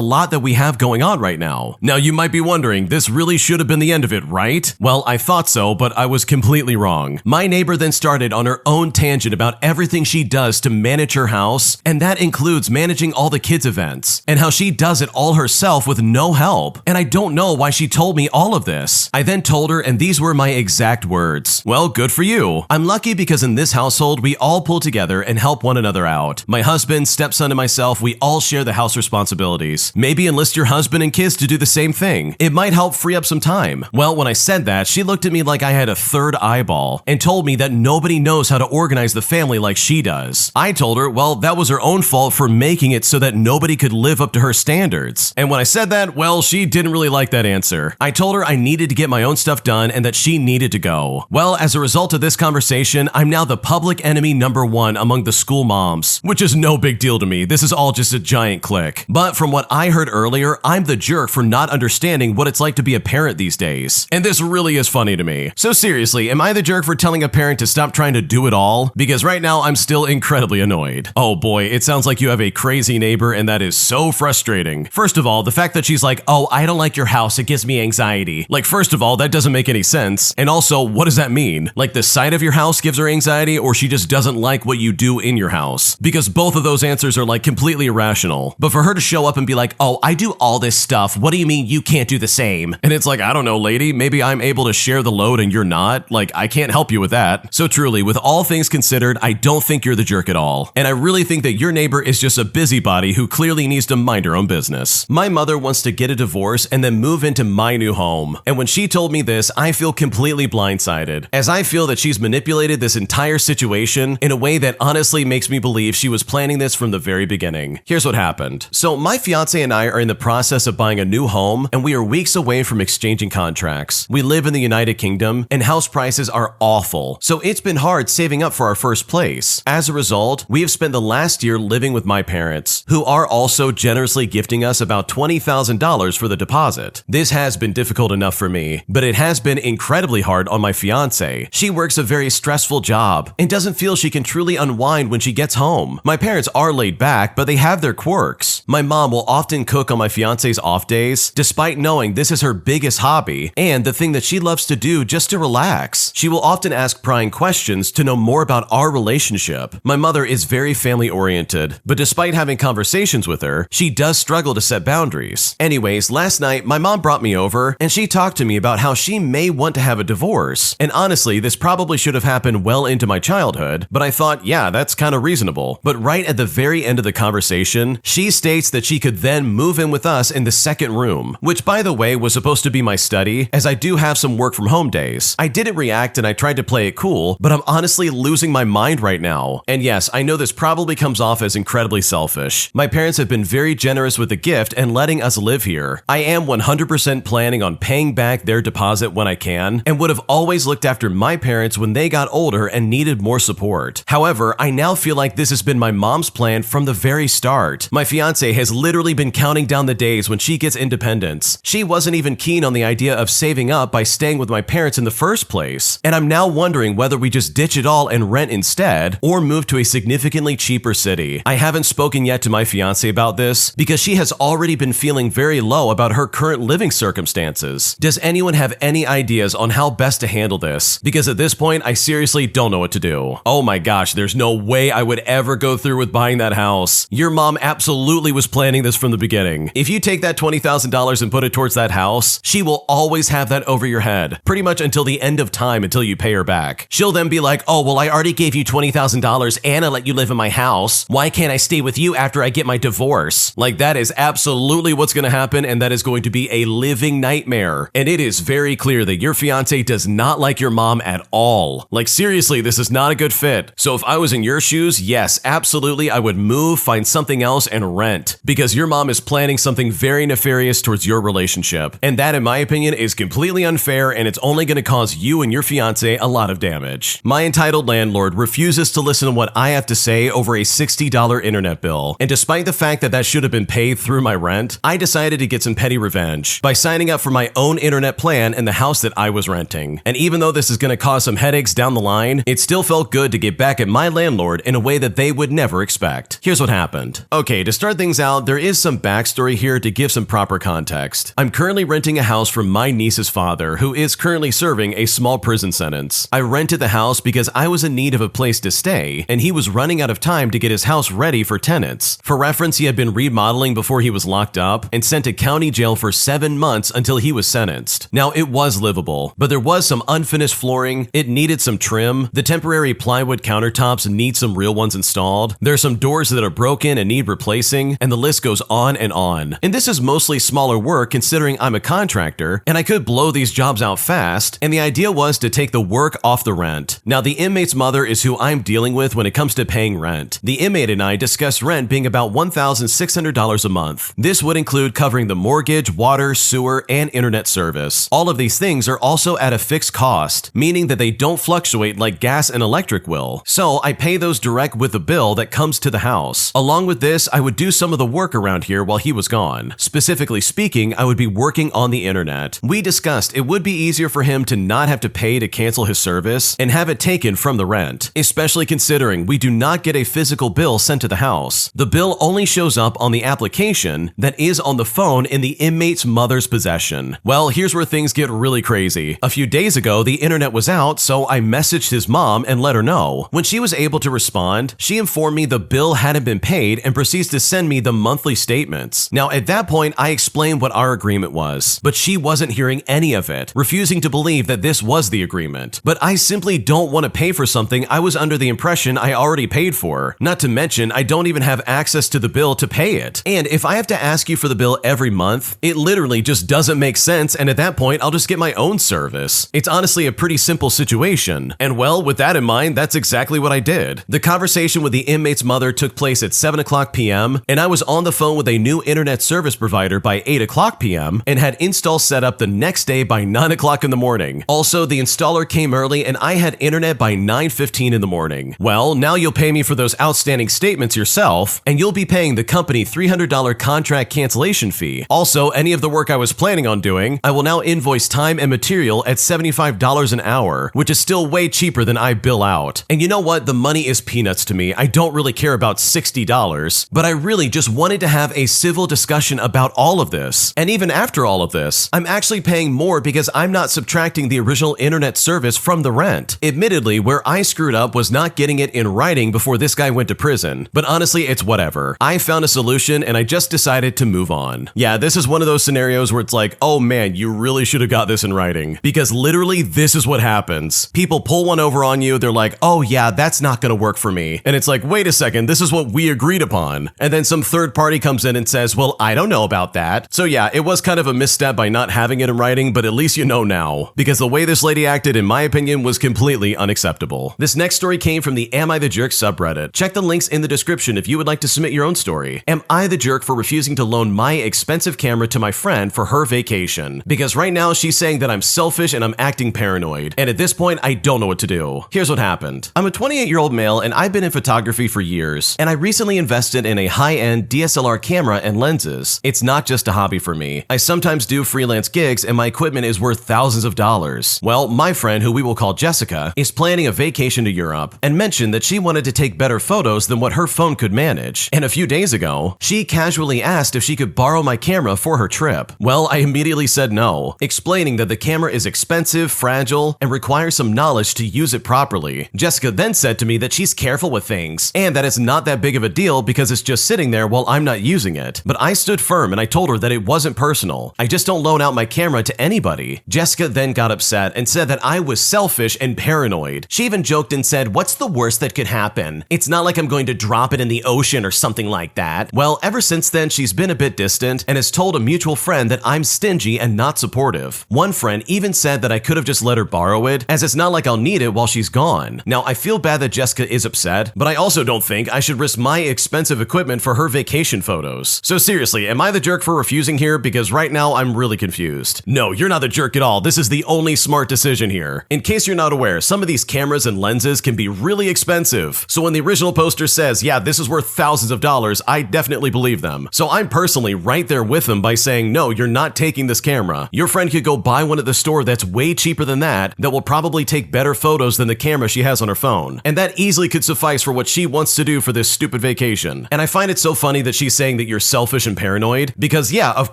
lot that we have going on right now. Now you might be wondering, this really should have been the end of it, right? Well, I thought so, but I was completely wrong. My neighbor then started on her own tangent about everything she does to manage her house, and that includes managing all the kids' events, and how she does it all herself with no help. And I don't know why she told me all of this. I then told her, and these were my exact words. Well, good for you. I'm lucky because in this household, we all pull together and help one another out. My husband, stepson, and myself, we all share the house responsibilities. Maybe enlist your husband and kids to do the same thing. It might help free up some time. Well, when I said that, she looked at me like I had a third eyeball and told me that nobody knows how to organize the family like she does. I told her, well, that was her own fault for making it so that nobody could live up to her standards. And when I said that, well, she didn't really like that answer. I told her I needed to get my own stuff done and that she needed to go. Well, as a result of this conversation, I'm now the public enemy #1 among the school moms, which is no big deal to me. This is all just a giant clique. But from what I heard earlier, I'm the jerk for not understanding what it's like to be a parent these days. And this really is funny to me. So seriously, am I the jerk for telling a parent to stop trying to do it all? Because right now I'm still incredibly annoyed. Oh boy, it sounds like you have a crazy neighbor and that is so frustrating. First of all, the fact that she's like, oh, I don't like your house, it gives me anxiety. Like, first of all, that doesn't make any sense. And also, what does that mean? Like the sight of your house gives her anxiety, or she just doesn't like what you do in your house? Because both of those answers are completely irrational. But for her to show up and be like, oh, I do all this stuff, what do you mean you can't do the same? And it's like, I don't know, lady, maybe I'm able to share the load and you're not. Like, I can't help you with that. So truly, with all things considered, I don't think you're the jerk at all. And I really think that your neighbor is just a busybody who clearly needs to mind her own business. My mother wants to get a divorce and then move into my new home. And when she told me this, I feel completely blindsided, as I feel that she's manipulated this entire situation in a way that honestly makes me believe she was planning this from the very beginning. Here's what happened. So my fiance and I are in the process of buying a new home, and we are weeks away from exchanging contracts. We live in the United Kingdom, and house prices are awful, so it's been hard saving up for our first place. As a result, we have spent the last year living with my parents, who are also generously gifting us about $20,000 for the deposit. This has been difficult enough for me, but it has been incredibly hard on my fiance. She works a very stressful job and doesn't feel she can truly unwind when she gets home. My parents are laid back, but they have their quirks. My mom will often cook on my fiance's off days, despite knowing this is her biggest hobby and the thing that she loves to do just to relax. She will often ask prying questions to know more about our relationship. My mother is very family oriented, but despite having conversations with her, she does struggle to set boundaries. Anyways, last night, my mom brought me over and she talked to me about how she may want to have a divorce. And honestly, this probably should have happened well into my childhood, but I thought, yeah, that's kind of reasonable. But right at the very end of the conversation, she states that she could then move in with us in the second room, which by the way was supposed to be my study, as I do have some work from home days. I didn't react and I tried to play it cool, but I'm honestly losing my mind right now. And yes, I know this probably comes off as incredibly selfish. My parents have been very generous with the gift and letting us live here. I am 100% planning on paying back their deposit when I can, and would have always looked after my parents when they got older and needed more support. However, I now feel like this has been my mom's plan from the very start. My fiance has literally been counting counting down the days when she gets independence. She wasn't even keen on the idea of saving up by staying with my parents in the first place, and I'm now wondering whether we just ditch it all and rent instead, or move to a significantly cheaper city. I haven't spoken yet to my fiance about this, because she has already been feeling very low about her current living circumstances. Does anyone have any ideas on how best to handle this? Because at this point, I seriously don't know what to do. Oh my gosh, there's no way I would ever go through with buying that house. Your mom absolutely was planning this from the beginning. If you take that $20,000 and put it towards that house, she will always have that over your head, pretty much until the end of time, until you pay her back. She'll then be like, oh, well, I already gave you $20,000 and I let you live in my house. Why can't I stay with you after I get my divorce? Like, that is absolutely what's going to happen, and that is going to be a living nightmare. And it is very clear that your fiance does not like your mom at all. Like, seriously, this is not a good fit. So if I was in your shoes, yes, absolutely, I would move, find something else, and rent, because your mom is planning something very nefarious towards your relationship. And that, in my opinion, is completely unfair, and it's only going to cause you and your fiance a lot of damage. My entitled landlord refuses to listen to what I have to say over a $60 internet bill, and despite the fact that that should have been paid through my rent, I decided to get some petty revenge by signing up for my own internet plan in the house that I was renting. And even though this is going to cause some headaches down the line, it still felt good to get back at my landlord in a way that they would never expect. Here's what happened. Okay, to start things out, there is some backstory here to give some proper context. I'm currently renting a house from my niece's father, who is currently serving a small prison sentence. I rented the house because I was in need of a place to stay, and he was running out of time to get his house ready for tenants. For reference, he had been remodeling before he was locked up and sent to county jail for 7 months until he was sentenced. Now, it was livable, but there was some unfinished flooring, it needed some trim, the temporary plywood countertops need some real ones installed, there's some doors that are broken and need replacing, and the list goes on and on. And this is mostly smaller work considering I'm a contractor, and I could blow these jobs out fast, and the idea was to take the work off the rent. Now, the inmate's mother is who I'm dealing with when it comes to paying rent. The inmate and I discussed rent being about $1,600 a month. This would include covering the mortgage, water, sewer, and internet service. All of these things are also at a fixed cost, meaning that they don't fluctuate like gas and electric will. So I pay those direct with the bill that comes to the house. Along with this, I would do some of the work around here while he was gone. Specifically speaking, I would be working on the internet. We discussed it would be easier for him to not have to pay to cancel his service and have it taken from the rent, especially considering we do not get a physical bill sent to the house. The bill only shows up on the application that is on the phone in the inmate's mother's possession. Well, here's where things get really crazy. A few days ago, the internet was out, so I messaged his mom and let her know. When she was able to respond, she informed me the bill hadn't been paid and proceeds to send me the monthly statements. Now, at that point, I explained what our agreement was, but she wasn't hearing any of it, refusing to believe that this was the agreement. But I simply don't want to pay for something I was under the impression I already paid for. Not to mention, I don't even have access to the bill to pay it. And if I have to ask you for the bill every month, it literally just doesn't make sense, and at that point, I'll just get my own service. It's honestly a pretty simple situation. And well, with that in mind, that's exactly what I did. The conversation with the inmate's mother took place at 7:00 p.m., and I was on the phone with a new internet service provider by 8:00 p.m. and had install set up the next day by 9:00 in the morning. Also, the installer came early and I had internet by 9:15 in the morning. Well, now you'll pay me for those outstanding statements yourself, and you'll be paying the company $300 contract cancellation fee. Also, any of the work I was planning on doing, I will now invoice time and material at $75 an hour, which is still way cheaper than I bill out. And you know what? The money is peanuts to me. I don't really care about $60, but I really just wanted to have a civil discussion about all of this. And even after all of this, I'm actually paying more because I'm not subtracting the original internet service from the rent. Admittedly, where I screwed up was not getting it in writing before this guy went to prison, but honestly, it's whatever. I found a solution and I just decided to move on. Yeah, this is one of those scenarios where it's like, oh man, you really should have got this in writing, because literally this is what happens. People pull one over on you, they're like, oh yeah, that's not gonna work for me. And it's like, wait a second, this is what we agreed upon. And then some third party comes in and says, well, I don't know about that. So yeah, it was kind of a misstep by not having it in writing, but at least you know now, because the way this lady acted, in my opinion, was completely unacceptable. This next story came from the Am I the Jerk subreddit. Check the links in the description if you would like to submit your own story. Am I the jerk for refusing to loan my expensive camera to my friend for her vacation? Because right now she's saying that I'm selfish and I'm acting paranoid. And at this point, I don't know what to do. Here's what happened. I'm a 28-year-old male and I've been in photography for years. And I recently invested in a high-end DSLR camera and and lenses. It's not just a hobby for me. I sometimes do freelance gigs and my equipment is worth thousands of dollars. Well, my friend, who we will call Jessica, is planning a vacation to Europe and mentioned that she wanted to take better photos than what her phone could manage. And a few days ago, she casually asked if she could borrow my camera for her trip. Well, I immediately said no, explaining that the camera is expensive, fragile, and requires some knowledge to use it properly. Jessica then said to me that she's careful with things and that it's not that big of a deal because it's just sitting there while I'm not using it. But I stood firm and I told her that it wasn't personal. I just don't loan out my camera to anybody. Jessica then got upset and said that I was selfish and paranoid. She even joked and said, "What's the worst that could happen? It's not like I'm going to drop it in the ocean or something like that." Well, ever since then, she's been a bit distant and has told a mutual friend that I'm stingy and not supportive. One friend even said that I could have just let her borrow it, as it's not like I'll need it while she's gone. Now, I feel bad that Jessica is upset, but I also don't think I should risk my expensive equipment for her vacation photos. So seriously, am I the jerk for refusing here? Because right now I'm really confused. No, you're not the jerk at all. This is the only smart decision here. In case you're not aware, some of these cameras and lenses can be really expensive. So when the original poster says, yeah, this is worth thousands of dollars, I definitely believe them. So I'm personally right there with them by saying, no, you're not taking this camera. Your friend could go buy one at the store that's way cheaper than that will probably take better photos than the camera she has on her phone. And that easily could suffice for what she wants to do for this stupid vacation. And I find it so funny that she's saying that you're selfish and paranoid, because yeah, of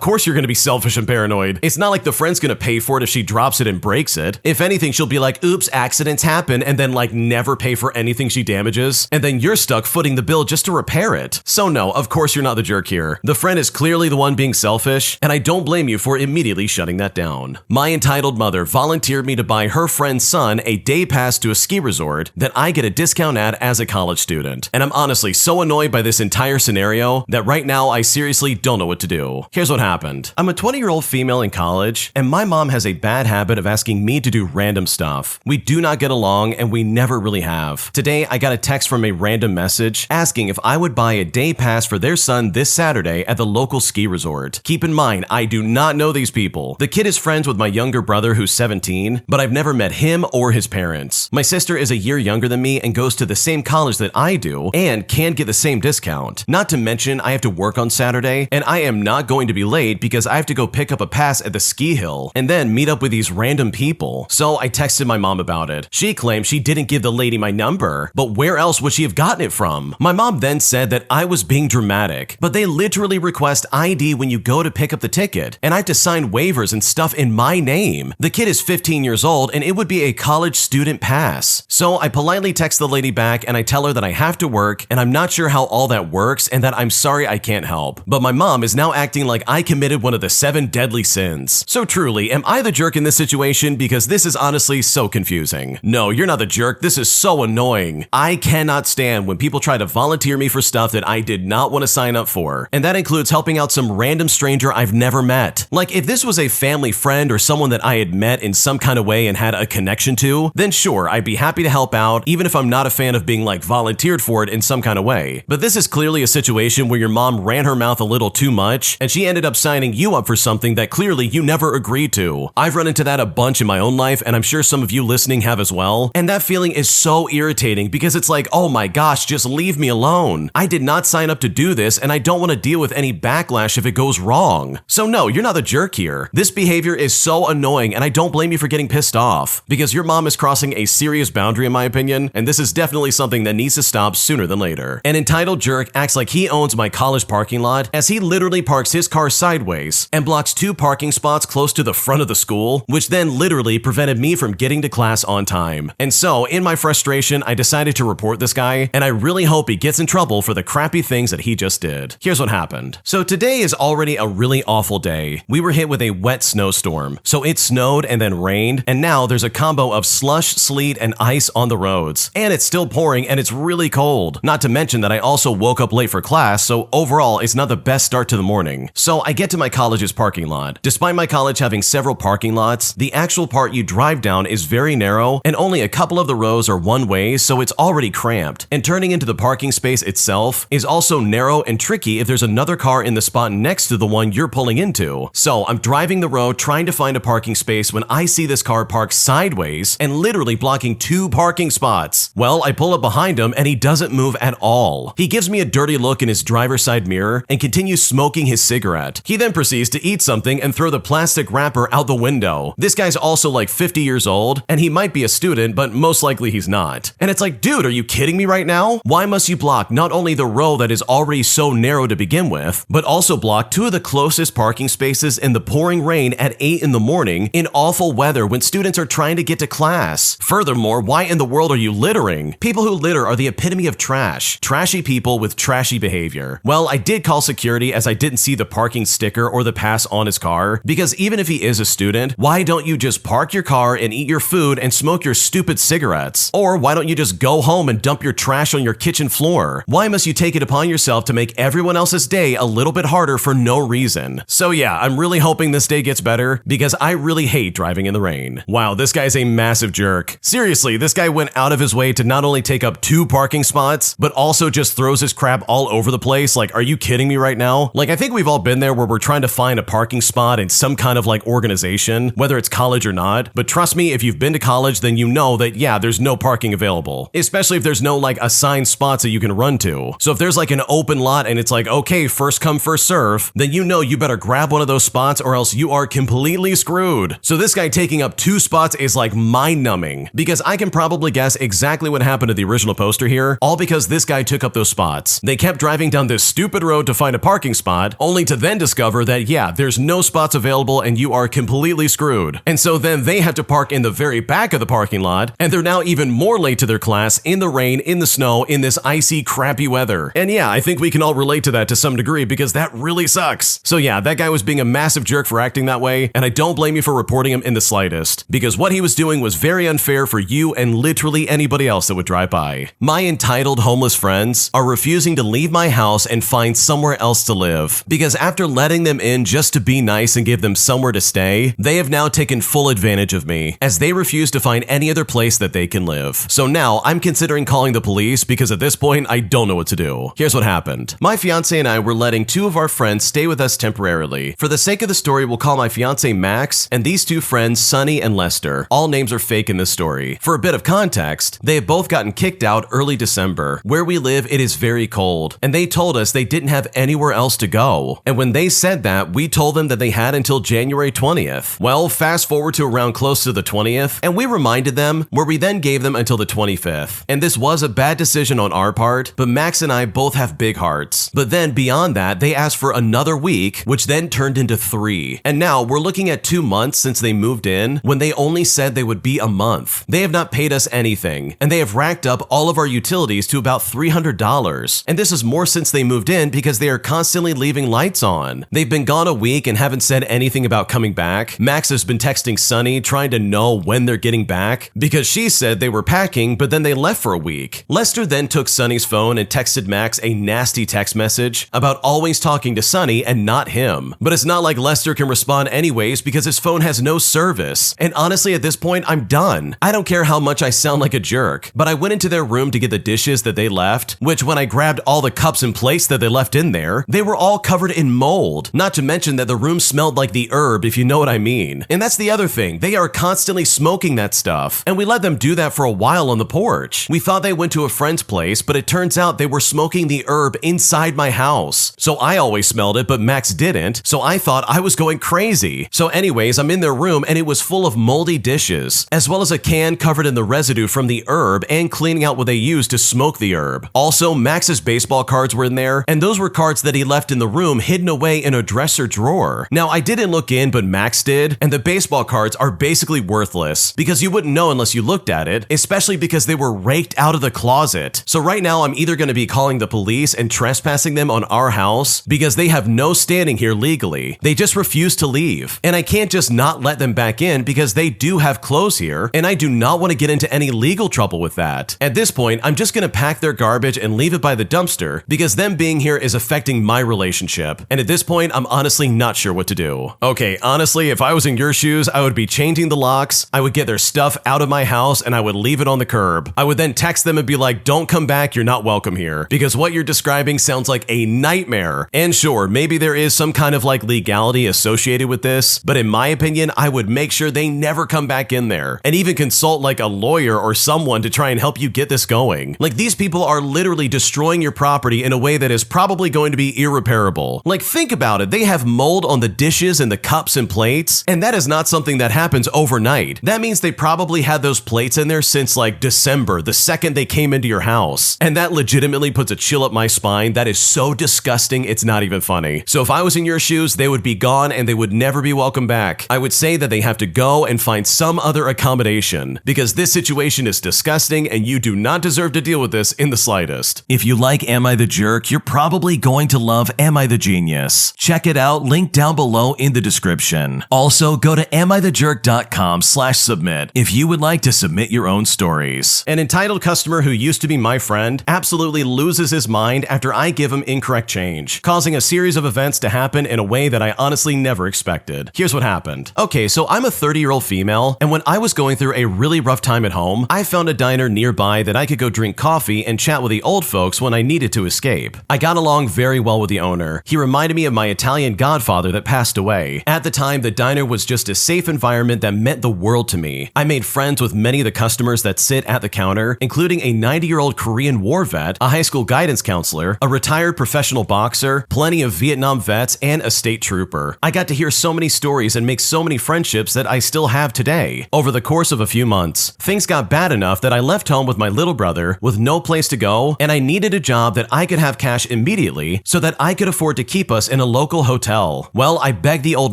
course you're gonna be selfish and paranoid. It's not like the friend's gonna pay for it if she drops it and breaks it. If anything, she'll be like, oops, accidents happen, and then like never pay for anything she damages, and then you're stuck footing the bill just to repair it. So no, of course you're not the jerk here. The friend is clearly the one being selfish, and I don't blame you for immediately shutting that down. My entitled mother volunteered me to buy her friend's son a day pass to a ski resort that I get a discount at as a college student. And I'm honestly so annoyed by this entire scenario that right now I seriously don't know what to do. Here's what happened. I'm a 20-year-old female in college, and my mom has a bad habit of asking me to do random stuff. We do not get along, and we never really have. Today, I got a text from a random message asking if I would buy a day pass for their son this Saturday at the local ski resort. Keep in mind, I do not know these people. The kid is friends with my younger brother who's 17, but I've never met him or his parents. My sister is a year younger than me and goes to the same college that I do and can get the same discount. Not to mention, I have to work on Saturday, and I am not going to be late because I have to go pick up a pass at the ski hill and then meet up with these random people. So I texted my mom about it. She claimed she didn't give the lady my number, but where else would she have gotten it from? My mom then said that I was being dramatic, but they literally request ID when you go to pick up the ticket, and I have to sign waivers and stuff in my name. The kid is 15 years old, and it would be a college student pass. So I politely text the lady back and I tell her that I have to work and I'm not sure how all that works and that I'm sorry I can't help. But my mom is now acting like I committed one of the 7 deadly sins. So truly, am I the jerk in this situation? Because this is honestly so confusing. No, you're not the jerk. This is so annoying. I cannot stand when people try to volunteer me for stuff that I did not want to sign up for. And that includes helping out some random stranger I've never met. Like if this was a family friend or someone that I had met in some kind of way and had a connection to, then sure, I'd be happy to help out, even if I'm not a fan of being like volunteered for it in some kind of way. But this is clearly a situation where your mom ran her mouth a little too much and she ended up signing you up for something that clearly you never agreed to. I've run into that a bunch in my own life, and I'm sure some of you listening have as well. And that feeling is so irritating because it's like, oh my gosh, just leave me alone. I did not sign up to do this and I don't want to deal with any backlash if it goes wrong. So no, you're not the jerk here. This behavior is so annoying and I don't blame you for getting pissed off because your mom is crossing a serious boundary in my opinion, and this is definitely something that needs to stop sooner than later. An entitled jerk acts like he owns my college parking lot as he literally parks his car sideways and blocks 2 parking spots close to the front of the school, which then literally prevented me from getting to class on time. And so, in my frustration, I decided to report this guy, and I really hope he gets in trouble for the crappy things that he just did. Here's what happened. So today is already a really awful day. We were hit with a wet snowstorm. So it snowed and then rained, and now there's a combo of slush, sleet, and ice on the roads. And it's still pouring and it's really cold. Not to mention that I also woke up late for class, so overall it's not the best start to the morning. So I get to my college's parking lot. Despite my college having several parking lots, the actual part you drive down is very narrow and only a couple of the rows are one way, so it's already cramped. And turning into the parking space itself is also narrow and tricky if there's another car in the spot next to the one you're pulling into. So I'm driving the road trying to find a parking space when I see this car parked sideways and literally blocking 2 parking spots. Well, I pull up behind him and he doesn't move at all. He gives me a dirty look in his driver's side mirror and continues smoking his cigarette. He then proceeds to eat something and throw the plastic wrapper out the window. This guy's also like 50 years old, and he might be a student, but most likely he's not. And it's like, dude, are you kidding me right now? Why must you block not only the row that is already so narrow to begin with, but also block two of the closest parking spaces in the pouring rain at 8 in the morning in awful weather when students are trying to get to class? Furthermore, why in the world are you littering? People who litter are the epitome of trash. Trashy people with trashy behavior. Well, I did call security as I didn't see the parking sticker or the pass on his car, because even if he is a student, why don't you just park your car and eat your food and smoke your stupid cigarettes? Or why don't you just go home and dump your trash on your kitchen floor? Why must you take it upon yourself to make everyone else's day a little bit harder for no reason? So yeah, I'm really hoping this day gets better, because I really hate driving in the rain. Wow, this guy's a massive jerk. Seriously, this guy went out of his way to not only take up 2 parking spots, but also just throws his crap all over the place. Like, are you kidding me right now? Like, I think we've all been there where we're trying to find a parking spot in some kind of like organization, whether it's college or not. But trust me, if you've been to college, then you know that yeah, there's no parking available, especially if there's no like assigned spots that you can run to. So if there's like an open lot and it's like, okay, first come, first serve, then you know you better grab one of those spots or else you are completely screwed. So this guy taking up 2 spots is like mind-numbing, because I can probably guess exactly what happened to the original poster here, all because this guy took up those spots. They kept driving down this stupid road to find a parking spot, only to then discover that yeah, there's no spots available and you are completely screwed. And so then they have to park in the very back of the parking lot, and they're now even more late to their class in the rain, in the snow, in this icy, crappy weather. And yeah, I think we can all relate to that to some degree, because that really sucks. So yeah, that guy was being a massive jerk for acting that way, and I don't blame you for reporting him in the slightest, because what he was doing was very unfair for you and literally anybody else that would drive by. My entitled homeless friends are refusing to leave my house and find somewhere else to live, because after letting them in just to be nice and give them somewhere to stay, they have now taken full advantage of me, as they refuse to find any other place that they can live. So now I'm considering calling the police, because at this point I don't know what to do. Here's what happened. My fiance and I were letting 2 of our friends stay with us temporarily. For the sake of the story, we'll call my fiance Max, and these 2 friends Sunny and Lester. All names are fake in this story. For a bit of context, they have both gotten kicked out early December. Where we live, it is very cold, and they told us they didn't have anywhere else to go. And when they said that, we told them that they had until January 20th. Well, fast forward to around close to the 20th, and we reminded them, where we then gave them until the 25th. And this was a bad decision on our part, but Max and I both have big hearts. But then beyond that, they asked for another week, which then turned into 3. And now we're looking at 2 months since they moved in, when they only said they would be a month. They have not paid us anything, and they have racked up all of our utilities to about $300. And this is more since they moved in, because they are constantly leaving lights on. They've been gone a week and haven't said anything about coming back. Max has been texting Sunny trying to know when they're getting back, because she said they were packing, but then they left for a week. Lester then took Sunny's phone and texted Max a nasty text message about always talking to Sunny and not him. But it's not like Lester can respond anyways, because his phone has no service. And honestly, at this point, I'm done. I don't care how much I sound like a jerk, but I went into their room to get the dishes that they left, which when I grabbed all the cups and plates that they left in there, they were all covered in mold. Not to mention that the room smelled like the herb, if you know what I mean. And that's the other thing. They are constantly smoking that stuff, and we let them do that for a while on the porch. We thought they went to a friend's place, but it turns out they were smoking the herb inside my house. So I always smelled it, but Max didn't, so I thought I was going crazy. So anyways, I'm in their room and it was full of moldy dishes, as well as a can covered in the residue from the herb and cleaning out what they used to smoke the herb. Also, Max's baseball cards were in there, and those were cards that he left in the room hidden away in a dresser drawer. Now, I didn't look in, but Max did, and the baseball cards are basically worthless, because you wouldn't know unless you looked at it, especially because they were raked out of the closet. So right now, I'm either going to be calling the police and trespassing them on our house, because they have no standing here legally. They just refuse to leave, and I can't just not let them back in, because they do have clothes here, and I do not want to get into any legal trouble with that. At this point, I'm just going to pack their garbage and leave it by the dumpster, because them being here is affecting my relationship, and at this point, I'm honestly not sure what to do. Okay, honestly, if I was in your shoes, I would be changing the locks, I would get their stuff out of my house, and I would leave it on the curb. I would then text them and be like, don't come back, you're not welcome here, because what you're describing sounds like a nightmare. And sure, maybe there is some kind of like legality associated with this, but in my opinion, I would make sure they never come back in there, and even consult like a lawyer or someone to try and help you get this going. Like, these people are literally destroying your property in a way that is probably going going to be irreparable. Like, think about it. They have mold on the dishes and the cups and plates, and that is not something that happens overnight. That means they probably had those plates in there since like December, the second they came into your house. And that legitimately puts a chill up my spine. That is so disgusting, it's not even funny. So if I was in your shoes, they would be gone and they would never be welcome back. I would say that they have to go and find some other accommodation, because this situation is disgusting and you do not deserve to deal with this in the slightest. If you like Am I the Jerk, you're probably going to love Am I the Genius. Check it out, link down below in the description. Also, go to amithejerk.com/submit if you would like to submit your own stories. An entitled customer who used to be my friend absolutely loses his mind after I give him incorrect change, causing a series of events to happen in a way that I honestly never expected. Here's what happened. Okay, so I'm a 30-year-old female, and when I was going through a really rough time at home, I found a diner nearby that I could go drink coffee and chat with the old folks when I needed to escape. I got along very well with the owner. He reminded me of my Italian godfather that passed away. At the time, the diner was just a safe environment that meant the world to me. I made friends with many of the customers that sit at the counter, including a 90-year-old Korean war vet, a high school guidance counselor, a retired professional boxer, plenty of Vietnam vets, and a state trooper. I got to hear so many stories and make so many friendships that I still have today. Over the course of a few months, things got bad enough that I left home with my little brother with no place to go, and I needed a job that I could have cash immediately so that I could afford to keep us in a local hotel. Well, I begged the old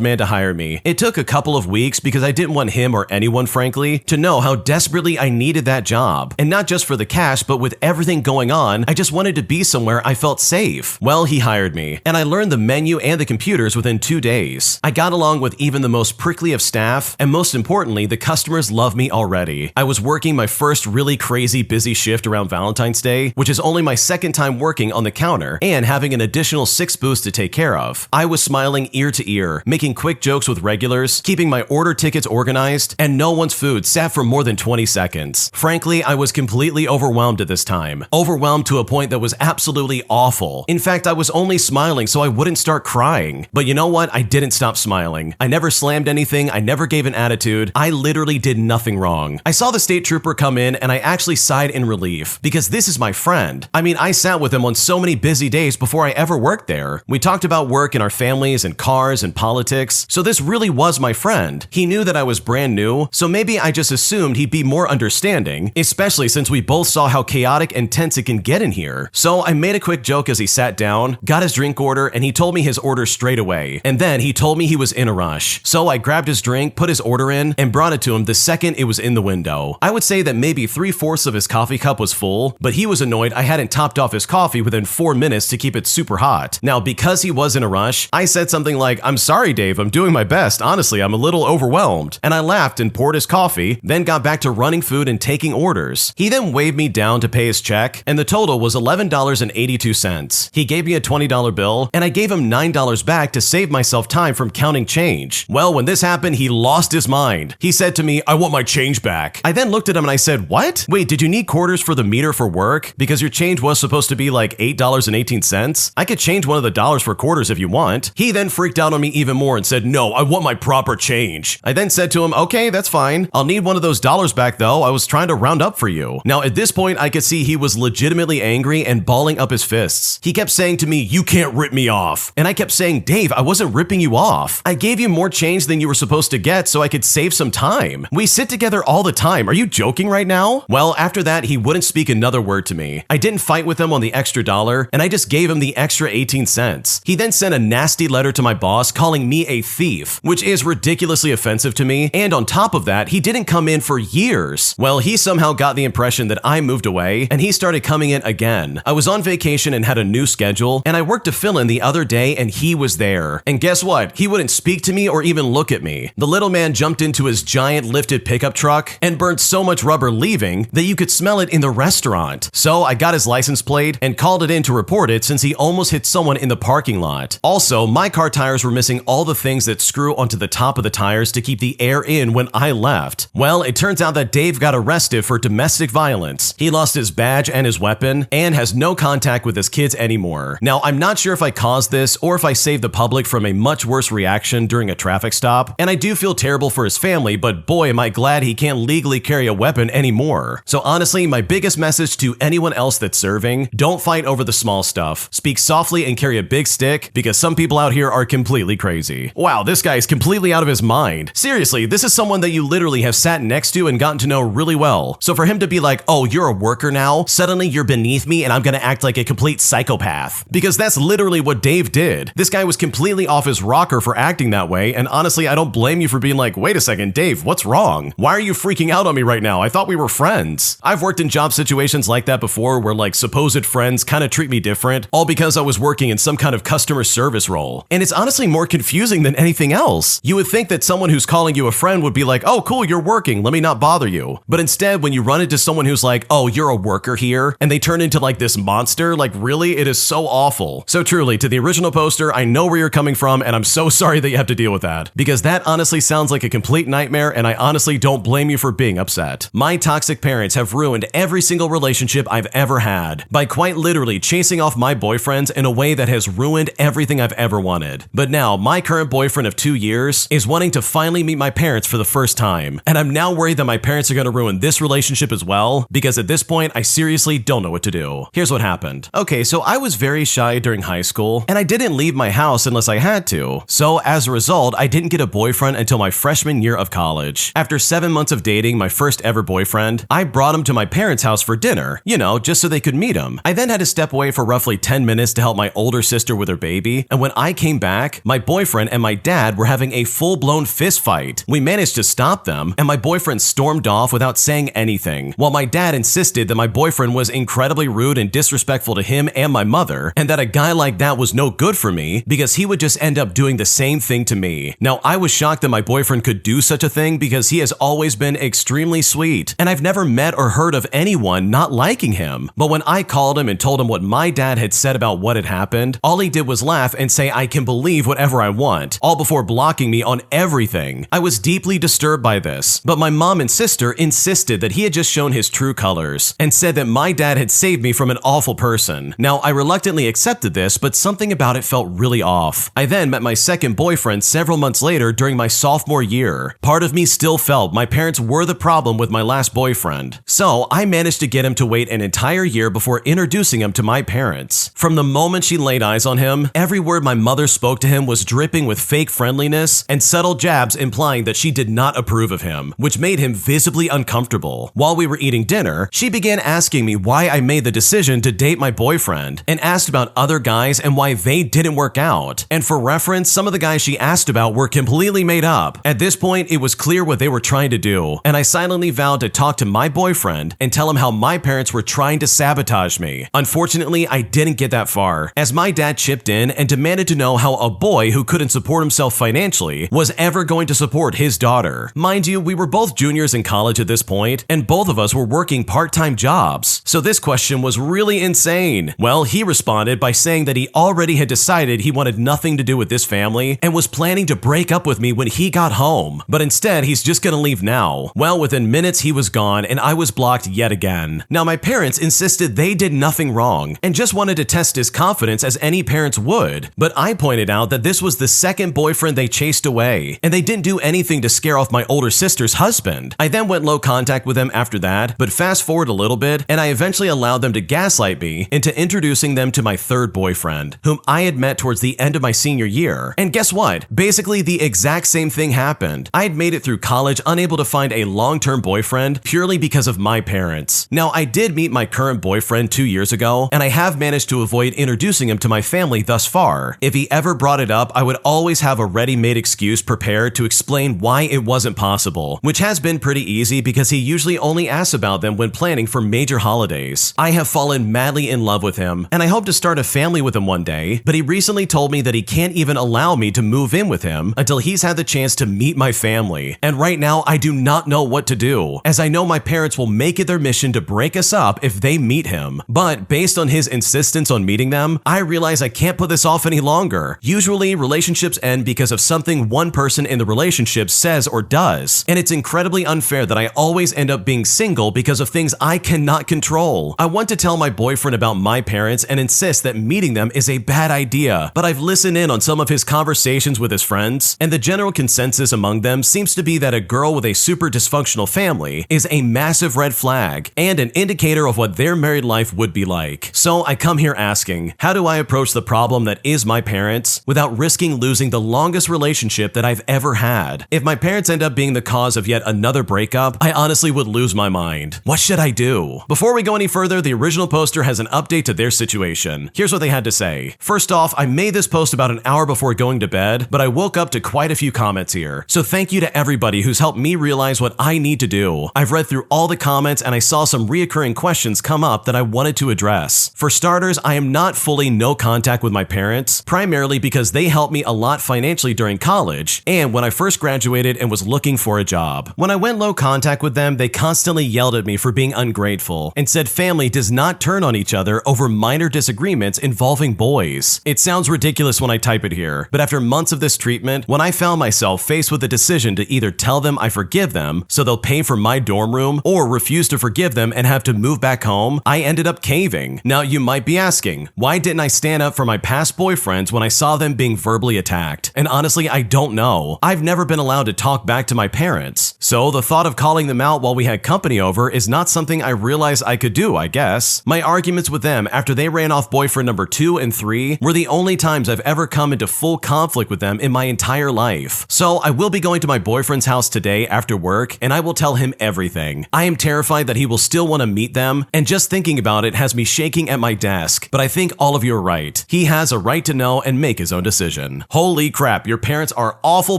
man to hire me. It took a couple of weeks because I didn't want him, or anyone frankly, to know how desperately I needed that job. And not just for the cash, but with everything going on, I just wanted to be somewhere I felt safe. Well, he hired me, and I learned the menu and the computers within 2 days. I got along with even the most prickly of staff, and most importantly, the customers love me already. I was working my first really crazy busy shift around Valentine's Day, which is only my second time working on the counter, and having an additional 6 booths to take care of. I was smiling ear to ear, making quick jokes with regulars, keeping my order tickets organized, and no one's food sat for more than 20 seconds. Frankly, I was completely overwhelmed at this time. Overwhelmed to a point that was absolutely awful. In fact, I was only smiling so I wouldn't start crying. But you know what? I didn't stop smiling. I never slammed anything, I never gave an attitude, I literally did nothing wrong. I saw the state trooper come in and I actually sighed in relief, because this is my friend. I mean, I sat with him on so many busy days before I ever worked there. We talked about work and our families and cars and politics, so this really was my friend. He knew that I was brand new, so maybe I just assumed he'd be more understanding, especially since we both saw how chaotic and tense it can get in here. So I made a quick joke as he sat down, got his drink order, and he told me his order straight away. And then he told me he was in a rush. So I grabbed his drink, put his order in, and brought it to him the second it was in the window. I would say that maybe 3/4 of his coffee cup was full, but he was annoyed I hadn't topped off his coffee within 4 minutes to keep it super hot. Now, because he was in a rush, I said something like, "I'm sorry, Dave, I'm doing my best. Honestly, I'm a little overwhelmed." And I laughed and poured his coffee, then got back to running food and taking orders. He then waved me down to pay his check, and the total was $11.82. He gave me a $20 bill, and I gave him $9 back to save myself time from counting change. Well, when this happened, he lost his mind. He said to me, "I want my change back." I then looked at him and I said, "What? Wait, did you need quarters for the meter for work? Because your change was supposed to be like $8.18. I could change one of the dollars for quarters if you want." He then freaked out on me even more and said, "No, I want my proper change." I then said to him, "Okay, that's fine. I'll need one of those dollars back though. I was trying to round up for you." Now, at this point, I could see he was legitimately angry and balling up his fists. He kept saying to me, "You can't rip me off." And I kept saying, "Dave, I wasn't ripping you off. I gave you more change than you were supposed to get so I could save some time. We sit together all the time. Are you joking right now?" Well, after that, he wouldn't speak another word to me. I didn't fight with him on the extra dollar, and I just gave him the extra 18 cents. He then sent a nasty letter to my boss calling me a thief, which is ridiculously offensive to me, and on top of that, he didn't come in for years. Well, he somehow got the impression that I moved away, and he started coming in again. I was on vacation and had a new schedule, and I worked a fill-in the other day, and he was there. And guess what? He wouldn't speak to me or even look at me. The little man jumped into his giant lifted pickup truck and burned so much rubber leaving that you could smell it in the restaurant. So I got his license plate and called it in to report it since he almost hit someone in the parking lot. Also, my car tires were missing all the things that screw onto the top of the tires to keep the air in when I left. Well, it turns out that Dave got arrested for domestic violence. He lost his badge and his weapon and has no contact with his kids anymore. Now, I'm not sure if I caused this or if I saved the public from a much worse reaction during a traffic stop, and I do feel terrible for his family, but boy, am I glad he can't legally carry a weapon anymore. So honestly, my biggest message to anyone else that's serving, don't fight over the small stuff. Speak softly and carry a big stick because some people out here are completely crazy. Wow, this guy is completely out of his mind. Seriously, this is someone that you literally have sat next to and gotten to know really well. So for him to be like, oh, you're a worker now, suddenly you're beneath me and I'm gonna act like a complete psychopath. Because that's literally what Dave did. This guy was completely off his rocker for acting that way, and honestly, I don't blame you for being like, wait a second, Dave, what's wrong? Why are you freaking out on me right now? I thought we were friends. I've worked in job situations like that before where like supposed friends kind of treat me different, all because I was working in some kind of customer service role. And it's honestly more confusing than anything else. You would think that someone who's calling you a friend would be like, oh cool, you're working, let me not bother you. But instead, when you run into someone who's like, oh, you're a worker here, and they turn into like this monster, like really, it is so awful. So truly, to the original poster, I know where you're coming from, and I'm so sorry that you have to deal with that. Because that honestly sounds like a complete nightmare, and I honestly don't blame you for being upset. My toxic parents have ruined every single relationship I've ever had by quite literally chasing off my boyfriends in a way that has ruined everything I've ever wanted. But now, my current boyfriend of 2 years is wanting to finally meet my parents for the first time, and I'm now worried that my parents are going to ruin this relationship as well, because at this point, I seriously don't know what to do. Here's what happened. Okay, so I was very shy during high school, and I didn't leave my house unless I had to. So as a result, I didn't get a boyfriend until my freshman year of college. After 7 months of dating my first ever boyfriend, I brought him to my parents' house for dinner, you know, just so they could meet him. I then had to step away for roughly 10 minutes to help my older sister with her baby, and when I came back, my boyfriend and my dad were having a full-blown fist fight. We managed to stop them, and my boyfriend stormed off without saying anything, while my dad insisted that my boyfriend was incredibly rude and disrespectful to him and my mother, and that a guy like that was no good for me because he would just end up doing the same thing to me. Now, I was shocked that my boyfriend could do such a thing because he has always been extremely sweet, and I've never met or heard of anyone not liking him. But when I called him and told him what my dad had said about what had happened, all he did was laugh and say I can believe whatever I want, all before blocking me on everything. I was deeply disturbed by this, but my mom and sister insisted that he had just shown his true colors and said that my dad had saved me from an awful person. Now, I reluctantly accepted this, but something about it felt really off. I then met my second boyfriend several months later during my sophomore year. Part of me still felt my parents were the problem with my last boyfriend. So I managed to get him to wait an entire year before introducing him to my parents. From the moment she laid eyes on him, every word my mother spoke to him was dripping with fake friendliness and subtle jabs implying that she did not approve of him, which made him visibly uncomfortable. While we were eating dinner, she began asking me why I made the decision to date my boyfriend and asked about other guys and why they didn't work out. And for reference, some of the guys she asked about were completely made up. At this point, it was clear what they were trying to do, and I silently vowed to talk to my boyfriend and tell him how my parents were trying to sabotage me. Unfortunately, I didn't get that far, as my dad chipped in and demanded to know how a boy who couldn't support himself financially was ever going to support his daughter. Mind you, we were both juniors in college at this point, and both of us were working part-time jobs, so this question was really insane. Well, he responded by saying that he already had decided he wanted nothing to do with this family and was planning to break up with me when he got home, but instead he's just gonna leave now. Well, within minutes he was gone and I was blocked yet again. Now, my parents insisted they did nothing wrong and just wanted to test his confidence as any parents would, but I pointed out that this was the second boyfriend they chased away, and they didn't do anything to scare off my older sister's husband. I then went low contact with them after that, but fast forward a little bit, and I eventually allowed them to gaslight me into introducing them to my third boyfriend, whom I had met towards the end of my senior year. And guess what? Basically, the exact same thing happened. I had made it through college unable to find a long-term boyfriend purely because of my parents. Now, I did meet my current boyfriend 2 years ago, and I have managed to avoid introducing him to my family thus far. If he ever brought it up, I would always have a ready-made excuse prepared to explain why it wasn't possible, which has been pretty easy because he usually only asks about them when planning for major holidays. I have fallen madly in love with him, and I hope to start a family with him one day, but he recently told me that he can't even allow me to move in with him until he's had the chance to meet my family. And right now, I do not know what to do, as I know my parents will make it their mission to break us up if they meet him. But based on his insistence on meeting them, I realize I can't put this off any longer. Usually, relationships end because of something one person in the relationship says or does, and it's incredibly unfair that I always end up being single because of things I cannot control. I want to tell my boyfriend about my parents and insist that meeting them is a bad idea, but I've listened in on some of his conversations with his friends, and the general consensus among them seems to be that a girl with a super dysfunctional family is a massive red flag and an indicator of what their married life would be like. So I come here asking, how do I approach the problem that is my parents without risking losing the longest relationship that I've ever had? If my parents end up being the cause of yet another breakup, I honestly would lose my mind. What should I do? Before we go any further, the original poster has an update to their situation. Here's what they had to say. First off, I made this post about an hour before going to bed, but I woke up to quite a few comments here. So thank you to everybody who's helped me realize what I need to do. I've read through all the comments and I saw some reoccurring questions come up that I wanted to address. For starters, I am not fully no contact with my parents, primarily because they helped me a lot financially during college and when I first graduated and was looking for a job. When I went low contact with them, they constantly yelled at me for being ungrateful and said family does not turn on each other over minor disagreements involving boys. It sounds ridiculous when I type it here, but after months of this treatment, when I found myself faced with the decision to either tell them I forgive them so they'll pay for my dorm room or refuse to forgive them and have to move back home, I ended up caving. Now you might be asking, why didn't I stand up for my past boyfriends when I saw them being verbally attacked? And honestly, I don't know. I've never been allowed to talk back to my parents. So the thought of calling them out while we had company over is not something I realized I could do, I guess. My arguments with them after they ran off boyfriend number 2 and 3 were the only times I've ever come into full conflict with them in my entire life. So I will be going to my boyfriend's house today after work and I will tell him everything. I am terrified that he will still want to meet them, and just thinking about it has me shaking at my desk, but I think all of you are right. He has a right to know and make his own decision. Holy crap, your parents are awful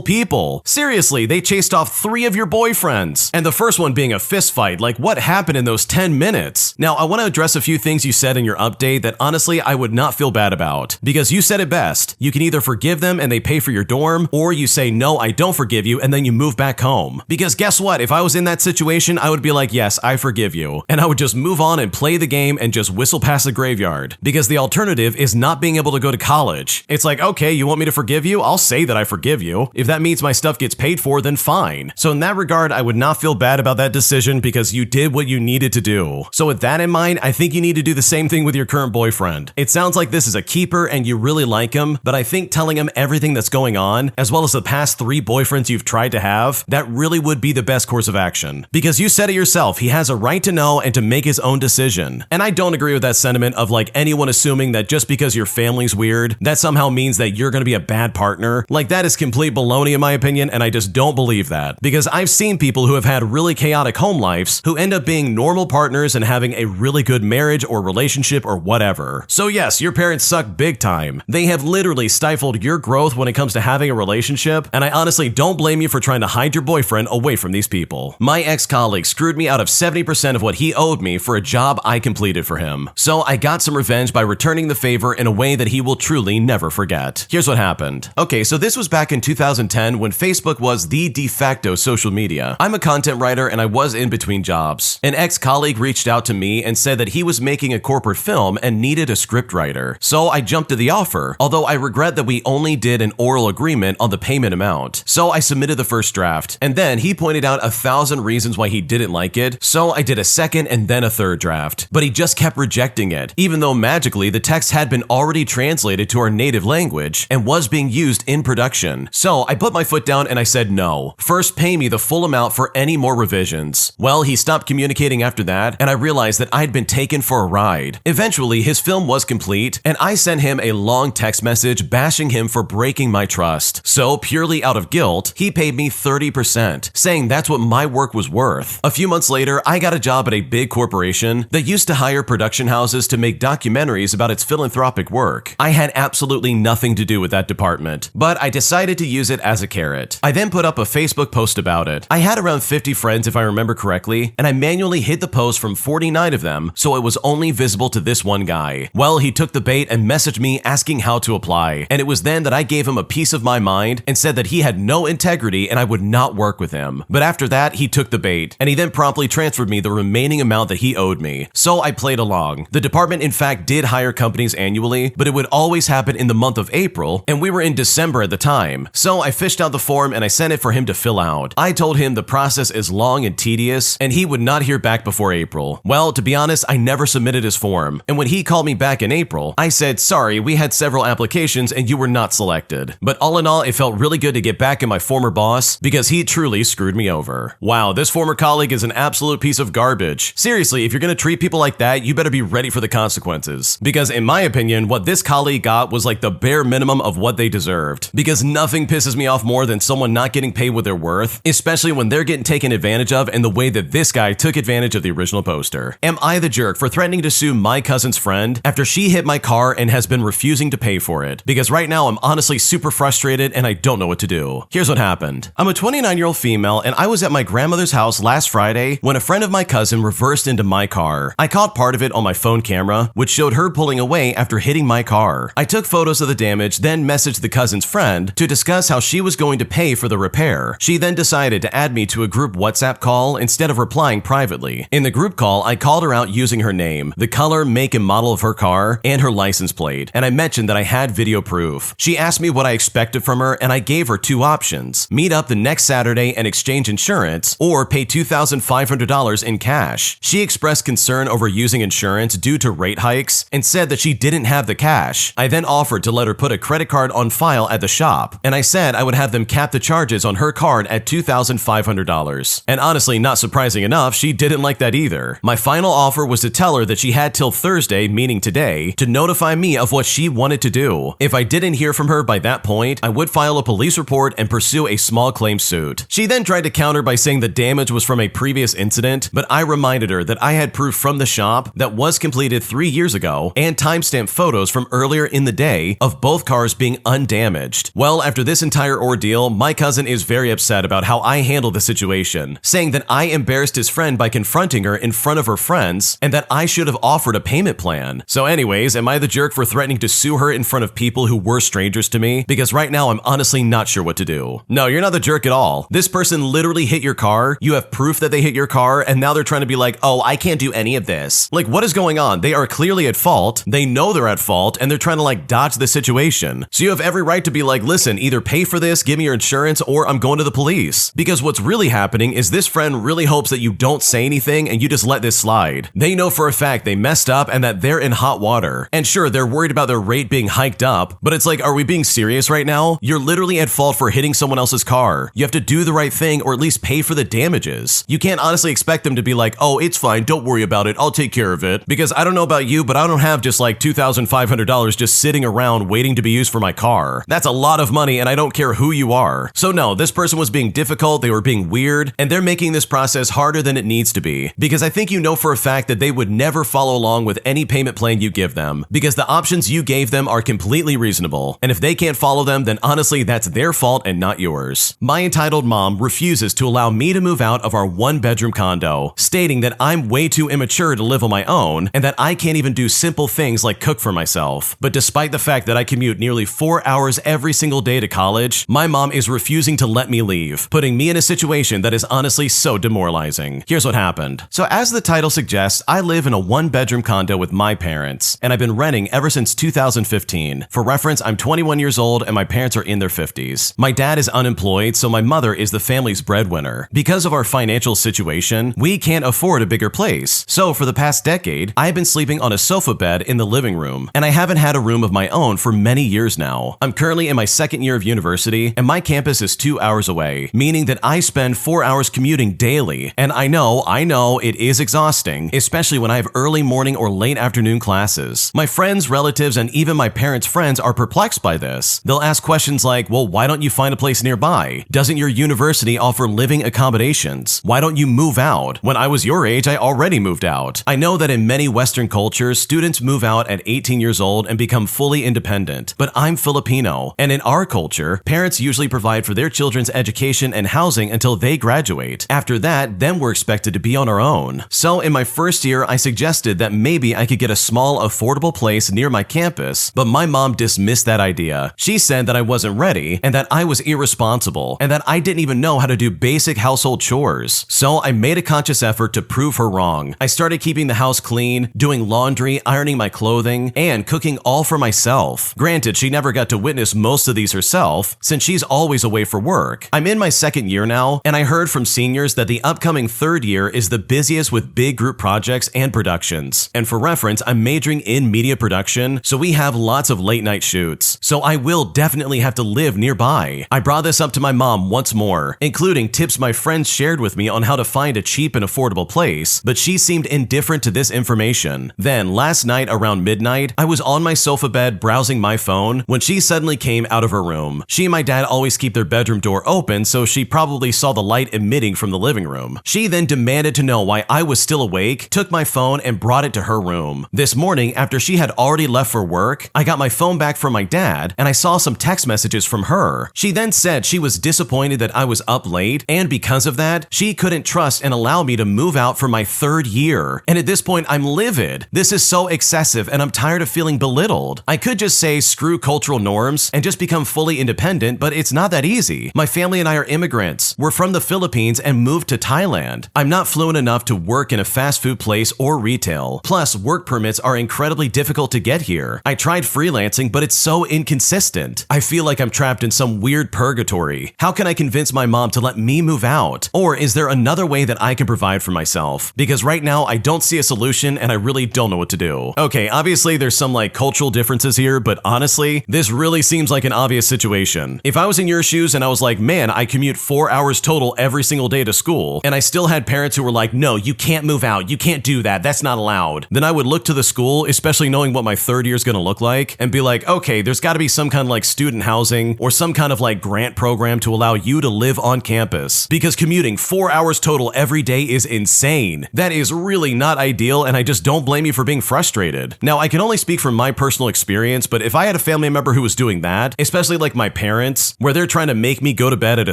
people. Seriously, they chased off 3 of your boyfriends, and the first one being a fist fight. Like, what happened in those 10 minutes? Now, I want to address a few things you said in your update that honestly I would not feel bad about, because you said it best. You can either forgive them and they pay for your dorm, or you say, no, I don't forgive you, and then you move back home. Because guess what? If I was in that situation, I would be like, yes, I forgive you. And I would just move on and play the game and just whistle past the graveyard. Because the alternative is not being able to go to college. It's like, okay, you want me to forgive you? I'll say that I forgive you. If that means my stuff gets paid for, then fine. So in that regard, I would not feel bad about that decision because you did what you needed to do. So with that in mind, I think you need to do the same thing with your current boyfriend. It sounds like this is a keeper and you really like him, but I think telling him everything that's going on, as well as the past 3 boyfriends you've tried to have, that really would be the best course of action. Because you said it yourself, he has a right to know and to make his own decision. And I don't agree with that sentiment of like anyone assuming that just because your family's weird, that somehow means that you're gonna be a bad partner. Like, that is complete baloney in my opinion, and I just don't believe that. Because I've seen people who have had really chaotic home lives who end up being normal partners and having a really good marriage or relationship or whatever. So yes, your parents suck big time. They have literally stifled your growth when it comes to having a relationship, and I honestly don't blame you for trying to hide your boyfriend away from these people. My ex-colleague screwed me out of 70% of what he owed me for a job I completed for him. So I got some revenge by returning the favor in a way that he will truly never forget. Here's what happened. Okay, so this was back in 2010 when Facebook was the de facto social media. I'm a content writer and I was in between jobs. An ex-colleague reached out to me and said that he was making a corporate film and needed a script writer. So I jumped to the offer, although I regret that we only did an oral agreement on the payment amount. So I submitted the first draft, and then he pointed out 1,000 reasons why he didn't like it, so I did a second and then a third draft. But he just kept rejecting it, even though magically the text had been already translated to our native language and was being used in production. So I put my foot down and I said no. First, pay me the full amount for any more revisions. Well, he stopped communicating after that, and I realized that I'd been taken for a ride. Eventually, his film was complete, and I sent him a long text message bashing him for breaking my trust. So, purely out of guilt, he paid me 30%, saying that's what my work was worth. A few months later, I got a job at a big corporation that used to hire production houses to make documentaries about its philanthropic work. I had absolutely nothing to do with that department, but I decided to use it as a carrot. I then put up a Facebook post about it. I had around 50 friends if I remember correctly, and I manually hid the post from 49 of them so it was only visible to this one guy. Well, he took the bait and messaged me asking how to apply, and it was then that I gave him a piece of my mind and said that he had no integrity and I would not work with him. But after that, he took the bait, and he then promptly transferred me the remaining amount that he owed me. So I played along. The department in fact did hire companies annually, but it would always happen in the month of April, and we were in December at the time. So I fished out the form and I sent it for him to fill out. I told him the process is long and tedious, and he would not hear back before April. Well, to be honest, I never submitted his form, and when he called me back in April, I said, sorry, we had several applications and you were not selected. But all in all, it felt really good to get back at my former boss because he truly screwed me over. Wow, this former colleague is an absolute piece of garbage. Seriously, if you're gonna treat people like that, you better be ready for the consequences. consequences. Because in my opinion, what this colleague got was like the bare minimum of what they deserved. Because nothing pisses me off more than someone not getting paid what they're worth, especially when they're getting taken advantage of in the way that this guy took advantage of the original poster. Am I the jerk for threatening to sue my cousin's friend after she hit my car and has been refusing to pay for it? Because right now I'm honestly super frustrated and I don't know what to do. Here's what happened. I'm a 29-year-old female and I was at my grandmother's house last Friday when a friend of my cousin reversed into my car. I caught part of it on my phone camera, which showed her pulling away after hitting my car. I took photos of the damage, then messaged the cousin's friend to discuss how she was going to pay for the repair. She then decided to add me to a group WhatsApp call instead of replying privately. In the group call, I called her out using her name, the color, make, and model of her car, and her license plate, and I mentioned that I had video proof. She asked me what I expected from her, and I gave her two options: meet up the next Saturday and exchange insurance, or pay $2,500 in cash. She expressed concern over using insurance due to rate hikes and said that she didn't have the cash. I then offered to let her put a credit card on file at the shop, and I said I would have them cap the charges on her card at $2,500. And honestly, not surprising enough, she didn't like that either. My final offer was to tell her that she had till Thursday, meaning today, to notify me of what she wanted to do. If I didn't hear from her by that point, I would file a police report and pursue a small claim suit. She then tried to counter by saying the damage was from a previous incident, but I reminded her that I had proof from the shop that was completed 3 years ago and timestamp photos from earlier in the day of both cars being undamaged. Well, after this entire ordeal, my cousin is very upset about how I handled the situation, saying that I embarrassed his friend by confronting her in front of her friends and that I should have offered a payment plan. So anyways, am I the jerk for threatening to sue her in front of people who were strangers to me? Because right now I'm honestly not sure what to do. No, you're not the jerk at all. This person literally hit your car, you have proof that they hit your car, and now they're trying to be like, oh, I can't do any of this. Like, what is going on? They are clearly at fault, they know they're at fault, and they're trying to like dodge the situation. So you have every right to be like, listen, either pay for this, give me your insurance, or I'm going to the police. Because what's really happening is this friend really hopes that you don't say anything and you just let this slide. They know for a fact they messed up and that they're in hot water. And sure, they're worried about their rate being hiked up, but it's like, are we being serious right now? You're literally at fault for hitting someone else's car. You have to do the right thing or at least pay for the damages. You can't honestly expect them to be like, oh, it's fine, don't worry about it, I'll take care of it. Because I don't know about you, but I don't have just like $2,500 just sitting around waiting to be used for my car. That's a lot of money and I don't care who you are. So no, this person was being difficult, they were being weird, and they're making this process harder than it needs to be. Because I think you know for a fact that they would never follow along with any payment plan you give them. Because the options you gave them are completely reasonable. And if they can't follow them, then honestly that's their fault and not yours. My entitled mom refuses to allow me to move out of our one-bedroom condo, stating that I'm way too immature to live on my own and that I can't even do simple things like cook for myself. But despite the fact that I commute nearly 4 hours every single day to college, my mom is refusing to let me leave, putting me in a situation that is honestly so demoralizing. Here's what happened. So as the title suggests, I live in a one-bedroom condo with my parents, and I've been renting ever since 2015. For reference, I'm 21 years old and my parents are in their 50s. My dad is unemployed, so my mother is the family's breadwinner. Because of our financial situation, we can't afford a bigger place. So for the past decade, I've been sleeping on a sofa bed in the living room, and I haven't had a room of my own for many years now. I'm currently in my second year of university, and my campus is 2 hours away, meaning that I spend 4 hours commuting daily. And I know it is exhausting, especially when I have early morning or late afternoon classes. My friends, relatives, and even my parents' friends are perplexed by this. They'll ask questions like, well, why don't you find a place nearby? Doesn't your university offer living accommodations? Why don't you move out? When I was your age, I already moved out. I know that in many Western cultures, students move out at 18 years old and become fully independent, but I'm Filipino, and in our culture, parents usually provide for their children's education and housing until they graduate. After that, then we're expected to be on our own. So in my first year, I suggested that maybe I could get a small, affordable place near my campus, but my mom dismissed that idea. She said that I wasn't ready, and that I was irresponsible, and that I didn't even know how to do basic household chores. So I made a conscious effort to prove her wrong. I started keeping the house clean, doing laundry, ironing my clothing, and cooking all for myself. Granted, she never got to witness most of these herself, since she's always away for work. I'm in my second year now, and I heard from seniors that the upcoming third year is the busiest with big group projects and productions. And for reference, I'm majoring in media production, so we have lots of late night shoots. So I will definitely have to live nearby. I brought this up to my mom once more, including tips my friends shared with me on how to find a cheap and affordable place, but she seemed indifferent to this information. Then last night around midnight, I was on my sofa bed browsing my phone when she suddenly came out of her room. She and my dad always keep their bedroom door open, so she probably saw the light emitting from the living room. She then demanded to know why I was still awake, took my phone, and brought it to her room. This morning, after she had already left for work, I got my phone back from my dad, and I saw some text messages from her. She then said she was disappointed that I was up late, and because of that, she couldn't trust and allow me to move out for my 3rd year. And at this point, I'm livid. This is so excessive, and I'm tired of feeling belittled. I could just say screw cultural norms and just become fully independent, but it's not that easy. My family and I are immigrants. We're from the Philippines and moved to Thailand. I'm not fluent enough to work in a fast food place or retail. Plus, work permits are incredibly difficult to get here. I tried freelancing, but it's so inconsistent. I feel like I'm trapped in some weird purgatory. How can I convince my mom to let me move out? Or is there another way that I can provide for myself? Because right now, I don't see a solution and I really don't know what to do. Okay, obviously there's some cultural differences here, but honestly, this really seems like an obvious situation. If I was in your shoes and I was like, man, I commute 4 hours total every single day to school, and I still had parents who were like, no, you can't move out, you can't do that, that's not allowed, then I would look to the school, especially knowing what my 3rd year is going to look like, and be like, okay, there's got to be some kind of student housing or some kind of grant program to allow you to live on campus, because commuting 4 hours total every day is insane. That is really not ideal, and I just don't blame you for being frustrated. Now, I can only speak from my personal experience, but if I had a family member who was doing that, especially my parents, where they're trying to make me go to bed at a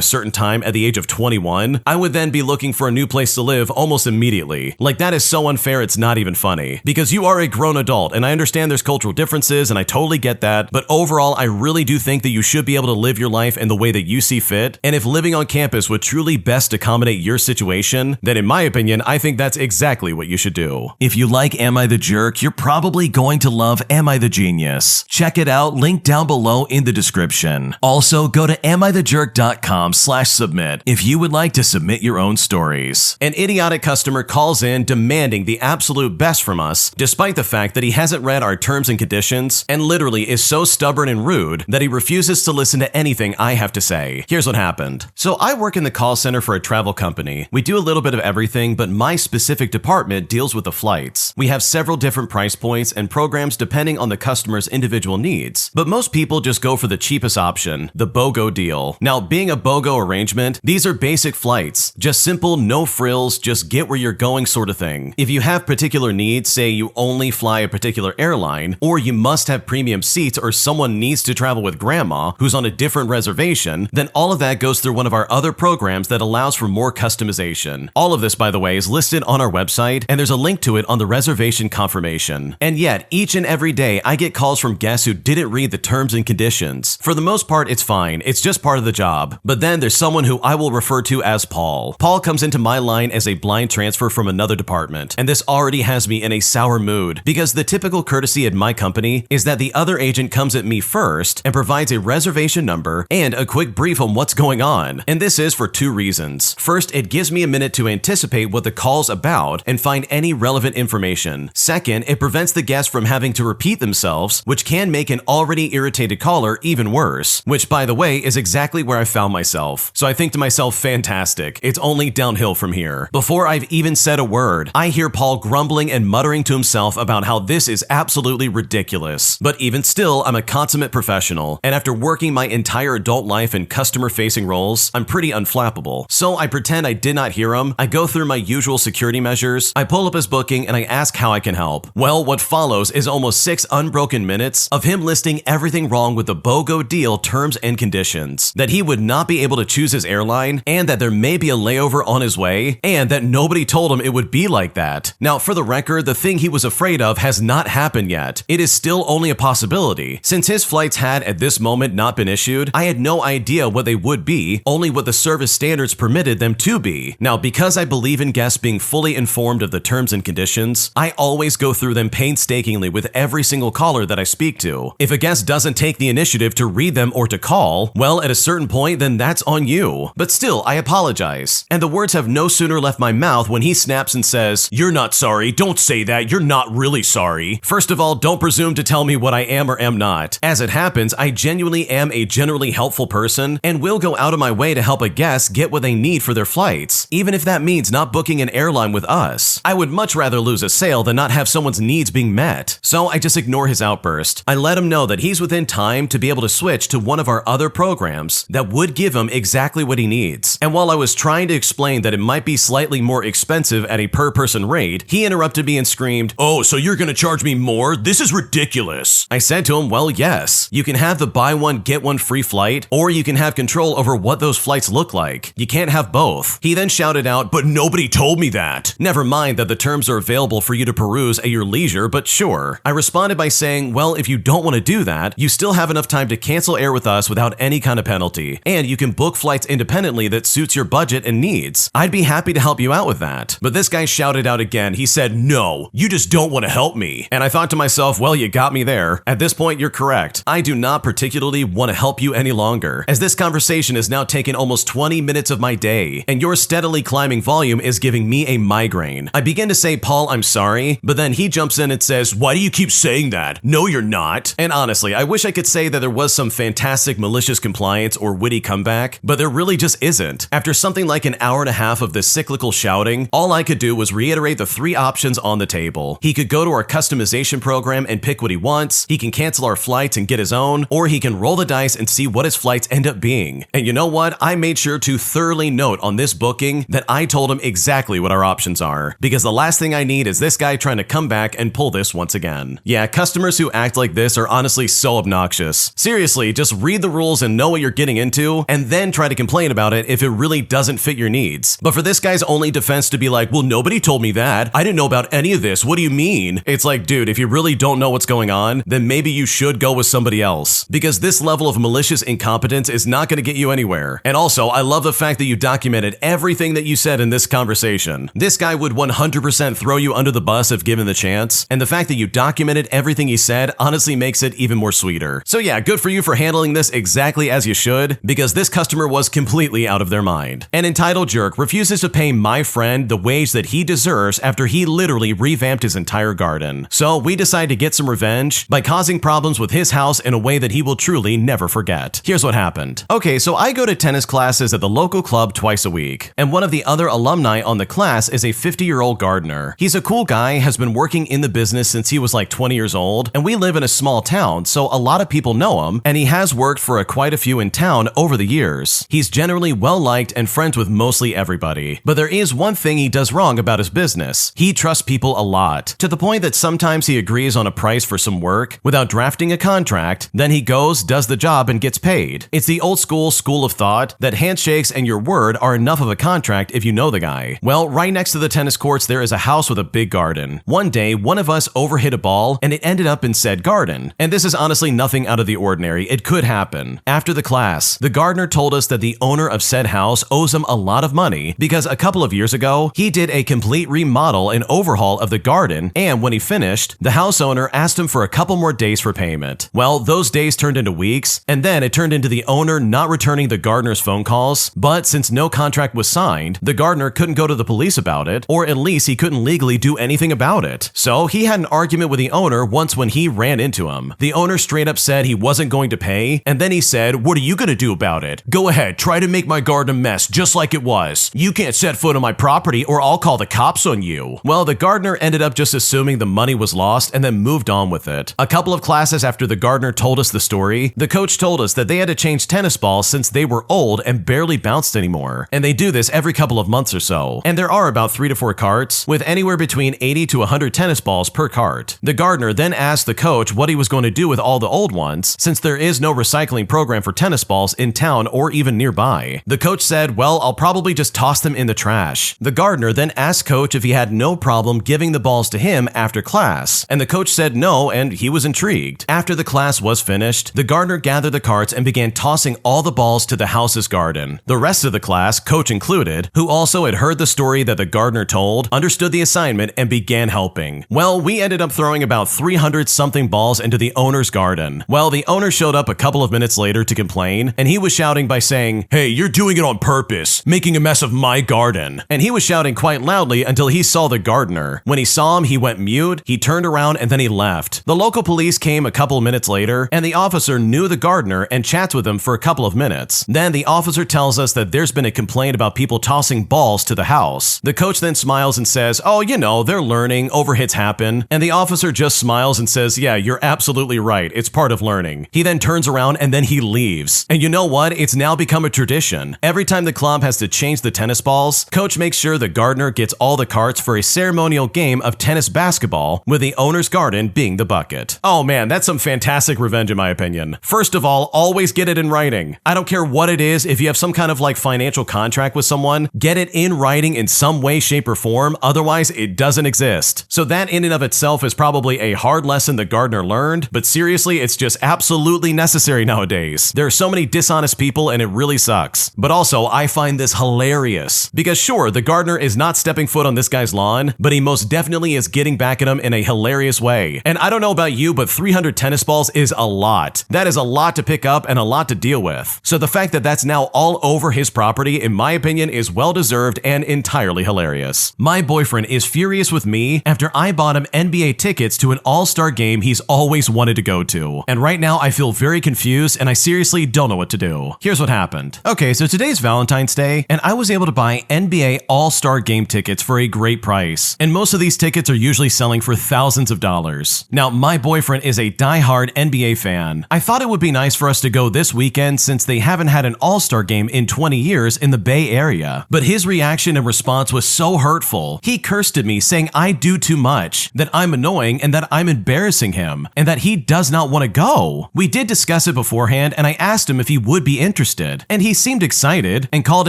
certain time at the age of 21, I would then be looking for a new place to live almost immediately. That is so unfair, it's not even funny. Because you are a grown adult, and I understand there's cultural differences, and I totally get that, but overall, I really do think that you should be able to live your life in the way that you see fit, and if living on campus would truly best accommodate your situation, then in my opinion, I think that's exactly what you should do. If you like Am I the Jerk, you're probably going to love Am I the Genius. Check it out, link down below in the description. Also, go to amithejerk.com/submit if you would like to submit your own stories. An idiotic customer calls in demanding the absolute best from us, despite the fact that he hasn't read our terms and conditions, and literally is so stubborn and rude that he refuses to listen to anything I have to say. Here's what happened. So I work in the call center for a travel company. We do a little bit of everything, but my specific department deals with the flights. We have several different price points and programs depending on the customer's individual needs, but most people just go for the cheapest option, the BOGO deal. Now, being a BOGO arrangement, these are basic flights, just simple, no frills, just get where you're going sort of thing. If you have particular needs, say you only fly a particular airline, or you must have premium seats, or someone needs to travel with grandma who's on a different reservation, then all of that goes through one of our other programs that allows for more customization. All of this, by the way, is listed on our website, and there's a link to it on the reservation confirmation. And yet, each and every day, I get calls from guests who didn't read the terms and conditions. For the most part, it's fine. It's just part of the job. But then there's someone who I will refer to as Paul. Paul comes into my line as a blind transfer from another department, and this already has me in a sour mood because the typical courtesy at my company is that the other agent comes at me first and provides a reservation number and a quick brief on what's going on. And this is for 2 reasons. First, it gives me a minute to anticipate what the call's about and find any relevant information. Second, it prevents the guest from having to repeat themselves, which can make an already irritated caller even worse, which, by the way, is exactly where I found myself. So I think to myself, fantastic, it's only downhill from here. Before I've even said a word, I hear Paul grumbling and muttering to himself about how this is absolutely ridiculous. But even still, I'm a consummate professional, and after working my entire adult life in customer-facing roles, I'm pretty unflappable. So I pretend I did not hear him, I go through my usual security measures, I pull up his booking, and I ask how I can help. Well, what follows is almost 6 unbroken minutes of him listing everything wrong with the BOGO deal terms and conditions, that he would not be able to choose his airline, and that there may be a layover on his way, and that nobody told him it would be like that. Now, for the record, the thing he was afraid of has not happened yet. It is still only a possibility. Since his flights had at this moment not been issued, I had no idea what they would be, only what the service standards permitted them to be. Now, because I believe in guests being fully informed of the terms and conditions, I always go through them painstakingly with every single caller that I speak to. If a guest doesn't take the initiative to read them or to call, well, at a certain point, then that's on you. But still, I apologize. And the words have no sooner left my mouth when he snaps and says, "You're not sorry. Don't say that. You're not really sorry. First of all, don't presume to tell me what I am or am not. As it happens, I genuinely am a generally helpful person and will go out of my way to help a guest get what they need for their flights, even if that means not booking an airline with us. I would much rather lose a sale than not have someone someone's needs being met. So I just ignore his outburst. I let him know that he's within time to be able to switch to one of our other programs that would give him exactly what he needs. And while I was trying to explain that it might be slightly more expensive at a per-person rate, he interrupted me and screamed, "Oh, so you're gonna charge me more? This is ridiculous." I said to him, well, yes. You can have the buy one, get one free flight, or you can have control over what those flights look like. You can't have both. He then shouted out, "But nobody told me that." Never mind that the terms are available for you to peruse at your leisure, but sure. I responded by saying, well, if you don't want to do that, you still have enough time to cancel air with us without any kind of penalty, and you can book flights independently that suits your budget and needs. I'd be happy to help you out with that. But this guy shouted out again. He said, "No, you just don't want to help me." And I thought to myself, well, you got me there. At this point, you're correct. I do not particularly want to help you any longer, as this conversation has now taken almost 20 minutes of my day, and your steadily climbing volume is giving me a migraine. I begin to say, "Paul, I'm sorry," but then he jumps in and says, "Why do you keep saying that? No, you're not." And honestly, I wish I could say that there was some fantastic malicious compliance or witty comeback, but there really just isn't. After something like an hour and a half of this cyclical shouting, all I could do was reiterate the 3 options on the table. He could go to our customization program and pick what he wants, he can cancel our flights and get his own, or he can roll the dice and see what his flights end up being. And you know what? I made sure to thoroughly note on this booking that I told him exactly what our options are, because the last thing I need is this guy trying to come back and pull this once again. Yeah, customers who act like this are honestly so obnoxious. Seriously, just read the rules and know what you're getting into, and then try to complain about it if it really doesn't fit your needs. But for this guy's only defense to be like, "Well, nobody told me that. I didn't know about any of this. What do you mean?" It's like, dude, if you really don't know what's going on, then maybe you should go with somebody else, because this level of malicious incompetence is not going to get you anywhere. And also, I love the fact that you documented everything that you said in this conversation. This guy would 100% throw you under the bus if given the chance, and the fact that you documented everything he said honestly makes it even more sweeter. So yeah, good for you for handling this exactly as you should, because this customer was completely out of their mind. An entitled jerk refuses to pay my friend the wage that he deserves after he literally revamped his entire garden. So we decide to get some revenge by causing problems with his house in a way that he will truly never forget. Here's what happened. Okay, so I go to tennis classes at the local club twice a week, and one of the other alumni on the class is a 50-year-old gardener. He's a cool guy, has been working in the business since he was like 20 years old, and we live in a small town, so a lot of people know him, and he has worked for quite a few in town over the years. He's generally well-liked and friends with mostly everybody. But there is one thing he does wrong about his business. He trusts people a lot, to the point that sometimes he agrees on a price for some work without drafting a contract, then he goes, does the job, and gets paid. It's the old school of thought that handshakes and your word are enough of a contract if you know the guy. Well, right next to the tennis courts there is a house with a big garden. One day, one of us overhit a ball and it ended up in said garden. And this is honestly nothing out of the ordinary. It could happen. After the class, the gardener told us that the owner of said house owes him a lot of money because a couple of years ago, he did a complete remodel and overhaul of the garden, and when he finished, the house owner asked him for a couple more days for payment. Well, those days turned into weeks, and then it turned into the owner not returning the gardener's phone calls, but since no contract was signed, the gardener couldn't go to the police about it, or at least he couldn't legally do anything about it. So he had an argument with the owner once when he ran into him. The owner straight up said he wasn't going to pay, and then he said, "What are you gonna do about it? Go ahead, try to make my garden a mess just like it was. You can't set foot on my property or I'll call the cops on you." Well, the gardener ended up just assuming the money was lost and then moved on with it. A couple of classes after the gardener told us the story, the coach told us that they had to change tennis balls since they were old and barely bounced anymore, and they do this every couple of months or so. And there are about 3 to 4 carts with anywhere between 80 to 100 tennis balls per cart. The gardener then asked the coach what he was going to do with all the old ones, since there is no recycling program for tennis balls in town or even nearby. The coach said, "Well, I'll probably just toss them in the trash." The gardener then asked coach if he had no problem giving the balls to him after class, and the coach said no, and he was intrigued. After the class was finished, the gardener gathered the carts and began tossing all the balls to the house's garden. The rest of the class, coach included, who also had heard the story that the gardener told, understood the assignment and began helping. Well, we ended up throwing about 300 something balls into the owner's garden. Well, the owner showed up a couple of minutes later to complain, and he was shouting by saying, "Hey, you're doing it on purpose, making a mess of my garden." And he was shouting quite loudly until he saw the gardener. When he saw him, he went mute, he turned around, and then he left. The local police came a couple of minutes later, and the officer knew the gardener and chats with him for a couple of minutes. Then the officer tells us that there's been a complaint about people tossing balls to the house. The coach then smiles and says, "Oh, you know, they're learning. overhits happen, and the officer just smiles and says, yeah, you're absolutely right. It's part of learning. He then turns around and then he leaves. And you know what? It's now become a tradition. Every time the club has to change the tennis balls, coach makes sure the gardener gets all the carts for a ceremonial game of tennis basketball, with the owner's garden being the bucket. Oh man, that's some fantastic revenge in my opinion. First of all, always get it in writing. I don't care what it is, if you have some kind of like financial contract with someone, get it in writing in some way, shape, or form, otherwise it doesn't exist. So that in and of itself is probably a hard lesson the gardener learned, but seriously, it's just absolutely necessary nowadays. There are so many dishonest people and it really sucks. But also, I find this hilarious. Because sure, the gardener is not stepping foot on this guy's lawn, but he most definitely is getting back at him in a hilarious way. And I don't know about you, but 300 tennis balls is a lot. That is a lot to pick up and a lot to deal with. So the fact that that's now all over his property, in my opinion, is well-deserved and entirely hilarious. My boyfriend is furious with me after I bought him NBA tickets to an all-star game he's always wanted to go to. And right now I feel very confused and I seriously don't know what to do. Here's what happened. Okay, so today's Valentine's Day and I was able to buy NBA all-star game tickets for a great price. And most of these tickets are usually selling for thousands of dollars. Now, my boyfriend is a die-hard NBA fan. I thought it would be nice for us to go this weekend since they haven't had an all-star game in 20 years in the Bay Area. But his reaction and response was so hurtful. He cursed at me saying I do too much, that I'm annoying and that I'm embarrassing him, and that he does not want to go. We did discuss it beforehand and I asked him if he would be interested, and he seemed excited and called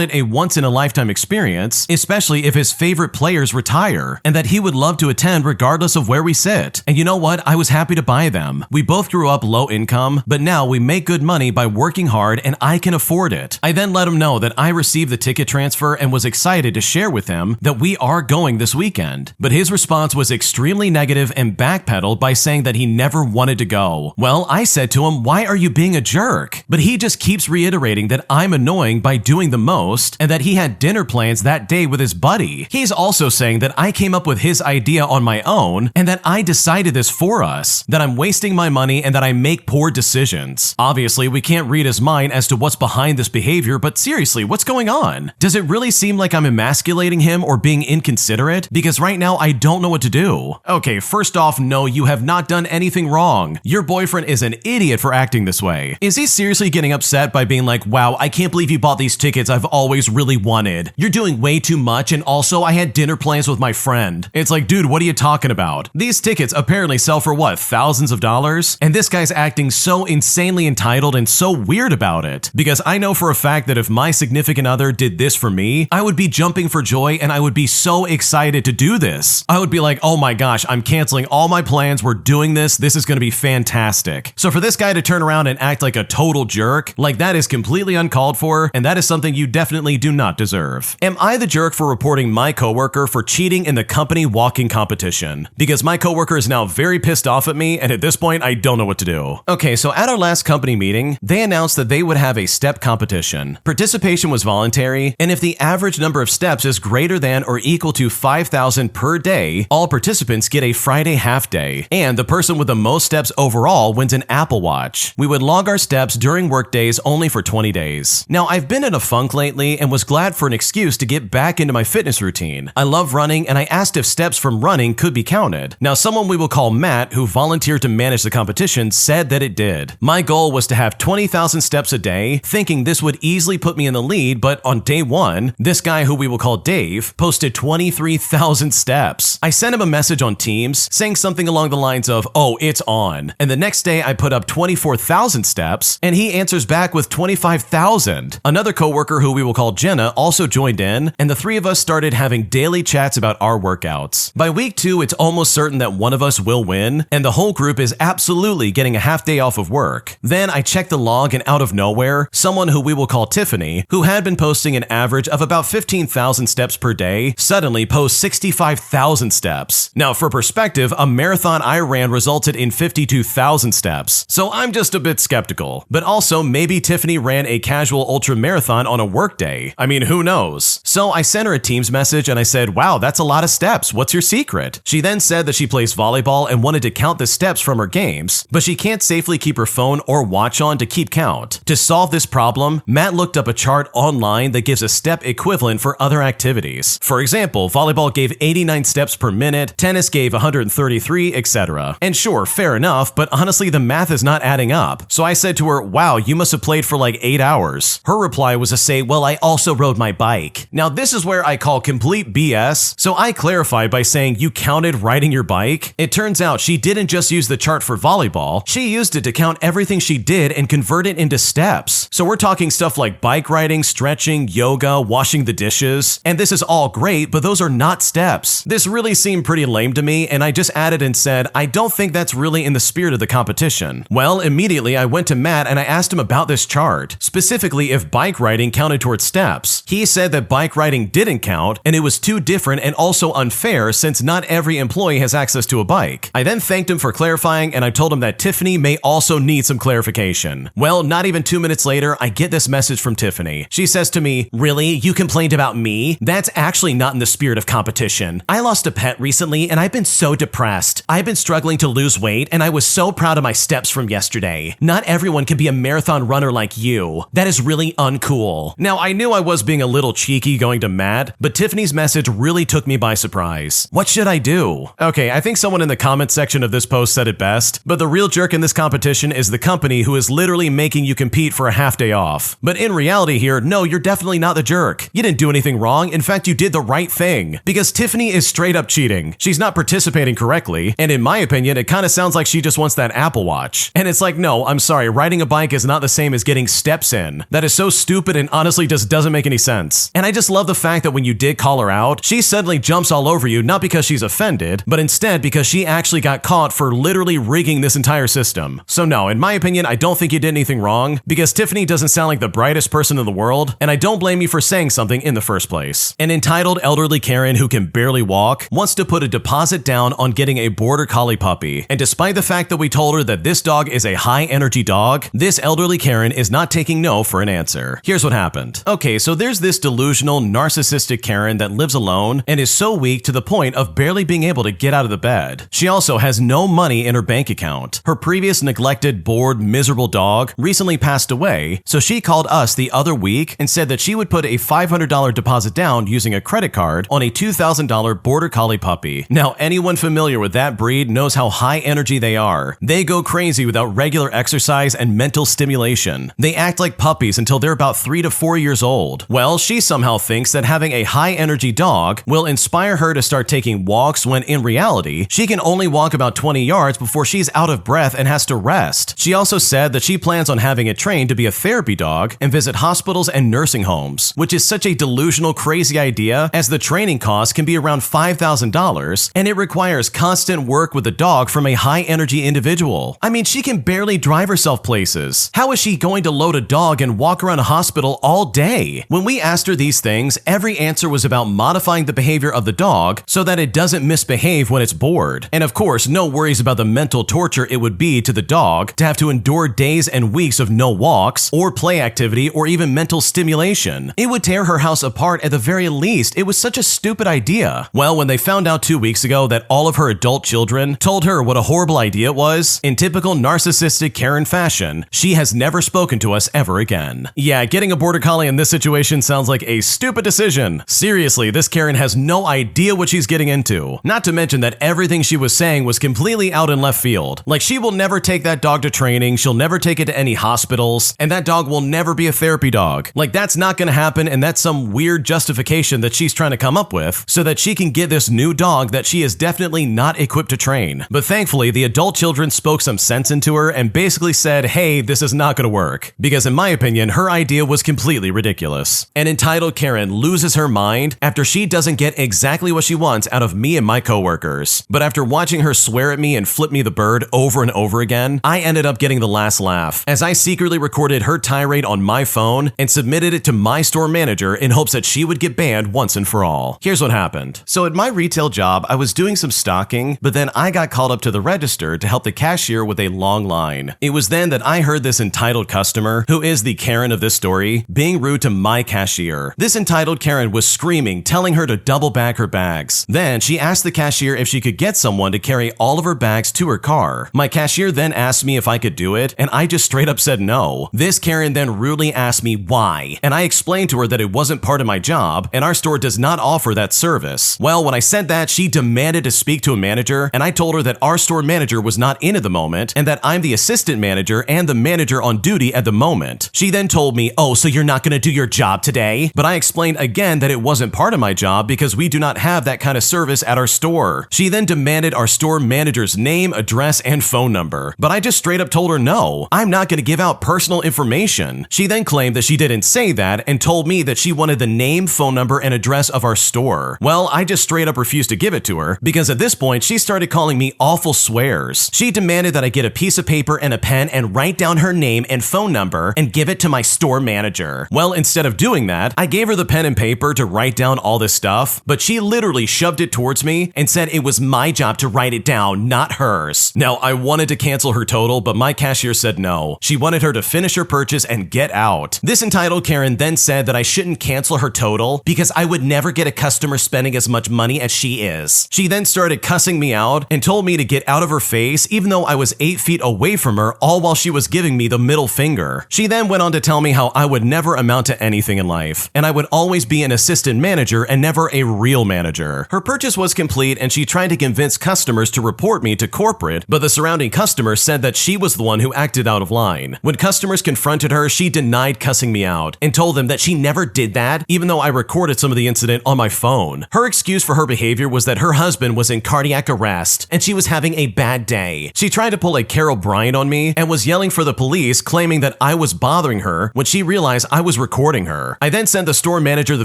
it a once-in-a-lifetime experience, especially if his favorite players retire, and that he would love to attend regardless of where we sit. And you know what? I was happy to buy them. We both grew up low income, but now we make good money by working hard and I can afford it. I then let him know that I received the ticket transfer and was excited to share with him that we are going this weekend. But his response was extremely negative and backpedaled by saying that he never wanted to go. Well, I said to him, why are you being a jerk? But he just keeps reiterating that I'm annoying by doing the most and that he had dinner plans that day with his buddy. He's also saying that I came up with his idea on my own and that I decided this for us, that I'm wasting my money and that I make poor decisions. Obviously, we can't read his mind as to what's behind this behavior, but seriously, what's going on? Does it really seem like I'm emasculating him or being inconsiderate? Because right now, I don't know what to do. Okay, first off, no, you have not done anything wrong. Your boyfriend is an idiot for acting this way. Is he seriously getting upset by being like, wow, I can't believe you bought these tickets I've always really wanted. You're doing way too much, and also I had dinner plans with my friend. It's like, dude, what are you talking about? These tickets apparently sell for what, thousands of dollars? And this guy's acting so insanely entitled and so weird about it. Because I know for a fact that if my significant other did this for me, I would be jumping for joy and I would be so excited to do this. I would be like, oh my gosh, I'm canceling all my plans, we're doing this, this is gonna be fantastic. So for this guy to turn around and act like a total jerk, like that is completely uncalled for, and that is something you definitely do not deserve. Am I the jerk for reporting my coworker for cheating in the company walking competition? Because my coworker is now very pissed off at me, and at this point, I don't know what to do. Okay, so at our last company meeting, they announced that they would have a step competition. Participation was voluntary, and if the average number of steps is greater than or equal to 5,000 per day, all participants get a Friday half day, and the person with the most steps overall wins an Apple Watch. We would log our steps during work days only for 20 days. Now, I've been in a funk lately and was glad for an excuse to get back into my fitness routine. I love running, and I asked if steps from running could be counted. Now, someone we will call Matt, who volunteered to manage the competition, said that it did. My goal was to have 20,000 steps a day, thinking this would easily put me in the lead, but on day one, this guy, who we will call Dave, posted 23,000 steps. I sent him a message on Teams saying something along the lines of, oh, it's on. And the next day I put up 24,000 steps and he answers back with 25,000. Another coworker, who we will call Jenna, also joined in, and the three of us started having daily chats about our workouts. By week 2, it's almost certain that one of us will win, and the whole group is absolutely getting a half day off of work. Then I checked the log, and out of nowhere, someone who we will call Tiffany, who had been posting an average of about 15,000 steps per day, suddenly posts 65,000 steps. Now, for perspective, a marathon I ran resulted in 52,000 steps, so I'm just a bit skeptical. But also, maybe Tiffany ran a casual ultra marathon on a work day. I mean, who knows? So I sent her a Teams message and I said, wow, that's a lot of steps. What's your secret? She then said that she plays volleyball and wanted to count the steps from her games, but she can't safely keep her phone or watch on to keep count. To solve this problem, Matt looked up a chart online that gives a step equivalent for other activities. For example, volleyball gave 89 steps per minute minute, tennis gave 133, etc. And sure, fair enough, but honestly the math is not adding up. So I said to her, wow, you must have played for like 8 hours. Her reply was to say, well, I also rode my bike. Now this is where I call complete BS, so I clarified by saying you counted riding your bike? It turns out she didn't just use the chart for volleyball, she used it to count everything she did and convert it into steps. So we're talking stuff like bike riding, stretching, yoga, washing the dishes, and this is all great, but those are not steps. This really seemed pretty lame to me, and I just added and said, I don't think that's really in the spirit of the competition. Well, immediately I went to Matt and I asked him about this chart, specifically if bike riding counted towards steps. He said that bike riding didn't count, and it was too different and also unfair since not every employee has access to a bike. I then thanked him for clarifying, and I told him that Tiffany may also need some clarification. Well, not even 2 minutes later, I get this message from Tiffany. She says to me, really? You complained about me? That's actually not in the spirit of competition. I lost a pet recently and I've been so depressed. I've been struggling to lose weight and I was so proud of my steps from yesterday. Not everyone can be a marathon runner like you. That is really uncool. Now, I knew I was being a little cheeky going to Matt, but Tiffany's message really took me by surprise. What should I do? Okay, I think someone in the comment section of this post said it best, but the real jerk in this competition is the company who is literally making you compete for a half day off. But in reality here, no, you're definitely not the jerk. You didn't do anything wrong. In fact, you did the right thing. Because Tiffany is straight up cheating. She's not participating correctly, and in my opinion, it kind of sounds like she just wants that Apple Watch. And it's like, no, I'm sorry, riding a bike is not the same as getting steps in. That is so stupid and honestly just doesn't make any sense. And I just love the fact that when you did call her out, she suddenly jumps all over you, not because she's offended, but instead because she actually got caught for literally rigging this entire system. So no, in my opinion, I don't think you did anything wrong, because Tiffany doesn't sound like the brightest person in the world, and I don't blame you for saying something in the first place. An entitled elderly Karen who can barely walk wants to put a deposit down on getting a border collie puppy, and despite the fact that we told her that this dog is a high energy dog, this elderly Karen is not taking no for an answer. Here's what happened. Okay, so there's this delusional, narcissistic Karen that lives alone and is so weak to the point of barely being able to get out of the bed. She also has no money in her bank account. Her previous neglected, bored, miserable dog recently passed away, so she called us the other week and said that she would put a $500 deposit down using a credit card on a $2,000 border collie puppy. Now, anyone familiar with that breed knows how high energy they are. They go crazy without regular exercise and mental stimulation. They act like puppies until they're about 3 to 4 years old. Well, she somehow thinks that having a high energy dog will inspire her to start taking walks when in reality, she can only walk about 20 yards before she's out of breath and has to rest. She also said that she plans on having it trained to be a therapy dog and visit hospitals and nursing homes, which is such a delusional, crazy idea as the training cost can be around $5,000 and it requires constant work with the dog from a high energy individual. I mean, she can barely drive herself places. How is she going to load a dog and walk around a hospital all day? When we asked her these things, every answer was about modifying the behavior of the dog so that it doesn't misbehave when it's bored. And of course, no worries about the mental torture it would be to the dog to have to endure days and weeks of no walks or play activity or even mental stimulation. It would tear her house apart at the very least. It was such a stupid idea. Well, when they found out 2 weeks ago that all of her adult children told her what a horrible idea it was, in typical narcissistic Karen fashion, she has never spoken to us ever again. Yeah, getting a border collie in this situation sounds like a stupid decision. Seriously, this Karen has no idea what she's getting into. Not to mention that everything she was saying was completely out in left field. Like, she will never take that dog to training, she'll never take it to any hospitals, and that dog will never be a therapy dog. Like, that's not gonna happen, and that's some weird justification that she's trying to come up with so that she can get this new dog that she is definitely not equipped to train. But thankfully, the adult children spoke some sense into her and basically said, hey, this is not gonna work. Because in my opinion, her idea was completely ridiculous. An entitled Karen loses her mind after she doesn't get exactly what she wants out of me and my coworkers. But after watching her swear at me and flip me the bird over and over again, I ended up getting the last laugh as I secretly recorded her tirade on my phone and submitted it to my store manager in hopes that she would get banned once and for all. Here's what happened. So at my retail job, I was doing some stocking, but then I got called up to the register to help the cashier with a long line. It was then that I heard this entitled customer, who is the Karen of this story, being rude to my cashier. This entitled Karen was screaming, telling her to double bag her bags. Then she asked the cashier if she could get someone to carry all of her bags to her car. My cashier then asked me if I could do it, and I just straight up said no. This Karen then rudely asked me why, and I explained to her that it wasn't part of my job, and our store does not offer that service. Well, when I said that, she demanded to speak to a manager, and I told her that our store manager was not in at the moment and that I'm the assistant manager and the manager on duty at the moment. She then told me, "Oh, so you're not going to do your job today?" But I explained again that it wasn't part of my job because we do not have that kind of service at our store. She then demanded our store manager's name, address, and phone number. But I just straight up told her no, I'm not going to give out personal information. She then claimed that she didn't say that and told me that she wanted the name, phone number, and address of our store. Well, I just straight up refused to give it to her because at this point she started calling me awful swears. She demanded that I get a piece of paper and a pen and write down her name and phone number and give it to my store manager. Well, instead of doing that, I gave her the pen and paper to write down all this stuff, but she literally shoved it towards me and said it was my job to write it down, not hers. Now, I wanted to cancel her total, but my cashier said no. She wanted her to finish her purchase and get out. This entitled Karen then said that I shouldn't cancel her total because I would never get a customer spending as much money as she is. She then started cussing me out and told me to get out of her face even though I was 8 feet away from her, all while she was giving me the middle finger. She then went on to tell me how I would never amount to anything in life, and I would always be an assistant manager and never a real manager. Her purchase was complete and she tried to convince customers to report me to corporate, but the surrounding customers said that she was the one who acted out of line. When customers confronted her, she denied cussing me out and told them that she never did that, even though I recorded some of the incident on my phone. Her excuse for her behavior was that her husband was in cardiac arrest and she was having a bad day. She tried to pull a Carol Bryant on me and was yelling for the police, claiming that I was bothering her when she realized I was recording her. I then sent the store manager the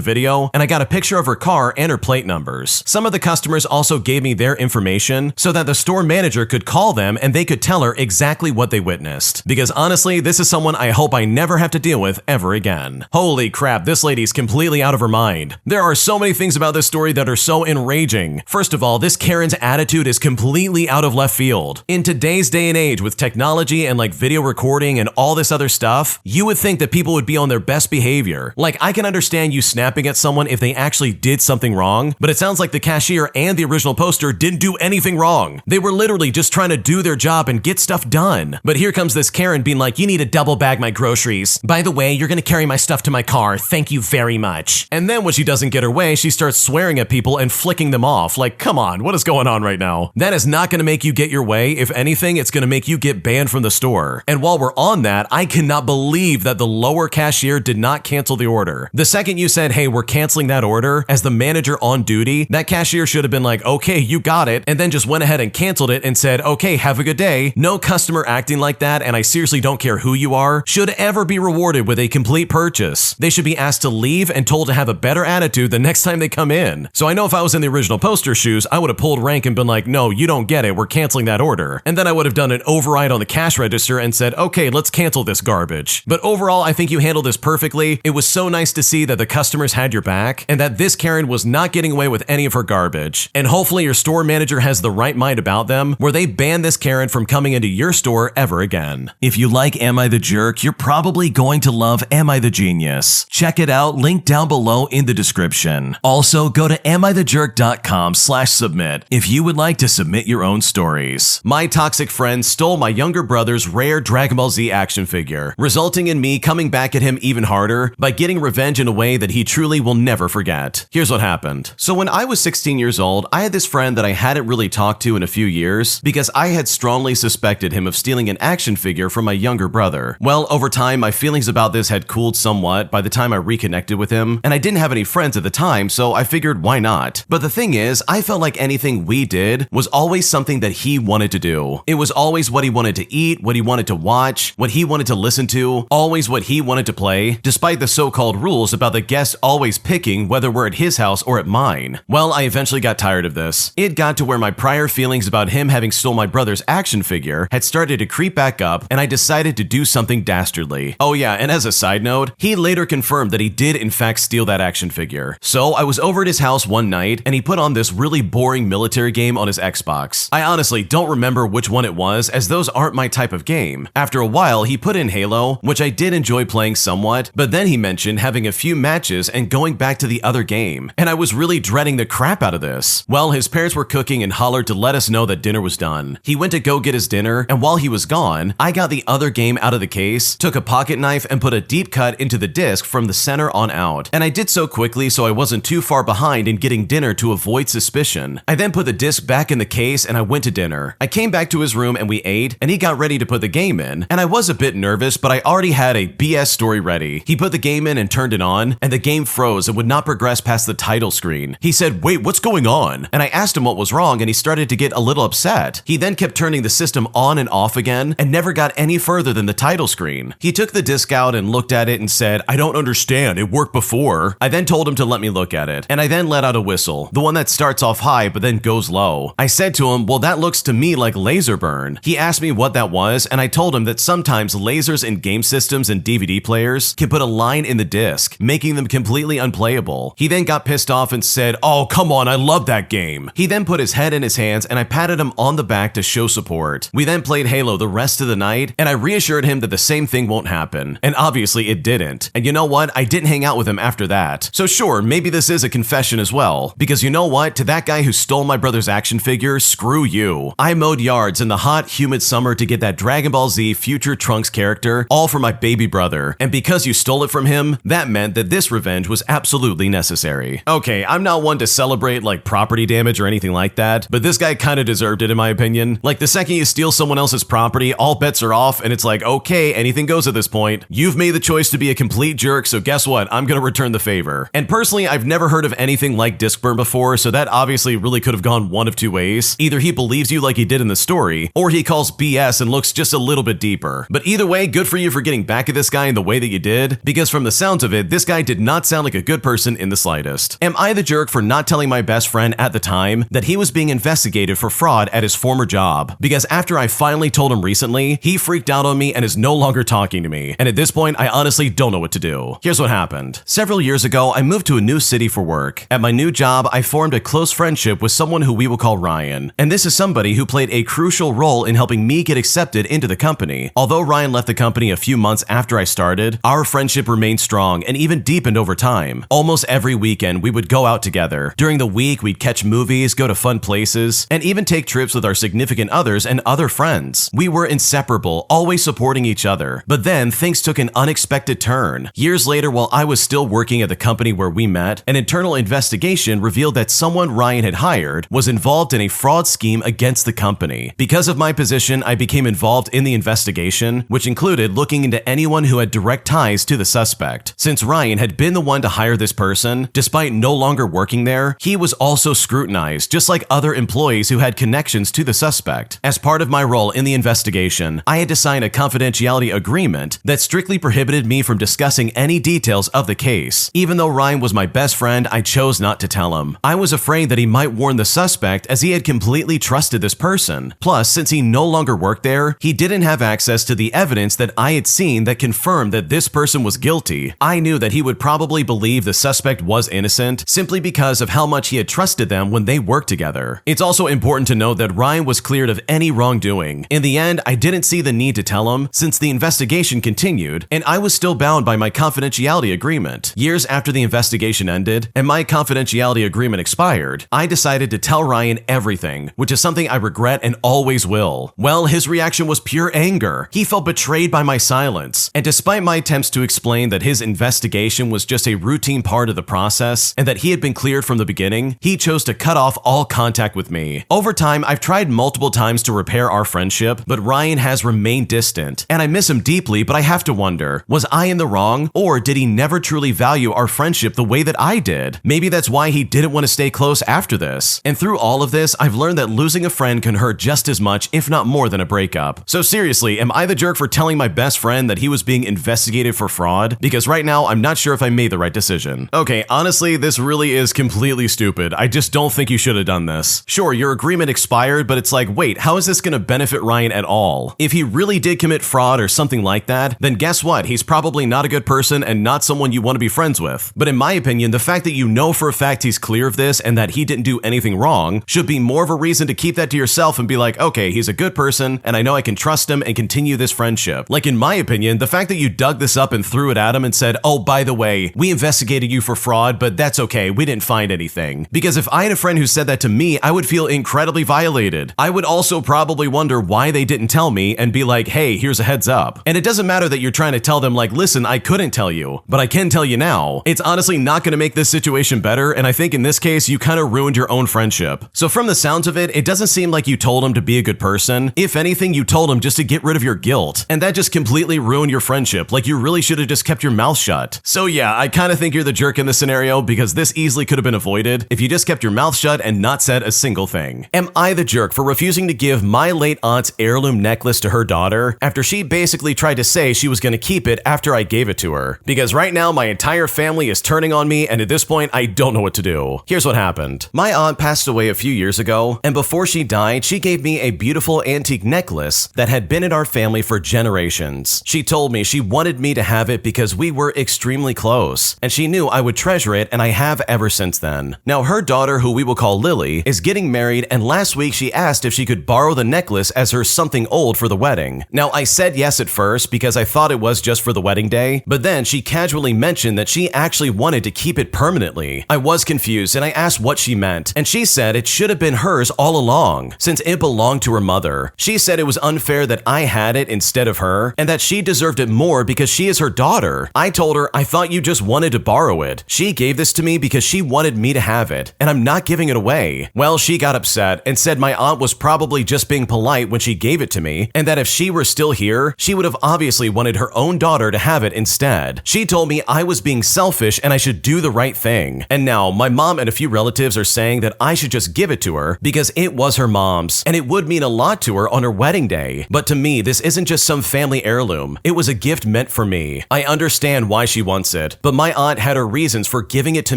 video and I got a picture of her car and her plate numbers. Some of the customers also gave me their information so that the store manager could call them and they could tell her exactly what they witnessed. Because honestly, this is someone I hope I never have to deal with ever again. Holy crap, this lady's completely out of her mind. There are so many things about this story that are so enraging. First of all, this Karen's attitude is completely out of left field. In today's day and age with technology and like video recording and all this other stuff, you would think that people would be on their best behavior. Like, I can understand you snapping at someone if they actually did something wrong, but it sounds like the cashier and the original poster didn't do anything wrong. They were literally just trying to do their job and get stuff done. But here comes this Karen being like, "You need to double bag my groceries. By the way, you're gonna carry my stuff to my car. Thank you very much." And then when she doesn't get her way, she starts swearing at people and flicking them off. Like, come on, what is going on right now? That is not gonna make you get your way. If anything, it's gonna make you get banned from the store. And while we're on that, I cannot believe that the lower cashier did not cancel the order. The second you said, "Hey, we're canceling that order," as the manager on duty, that cashier should have been like, "Okay, you got it," and then just went ahead and canceled it and said, "Okay, have a good day." No customer acting like that, and I seriously don't care who you are, should ever be rewarded with a complete purchase. They should be asked to leave and told to have a better attitude the next time they come in. So I know if I was in the original poster shoes, I would have pulled rank and been like, "No, you don't get it, we're canceling that order." And then I would have done an override on the cash register and said, "Okay, let's cancel this garbage." But overall, I think you handled this perfectly. It was so nice to see that the customers had your back and that this Karen was not getting away with any of her garbage. And hopefully your store manager has the right mind about them, where they ban this Karen from coming into your store ever again. If you like Am I the Jerk, you're probably going to love Am I the Genius. Check it out, link down below in the description. Also, go to amithejerk.com/submit if you would like to submit your own stories. My toxic friend stole my younger brother's rare Dragon Ball Z action figure, resulting in me coming back at him even harder by getting revenge in a way that he truly will never forget. Here's what happened. So when I was 16 years old, I had this friend that I hadn't really talked to in a few years because I had strongly suspected him of stealing an action figure from my younger brother. Well, over time, my feelings about this had cooled somewhat by the time I reconnected with him, and I didn't have any friends at the time, so I figured why not? But the thing is, I felt like anything we did was always something that he wanted to do. It was always what he wanted to eat, what he wanted to watch, what he wanted to listen to, always what he wanted to play, despite the so-called rules about the guest always picking whether we're at his house or at mine. Well, I eventually got tired of this. It got to where my prior feelings about him having stole my brother's action figure had started to creep back up, and I decided to do something dastardly. Oh yeah, and as a side note, he later confirmed that he did in fact steal that action figure. So I was over at his house one night, and he put on this really boring military game on his Xbox. I honestly don't remember which one it was, as those aren't my type of game. After a while, he put in Halo, which I did enjoy playing somewhat, but then he mentioned having a few matches and going back to the other game, and I was really dreading the crap out of this. Well, his parents were cooking and hollered to let us know that dinner was done. He went to go get his dinner, and while he was gone, I got the other game out of the case, took a pocket knife, and put a deep cut into the disc from the center on out. And I did so quickly so I wasn't too far behind in getting dinner to avoid avoid suspicion. I then put the disc back in the case and I went to dinner. I came back to his room and we ate, and he got ready to put the game in, and I was a bit nervous, but I already had a BS story ready. He put the game in and turned it on, and the game froze and would not progress past the title screen. He said, "Wait, what's going on?" And I asked him what was wrong, and he started to get a little upset. He then kept turning the system on and off again and never got any further than the title screen. He took the disc out and looked at it and said, "I don't understand, it worked before." I then told him to let me look at it, and I then let out a whistle, the one that starts off high but then goes low. I said to him, "Well, that looks to me like laser burn." He asked me what that was, and I told him that sometimes lasers in game systems and DVD players can put a line in the disc, making them completely unplayable. He then got pissed off and said, "Oh, come on, I love that game." He then put his head in his hands and I patted him on the back to show support. We then played Halo the rest of the night, and I reassured him that the same thing won't happen. And obviously it didn't. And you know what? I didn't hang out with him after that. So sure, maybe this is a confession as well. Because you know what? To that guy who stole my brother's action figure, screw you. I mowed yards in the hot, humid summer to get that Dragon Ball Z Future Trunks character, all for my baby brother. And because you stole it from him, that meant that this revenge was absolutely necessary. Okay, I'm not one to celebrate like property damage or anything like that, but this guy kinda deserved it in my opinion. Like the second you steal someone else's property, all bets are off and it's like, okay, anything goes at this point. You've made the choice to be a complete jerk, so guess what? I'm gonna return the favor. And personally, I've never heard of anything like disc burn before, so that obviously really could have gone one of two ways. Either he believes you like he did in the story, or he calls BS and looks just a little bit deeper. But either way, good for you for getting back at this guy in the way that you did, because from the sounds of it, this guy did not sound like a good person in the slightest. Am I the jerk for not telling my best friend at the time that he was being investigated for fraud at his former job? Because after I finally told him recently, he freaked out on me and is no longer talking to me. And at this point, I honestly don't know what to do. Here's what happened. Several years ago, I moved to a new city for work. At my new job, I formed a close friendship with someone who we will call Ryan. And this is somebody who played a crucial role in helping me get accepted into the company. Although Ryan left the company a few months after I started, our friendship remained strong and even deepened over time. Almost every weekend, we would go out together. During the week, we'd catch movies, go to fun places, and even take trips with our significant others and other friends. We were inseparable, always supporting each other. But then, things took an unexpected turn. Years later, while I was still working at the company where we met, an internal investigation revealed that someone Ryan had hired was involved in a fraud scheme against the company. Because of my position, I became involved in the investigation, which included looking into anyone who had direct ties to the suspect. Since Ryan had been the one to hire this person, despite no longer working there, he was also scrutinized, just like other employees who had connections to the suspect. As part of my role in the investigation, I had to sign a confidentiality agreement that strictly prohibited me from discussing any details of the case. Even though Ryan was my best friend, I chose not to tell him. I was afraid that he might warn the suspect, as he had completely trusted this person. Plus, since he no longer worked there, he didn't have access to the evidence that I had seen that confirmed that this person was guilty. I knew that he would probably believe the suspect was innocent simply because of how much he had trusted them when they worked together. It's also important to note that Ryan was cleared of any wrongdoing. In the end, I didn't see the need to tell him since the investigation continued, and I was still bound by my confidentiality agreement. Years after the investigation ended and my confidentiality agreement expired, I decided to tell Ryan everything, which is something I regret and always will. Well, his reaction was pure anger. He felt betrayed by my silence. And despite my attempts to explain that his investigation was just a routine part of the process and that he had been cleared from the beginning, he chose to cut off all contact with me. Over time, I've tried multiple times to repair our friendship, but Ryan has remained distant. And I miss him deeply, but I have to wonder, was I in the wrong, or did he never truly value our friendship the way that I did? Maybe that's why he didn't want to stay close after this. And through all of this, I've learned that losing a friend can hurt just as much, if not more, than a breakup. So seriously, am I the jerk for telling my best friend that he was being investigated for fraud? Because right now, I'm not sure if I made the right decision. Okay, honestly, this really is completely stupid. I just don't think you should have done this. Sure, your agreement expired, but it's like, wait, how is this gonna benefit Ryan at all? If he really did commit fraud or something like that, then guess what? He's probably not a good person and not someone you want to be friends with. But in my opinion, the fact that you know for a fact he's clear of this and that he didn't do anything wrong should be more of a reason to keep that to yourself and be like, okay, he's a good person and I know I can trust him and continue this friendship. Like in my opinion, the fact that you dug this up and threw it at him and said, oh, by the way, we investigated you for fraud, but that's okay, we didn't find anything. Because if I had a friend who said that to me, I would feel incredibly violated. I would also probably wonder why they didn't tell me and be like, hey, here's a heads up. And it doesn't matter that you're trying to tell them like, listen, I couldn't tell you, but I can tell you now. It's honestly not going to make this situation better, and I think in this case, case, you kind of ruined your own friendship. So from the sounds of it, it doesn't seem like you told him to be a good person. If anything, you told him just to get rid of your guilt. And that just completely ruined your friendship. Like, you really should have just kept your mouth shut. So yeah, I kind of think you're the jerk in this scenario, because this easily could have been avoided if you just kept your mouth shut and not said a single thing. Am I the jerk for refusing to give my late aunt's heirloom necklace to her daughter after she basically tried to say she was going to keep it after I gave it to her? Because right now my entire family is turning on me, and at this point I don't know what to do. Here's what happened. My aunt passed away a few years ago, and before she died, she gave me a beautiful antique necklace that had been in our family for generations. She told me she wanted me to have it because we were extremely close, and she knew I would treasure it, and I have ever since then. Now, her daughter, who we will call Lily, is getting married, and last week she asked if she could borrow the necklace as her something old for the wedding. Now, I said yes at first because I thought it was just for the wedding day, but then she casually mentioned that she actually wanted to keep it permanently. I was confused, and I asked what she meant, and she said it should have been hers all along, since it belonged to her mother. She said it was unfair that I had it instead of her, and that she deserved it more because she is her daughter. I told her I thought you just wanted to borrow it. She gave this to me because she wanted me to have it, and I'm not giving it away. Well, she got upset and said my aunt was probably just being polite when she gave it to me, and that if she were still here, she would have obviously wanted her own daughter to have it instead. She told me I was being selfish and I should do the right thing. And now my mom and a few relatives are saying that I should just give it to her because it was her mom's, and it would mean a lot to her on her wedding day. But to me, this isn't just some family heirloom. It was a gift meant for me. I understand why she wants it, but my aunt had her reasons for giving it to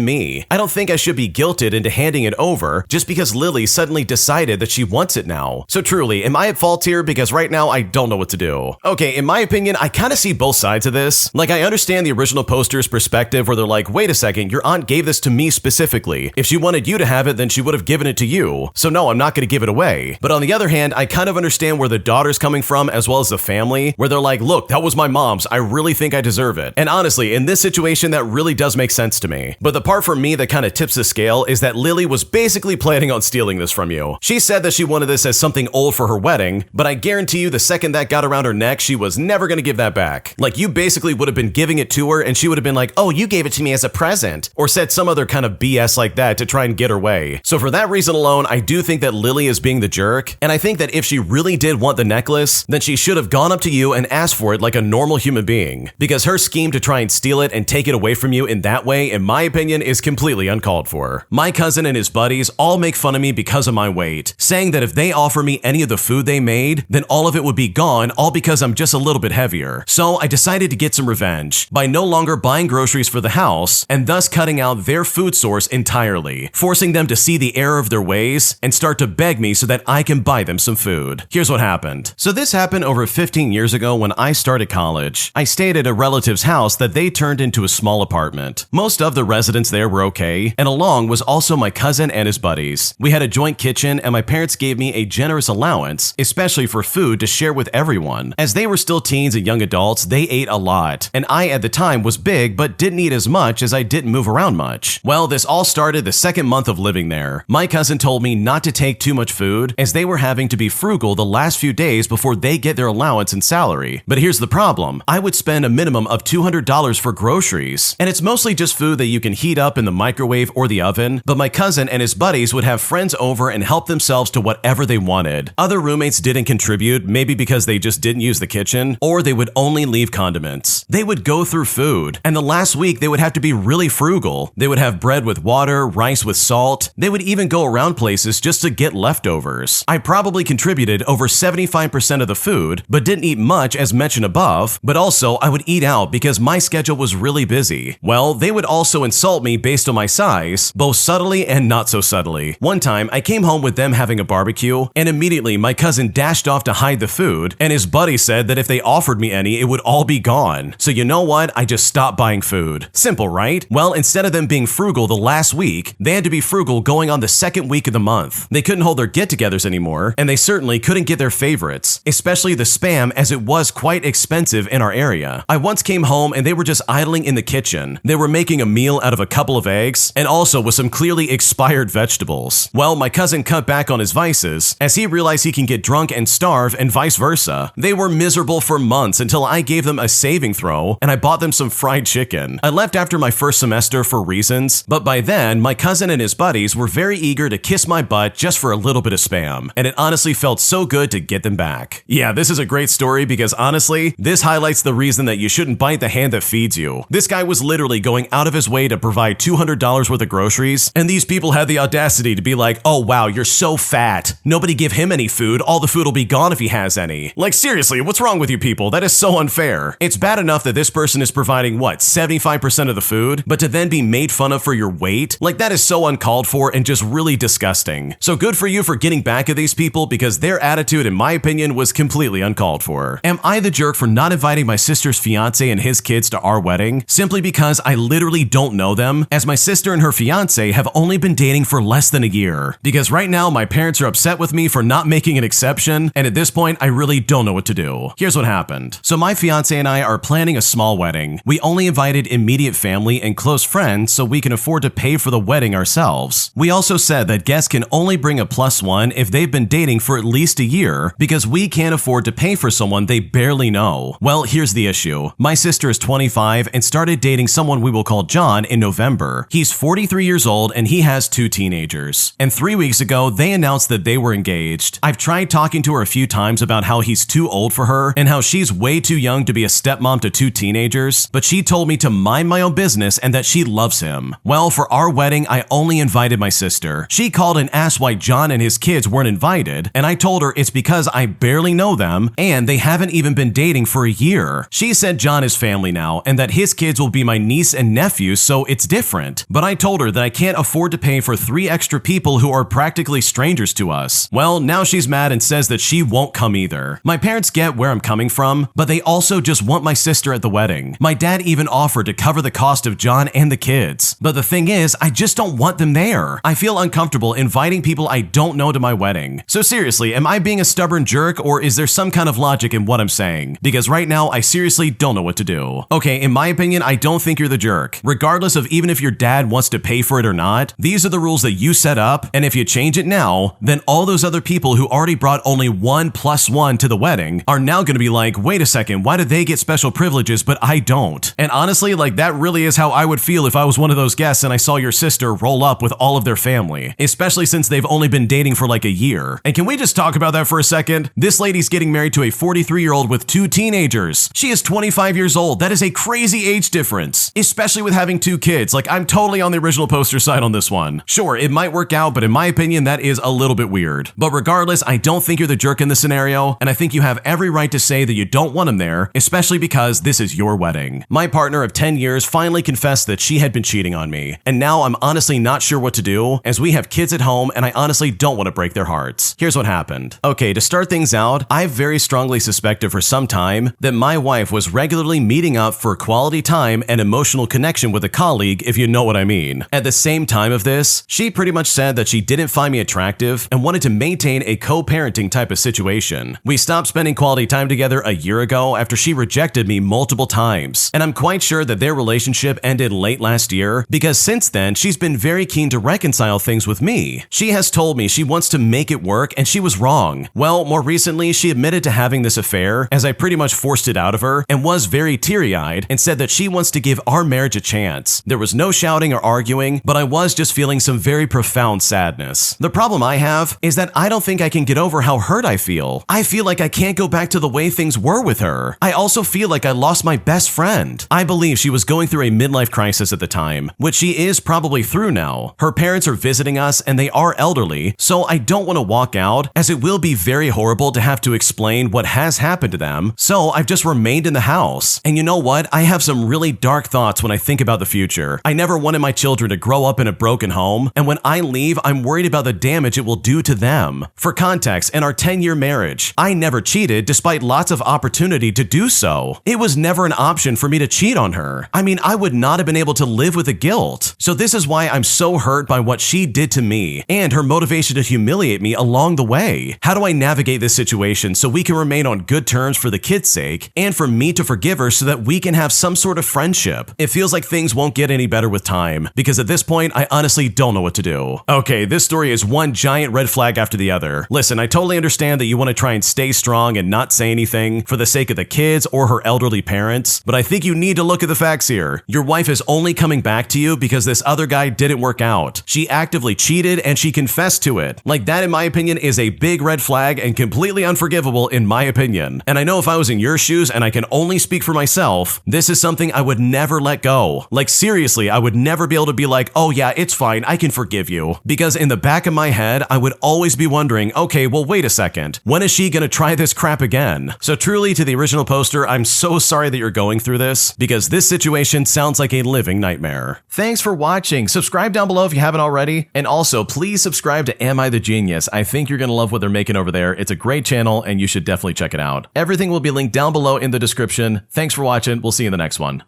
me. I don't think I should be guilted into handing it over just because Lily suddenly decided that she wants it now. So truly, am I at fault here? Because right now I don't know what to do. Okay, in my opinion, I kind of see both sides of this. Like, I understand the original poster's perspective where they're like, wait a second, your aunt gave this to me specifically. If she wanted you to have it, then she would have given it to you. So no, I'm not going to give it away. But on the other hand, I kind of understand where the daughter's coming from, as well as the family, where they're like, look, that was my mom's. I really think I deserve it. And honestly, in this situation, that really does make sense to me. But the part for me that kind of tips the scale is that Lily was basically planning on stealing this from you. She said that she wanted this as something old for her wedding, but I guarantee you the second that got around her neck, she was never going to give that back. Like, you basically would have been giving it to her, and she would have been like, oh, you gave it to me as a present, or said some other kind of BS like that to try and get her way. So for that reason alone, I do think that Lily is being the jerk, and I think that if she really did want the necklace, then she should have gone up to you and asked for it like a normal human being, because her scheme to try and steal it and take it away from you in that way, in my opinion, is completely uncalled for. My cousin and his buddies all make fun of me because of my weight, saying that if they offer me any of the food they made, then all of it would be gone, all because I'm just a little bit heavier. So I decided to get some revenge by no longer buying groceries for the house, and thus cutting out their food source entirely, forcing them to see the error of their ways and start to beg me so that I can buy them some food. Here's what happened. So this happened over 15 years ago when I started college. I stayed at a relative's house that they turned into a small apartment. Most of the residents there were okay, and along was also my cousin and his buddies. We had a joint kitchen, and my parents gave me a generous allowance, especially for food, to share with everyone. As they were still teens and young adults, they ate a lot, and I at the time was big but didn't eat as much as I didn't move around much. Well, this all started the second month of living there. My cousin told me not to take too much food, as they were having to be frugal the last few days before they get their allowance and salary. But here's the problem. I would spend a minimum of $200 for groceries, and it's mostly just food that you can heat up in the microwave or the oven, but my cousin and his buddies would have friends over and help themselves to whatever they wanted. Other roommates didn't contribute, maybe because they just didn't use the kitchen, or they would only leave condiments. They would go through food, and the last week they would have to be really frugal. They would have bread with water, rice with salt. They would even go around places just to get leftovers. I probably contributed over 75% of the food, but didn't eat much as mentioned above, but also I would eat out because my schedule was really busy. Well, they would also insult me based on my size, both subtly and not so subtly. One time, I came home with them having a barbecue, and immediately my cousin dashed off to hide the food, and his buddy said that if they offered me any, it would all be gone. So you know what? I just stopped buying food. Simple, right? Well, instead of them being frugal the last week, they had to be frugal going on the second week of the month. They couldn't hold their get-togethers anymore, and they certainly couldn't get their favorites, especially the Spam, as it was quite expensive in our area. I once came home and they were just idling in the kitchen. They were making a meal out of a couple of eggs, and also with some clearly expired vegetables. Well, my cousin cut back on his vices, as he realized he can get drunk and starve, and vice versa. They were miserable for months until I gave them a saving throw, and I bought them some fried chicken. I left after my first semester for reasons, but by then, weekend, my cousin and his buddies were very eager to kiss my butt just for a little bit of spam, and it honestly felt so good to get them back. Yeah, this is a great story because honestly, this highlights the reason that you shouldn't bite the hand that feeds you. This guy was literally going out of his way to provide $200 worth of groceries, and these people had the audacity to be like, oh wow, you're so fat. Nobody give him any food, all the food will be gone if he has any. Like seriously, what's wrong with you people? That is so unfair. It's bad enough that this person is providing what, 75% of the food, but to then be made fun of for your weight? Like that is so uncalled for and just really disgusting. So good for you for getting back at these people because their attitude, in my opinion, was completely uncalled for. Am I the jerk for not inviting my sister's fiance and his kids to our wedding simply because I literally don't know them, as my sister and her fiance have only been dating for less than a year? Because right now my parents are upset with me for not making an exception, and at this point I really don't know what to do. Here's what happened. So my fiance and I are planning a small wedding. We only invited immediate family and close friends so we can afford to pay for the wedding ourselves. We also said that guests can only bring a +1 if they've been dating for at least a year because we can't afford to pay for someone they barely know. Well, here's the issue. My sister is 25 and started dating someone we will call John in November. He's 43 years old and he has 2 teenagers. And 3 weeks ago, they announced that they were engaged. I've tried talking to her a few times about how he's too old for her and how she's way too young to be a stepmom to 2 teenagers, but she told me to mind my own business and that she loves him. Well, for our wedding, I only invited my sister. She called and asked why John and his kids weren't invited, and I told her it's because I barely know them and they haven't even been dating for a year. She said John is family now and that his kids will be my niece and nephew, so it's different. But I told her that I can't afford to pay for 3 extra people who are practically strangers to us. Well, now she's mad and says that she won't come either. My parents get where I'm coming from, but they also just want my sister at the wedding. My dad even offered to cover the cost of John and the kids. But the thing is, I just don't want them there. I feel uncomfortable inviting people I don't know to my wedding. So seriously, am I being a stubborn jerk, or is there some kind of logic in what I'm saying? Because right now, I seriously don't know what to do. Okay, in my opinion, I don't think you're the jerk. Regardless of even if your dad wants to pay for it or not, these are the rules that you set up, and if you change it now, then all those other people who already brought only 1 + 1 to the wedding are now gonna be like, wait a second, why do they get special privileges but I don't? And honestly, like that really is how I would feel if I was one of those guests and I saw your sister roll up with all of their family, especially since they've only been dating for like a year. And can we just talk about that for a second? This lady's getting married to a 43-year-old with 2 teenagers. She is 25 years old. That is a crazy age difference, especially with having 2 kids. Like, I'm totally on the original poster side on this one. Sure, it might work out, but in my opinion, that is a little bit weird. But regardless, I don't think you're the jerk in this scenario, and I think you have every right to say that you don't want him there, especially because this is your wedding. My partner of 10 years finally confessed that she had been cheating on me, and now I'm honestly not sure what to do, as we have kids at home and I honestly don't want to break their hearts. Here's what happened. Okay, to start things out, I've very strongly suspected for some time that my wife was regularly meeting up for quality time and emotional connection with a colleague, if you know what I mean. At the same time of this, she pretty much said that she didn't find me attractive and wanted to maintain a co-parenting type of situation. We stopped spending quality time together a year ago after she rejected me multiple times, and I'm quite sure that their relationship ended late last year because since then she's been very keen to reconcile things with me. She has told me she wants to make it work and she was wrong. Well, more recently she admitted to having this affair as I pretty much forced it out of her and was very teary-eyed and said that she wants to give our marriage a chance. There was no shouting or arguing, but I was just feeling some very profound sadness. The problem I have is that I don't think I can get over how hurt I feel. I feel like I can't go back to the way things were with her. I also feel like I lost my best friend. I believe she was going through a midlife crisis at the time, which she is probably through now. Her parents are visiting us and they are elderly, so I don't want to walk out as it will be very horrible to have to explain what has happened to them, so I've just remained in the house. And you know what? I have some really dark thoughts when I think about the future. I never wanted my children to grow up in a broken home, and when I leave, I'm worried about the damage it will do to them. For context, in our 10-year marriage, I never cheated despite lots of opportunity to do so. It was never an option for me to cheat on her. I mean, I would not have been able to live with the guilt. So this is why I'm so hurt by what she did to me and her motivation to humiliate me along the way. How do I navigate this situation so we can remain on good terms for the kids' sake and for me to forgive her so that we can have some sort of friendship? It feels like things won't get any better with time because at this point, I honestly don't know what to do. Okay, this story is one giant red flag after the other. Listen, I totally understand that you want to try and stay strong and not say anything for the sake of the kids or her elderly parents, but I think you need to look at the facts here. Your wife is only coming back to you because this other other guy didn't work out. She actively cheated and she confessed to it. Like, that in my opinion is a big red flag and completely unforgivable in my opinion. And I know if I was in your shoes, and I can only speak for myself, this is something I would never let go. Like, seriously, I would never be able to be like, oh yeah, it's fine, I can forgive you. Because in the back of my head, I would always be wondering, okay, well wait a second, when is she gonna try this crap again? So truly, to the original poster, I'm so sorry that you're going through this, because this situation sounds like a living nightmare. Thanks for watching. Subscribe down below if you haven't already, and also please subscribe to Am I the Genius? I think you're gonna love what they're making over there. It's a great channel and you should definitely check it out. Everything will be linked down below in the description. Thanks for watching. We'll see you in the next one.